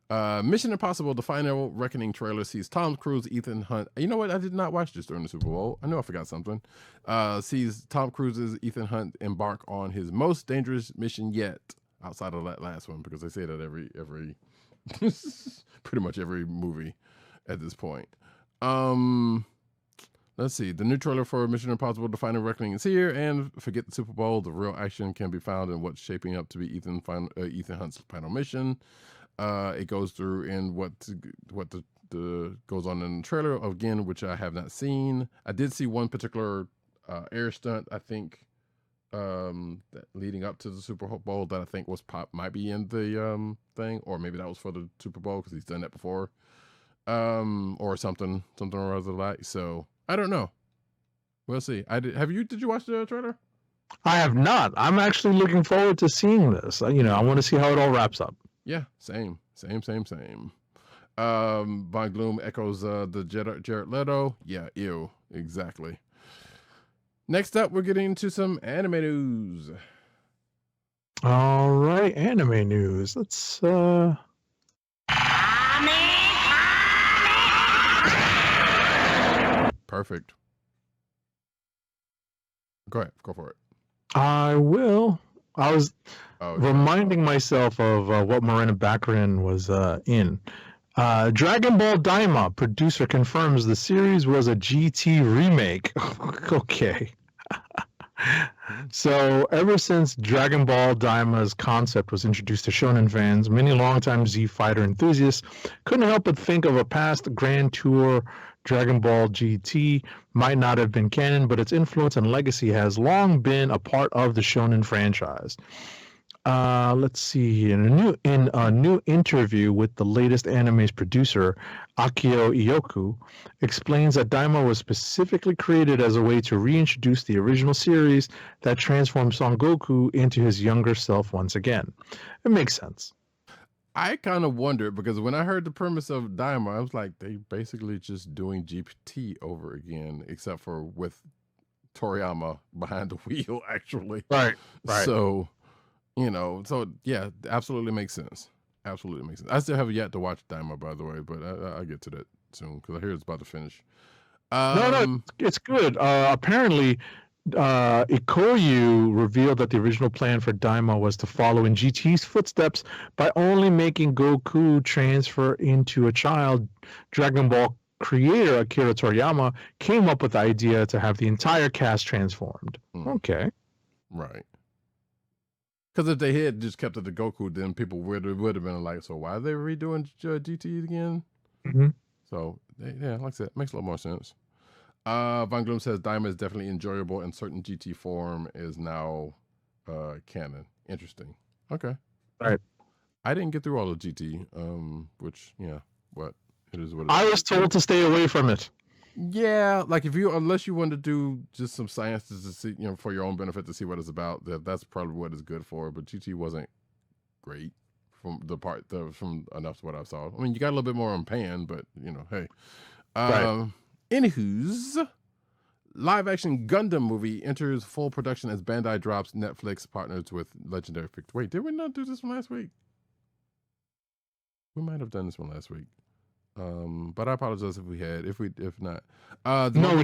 Speaker 4: Mission Impossible: The Final Reckoning trailer sees Tom Cruise, Ethan Hunt. You know what? I did not watch this during the Super Bowl. I know I forgot something. Sees Tom Cruise's Ethan Hunt embark on his most dangerous mission yet, outside of that last one, because they say that every pretty much every movie at this point. Let's Let's see. The new trailer for Mission Impossible Defining Reckoning is here, and forget the Super Bowl. The real action can be found in what's shaping up to be Ethan Hunt's final mission. It goes through in what the goes on in the trailer again, which I have not seen. I did see one particular air stunt, I think, that leading up to the Super Bowl that I think was might be in the thing, or maybe that was for the Super Bowl because he's done that before, or something or other like. So I don't know. We'll see. Did you watch the trailer?
Speaker 6: I have not. I'm actually looking forward to seeing this. I want to see how it all wraps up.
Speaker 4: Yeah, same. Von Gloom echoes the Jared Leto. Yeah, ew, exactly. Next up, we're getting into some anime news.
Speaker 6: All right, anime news. Let's
Speaker 4: Perfect. Go ahead, go for it.
Speaker 6: I will. I was reminding myself of what Marlena Baccarin was in. Dragon Ball Daima producer confirms the series was a GT remake. Okay. So ever since Dragon Ball Daima's concept was introduced to shonen fans, many longtime Z Fighter enthusiasts couldn't help but think of a past Grand Tour Dragon Ball GT might not have been canon, but its influence and legacy has long been a part of the shonen franchise. Let's see. In a new interview with the latest anime's producer, Akio Iyoku, explains that Daima was specifically created as a way to reintroduce the original series that transformed Son Goku into his younger self once again. It makes sense.
Speaker 4: I kind of wondered because when I heard the premise of Daima, I was like, they basically just doing GPT over again, except for with Toriyama behind the wheel, actually.
Speaker 6: Right.
Speaker 4: So, so yeah, absolutely makes sense. Absolutely makes sense. I still have yet to watch Daima, by the way, but I'll get to that soon because I hear it's about to finish.
Speaker 6: No, it's good. Apparently, Ikoyu revealed that the original plan for Daima was to follow in GT's footsteps by only making Goku transfer into a child. Dragon Ball creator Akira Toriyama came up with the idea to have the entire cast transformed. Okay.
Speaker 4: Right. Because if they had just kept it to Goku, then people would have been like, so why are they redoing GT again?
Speaker 6: Mm-hmm.
Speaker 4: So, yeah, like I said, it makes a lot more sense. Von Gloom says Daima is definitely enjoyable and certain GT form is now canon. Interesting. Okay.
Speaker 6: Right.
Speaker 4: I didn't get through all of GT, which, yeah, what it is what it is.
Speaker 6: I was told to stay away from it.
Speaker 4: Yeah, like unless you want to do just some science to see, for your own benefit to see what it's about, that's probably what it's good for. But GT wasn't great from enough to what I saw. I mean, you got a little bit more on Pan, but hey.
Speaker 6: Right.
Speaker 4: Anywho's, live-action GUNDAM movie enters full production as Bandai drops Netflix partners with Legendary Pictures. Wait, did we not do this one last week? We might have done this one last week. But I apologize if we had. If not,
Speaker 6: no,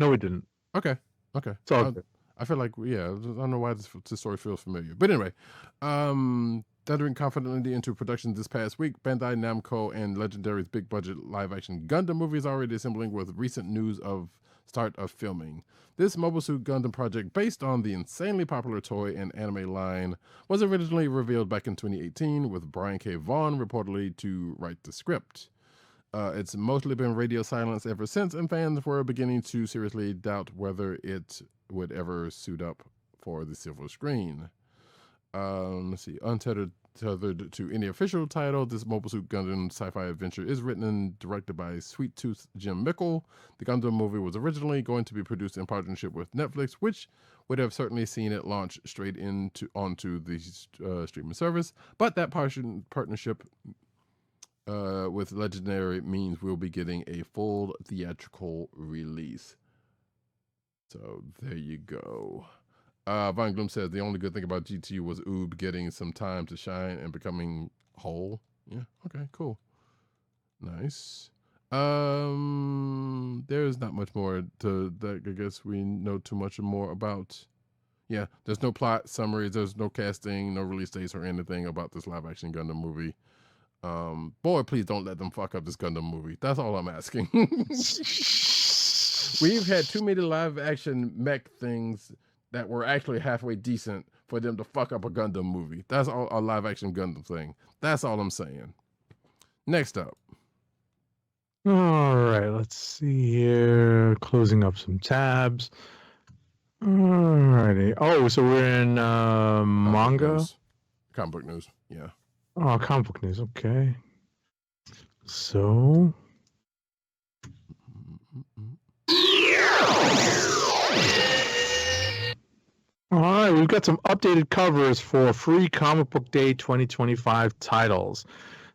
Speaker 6: we didn't.
Speaker 4: Okay.
Speaker 6: It's all good.
Speaker 4: I feel like I don't know why this story feels familiar, but anyway, thundering confidently into production this past week, Bandai Namco and Legendary's big budget live action Gundam movie is already assembling with recent news of start of filming. This Mobile Suit Gundam project, based on the insanely popular toy and anime line, was originally revealed back in 2018 with Brian K. Vaughan reportedly to write the script. It's mostly been radio silence ever since, and fans were beginning to seriously doubt whether it would ever suit up for the silver screen. Let's see. Untethered to any official title, this Mobile Suit Gundam sci-fi adventure is written and directed by Sweet Tooth Jim Mickle. The Gundam movie was originally going to be produced in partnership with Netflix, which would have certainly seen it launch straight onto the streaming service, but that partnership with Legendary means we'll be getting a full theatrical release. So there you go. Von Gloom says the only good thing about GT was Oob getting some time to shine and becoming whole. Yeah, okay, cool. Nice. There's not much more to that. I guess we know too much more about. Yeah, there's no plot summaries, there's no casting, no release dates or anything about this live action Gundam movie. Boy, please don't let them fuck up this Gundam movie. That's all I'm asking. We've had too many live action mech things that were actually halfway decent for them to fuck up a Gundam movie. That's all a live action Gundam thing. That's all I'm saying. Next up.
Speaker 6: All right, let's see here. Closing up some tabs. Alrighty. Oh, so we're in manga?
Speaker 4: Comic book news. Yeah.
Speaker 6: Oh, comic book news. Okay. So. All right, we've got some updated covers for free Comic Book Day 2025 titles.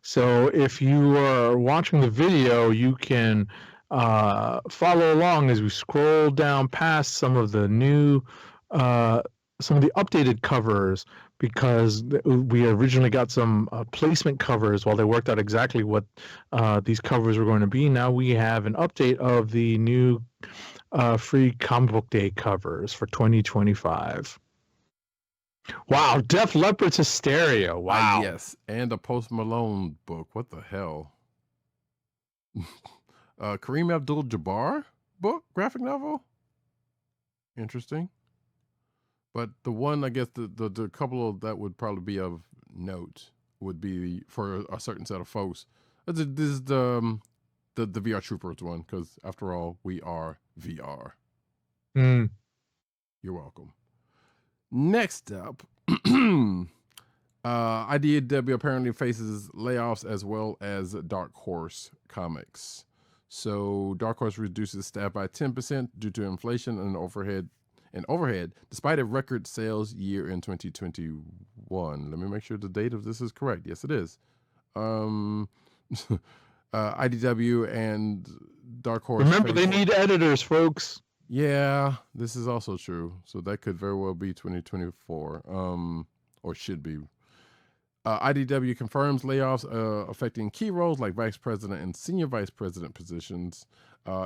Speaker 6: So if you are watching the video, you can follow along as we scroll down past some of the new, some of the updated covers, because we originally got some placement covers while they worked out exactly what these covers were going to be. Now we have an update of the new free Comic Book Day covers for 2025. Wow, Def Leppard's Hysteria. Wow.
Speaker 4: Yes, and a Post Malone book. What the hell? Kareem Abdul-Jabbar book, graphic novel. Interesting. But the one, I guess, the couple of that would probably be of note would be for a certain set of folks. This is the VR Troopers one, because after all, we are VR.
Speaker 6: Mm.
Speaker 4: You're welcome. Next up, IDW apparently faces layoffs as well as Dark Horse Comics. So Dark Horse reduces staff by 10% due to inflation and overhead, despite a record sales year in 2021. Let me make sure the date of this is correct. Yes, it is. IDW and Dark Horse.
Speaker 6: Remember, they need editors, folks.
Speaker 4: Yeah, this is also true. So that could very well be 2024, or should be. IDW confirms layoffs affecting key roles like vice president and senior vice president positions.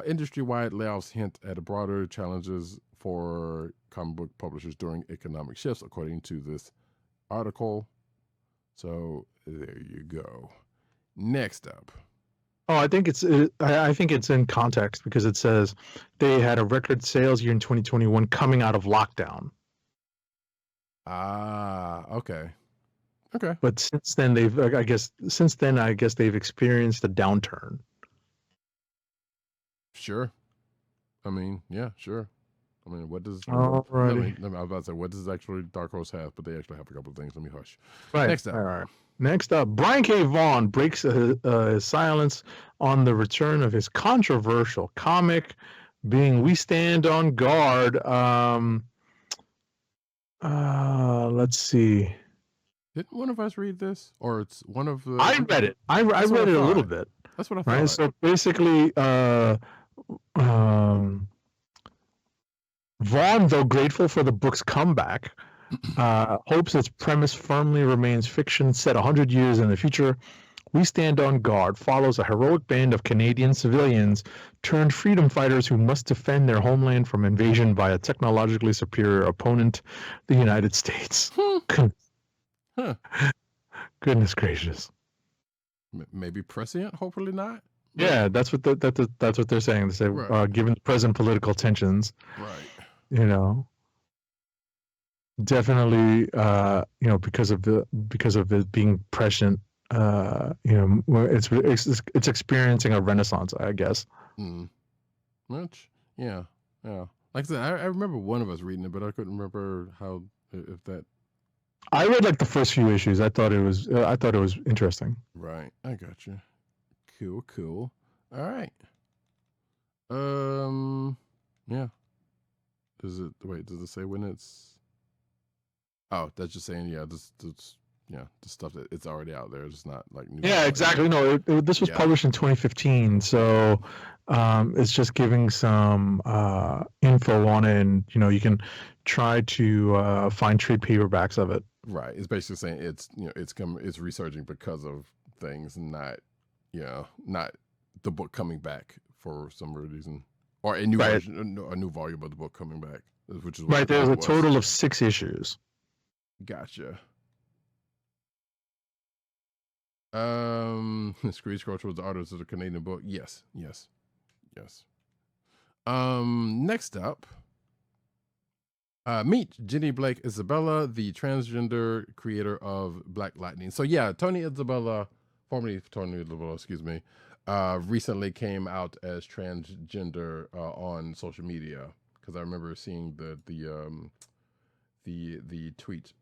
Speaker 4: Industry-wide layoffs hint at broader challenges for comic book publishers during economic shifts, according to this article. So there you go. Next up.
Speaker 6: Oh, I think it's in context, because it says they had a record sales year in 2021 coming out of lockdown.
Speaker 4: Ah, okay.
Speaker 6: But since then I guess they've experienced a downturn.
Speaker 4: Sure. I mean, yeah, sure. I mean, what does?
Speaker 6: Alrighty.
Speaker 4: I was about to say, what does actually Dark Horse have? But they actually have a couple of things. Let me hush.
Speaker 6: Right.
Speaker 4: Next up.
Speaker 6: All right. Next up, Brian K. Vaughan breaks his silence on the return of his controversial comic, being "We Stand on Guard." Let's see.
Speaker 4: Didn't one of us read this, or it's one of the?
Speaker 6: I read it. I read it a little bit.
Speaker 4: That's what I thought.
Speaker 6: Right. So basically, Vaughn, though grateful for the book's comeback, hopes its premise firmly remains fiction set 100 years in the future. We Stand on Guard follows a heroic band of Canadian civilians turned freedom fighters who must defend their homeland from invasion by a technologically superior opponent, the United States.
Speaker 4: Huh.
Speaker 6: Goodness gracious.
Speaker 4: Maybe prescient, hopefully not.
Speaker 6: Yeah, that's what they're saying. They say,
Speaker 4: Right.
Speaker 6: Given the present political tensions,
Speaker 4: Right.
Speaker 6: Definitely, because of it being prescient, it's experiencing a renaissance, I guess.
Speaker 4: Much, yeah. Like I said, I remember one of us reading it, but I couldn't remember how if that.
Speaker 6: I read like the first few issues. I thought it was interesting.
Speaker 4: Right, I got you. Cool. All right. Yeah. Does it say when it's? Oh, that's just saying, yeah, this the stuff that it's already out there. It's not like new.
Speaker 6: Yeah, exactly. No, this was published in 2015, so it's just giving some info on it, and you can try to find trade paperbacks of it.
Speaker 4: Right. It's basically saying it's resurging because of things, not not the book coming back for some reason, or a new version, a new volume of the book coming back, which is
Speaker 6: right. There's a total of 6 issues.
Speaker 4: Gotcha. Screen scroll towards the artists of the Canadian book. Yes. Next up, meet Jenny Blake Isabella, the transgender creator of Black Lightning. So yeah, Tony Isabella, formerly Tony Isabella, excuse me, recently came out as transgender on social media, because I remember seeing the tweet.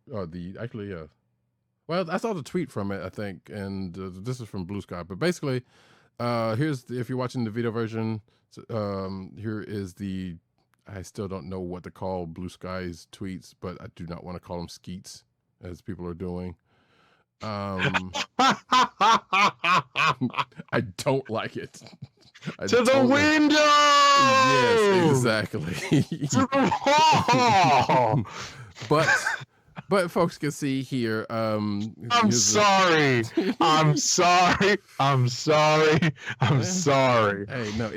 Speaker 4: Well, I saw the tweet from it, I think, and this is from Blue Sky. But basically, if you're watching the video version, here is the. I still don't know what to call Blue Sky's tweets, but I do not want to call them skeets, as people are doing. I don't like it.
Speaker 6: To the window!
Speaker 4: Yes, exactly.
Speaker 6: To the wall!
Speaker 4: But folks can see here.
Speaker 6: I'm sorry. I'm sorry. I'm sorry. I'm sorry.
Speaker 4: Hey, no,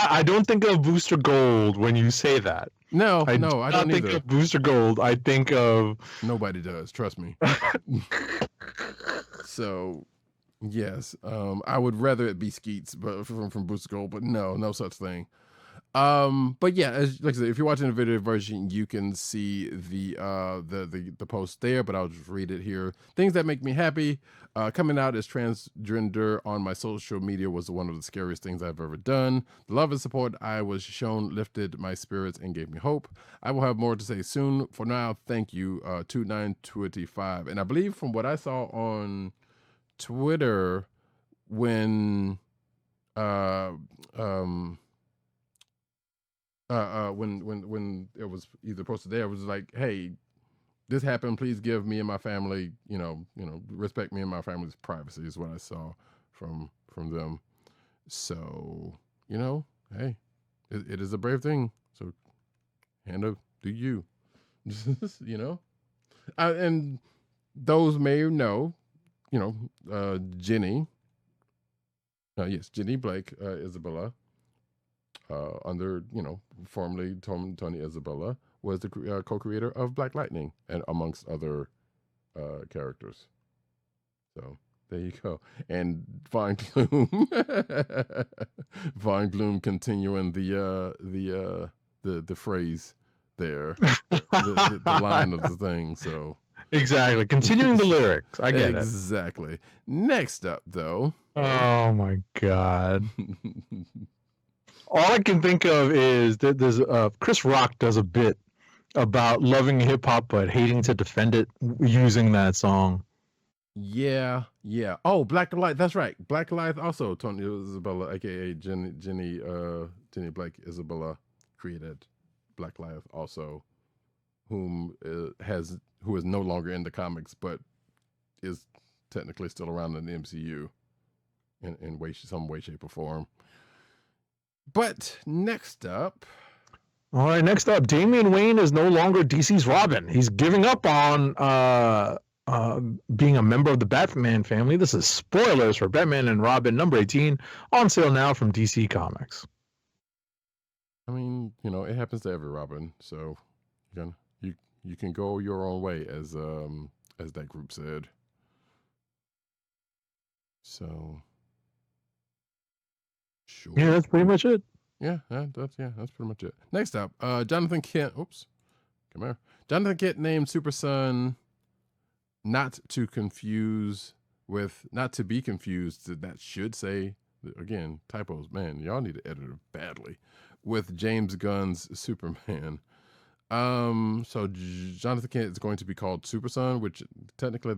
Speaker 6: I don't think of Booster Gold when you say that.
Speaker 4: No, I don't
Speaker 6: think
Speaker 4: either.
Speaker 6: of Booster Gold. I think of.
Speaker 4: Nobody does. Trust me. So, yes, I would rather it be Skeets, but from Booster Gold, but no such thing. But yeah, like I said, if you're watching the video version, you can see the post there, but I'll just read it here. Things that make me happy. Coming out as transgender on my social media was one of the scariest things I've ever done. The love and support I was shown lifted my spirits and gave me hope. I will have more to say soon. For now, thank you. 2925. And I believe from what I saw on Twitter, when when it was either posted there, it was like, hey, this happened, please give me and my family, respect me and my family's privacy, is what I saw from them. So, hey, it is a brave thing. So do you. And those may know, Jenny. Yes, Jenny Blake Isabella. Formerly Tony Isabella, was the co-creator of Black Lightning, and amongst other characters. So there you go. And Vine Gloom, Vine Gloom continuing the phrase there, the line of the thing. So
Speaker 6: exactly, continuing the lyrics. I get it.
Speaker 4: Exactly. Next up, though.
Speaker 6: Oh my God. All I can think of is that there's Chris Rock does a bit about loving hip hop but hating to defend it using that song.
Speaker 4: Yeah. Oh, Black Light. That's right. Black Light. Also, Tony Isabella, aka Jenny Blake Isabella, created Black Light. Also, who is no longer in the comics, but is technically still around in the MCU in some way, shape, or form. But next up.
Speaker 6: All right, next up, Damian Wayne is no longer DC's Robin. He's giving up on being a member of the Batman family. This is spoilers for Batman and Robin number 18, on sale now from DC Comics.
Speaker 4: I mean, it happens to every Robin, so you can go your own way, as that group said. So. Sure.
Speaker 6: Yeah, that's pretty much it.
Speaker 4: Yeah, that's pretty much it. Next up, Jonathan Kent. Oops, come here. Jonathan Kent named Super Son, not to be confused. That should say, again, typos. Man, y'all need to edit it badly. With James Gunn's Superman. So Jonathan Kent is going to be called Super Son, which technically